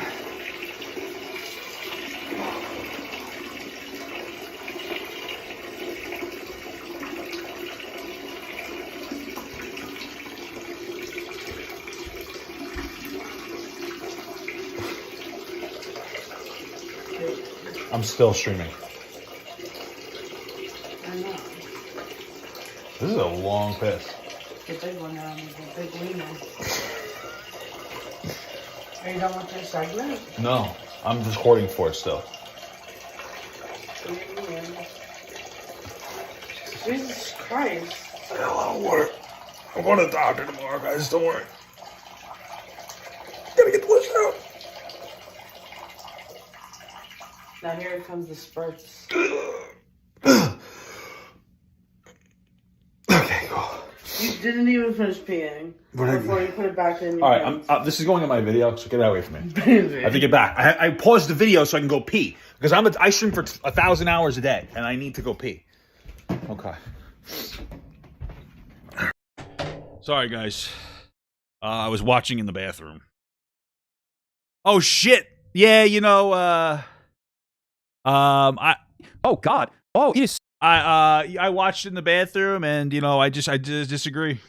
I'm still streaming. I know. This is a long piss. The big one now, the big wiener. Are you done with your segment? No, I'm just hoarding for it still. Jesus Christ. Hello, water. I'm going to the doctor tomorrow, guys. Don't worry. Gotta get the list out. Now here comes the spurts. Okay, cool. You didn't even finish peeing before you put it back in your All right, this is going on my video, so get that away from me. I have to get back. I paused the video so I can go pee because I stream for 1,000 hours a day and I need to go pee. Okay. Sorry, guys. I was watching in the bathroom. Oh shit! Yeah, Oh god. Oh, it is. I watched in the bathroom, and I just disagree.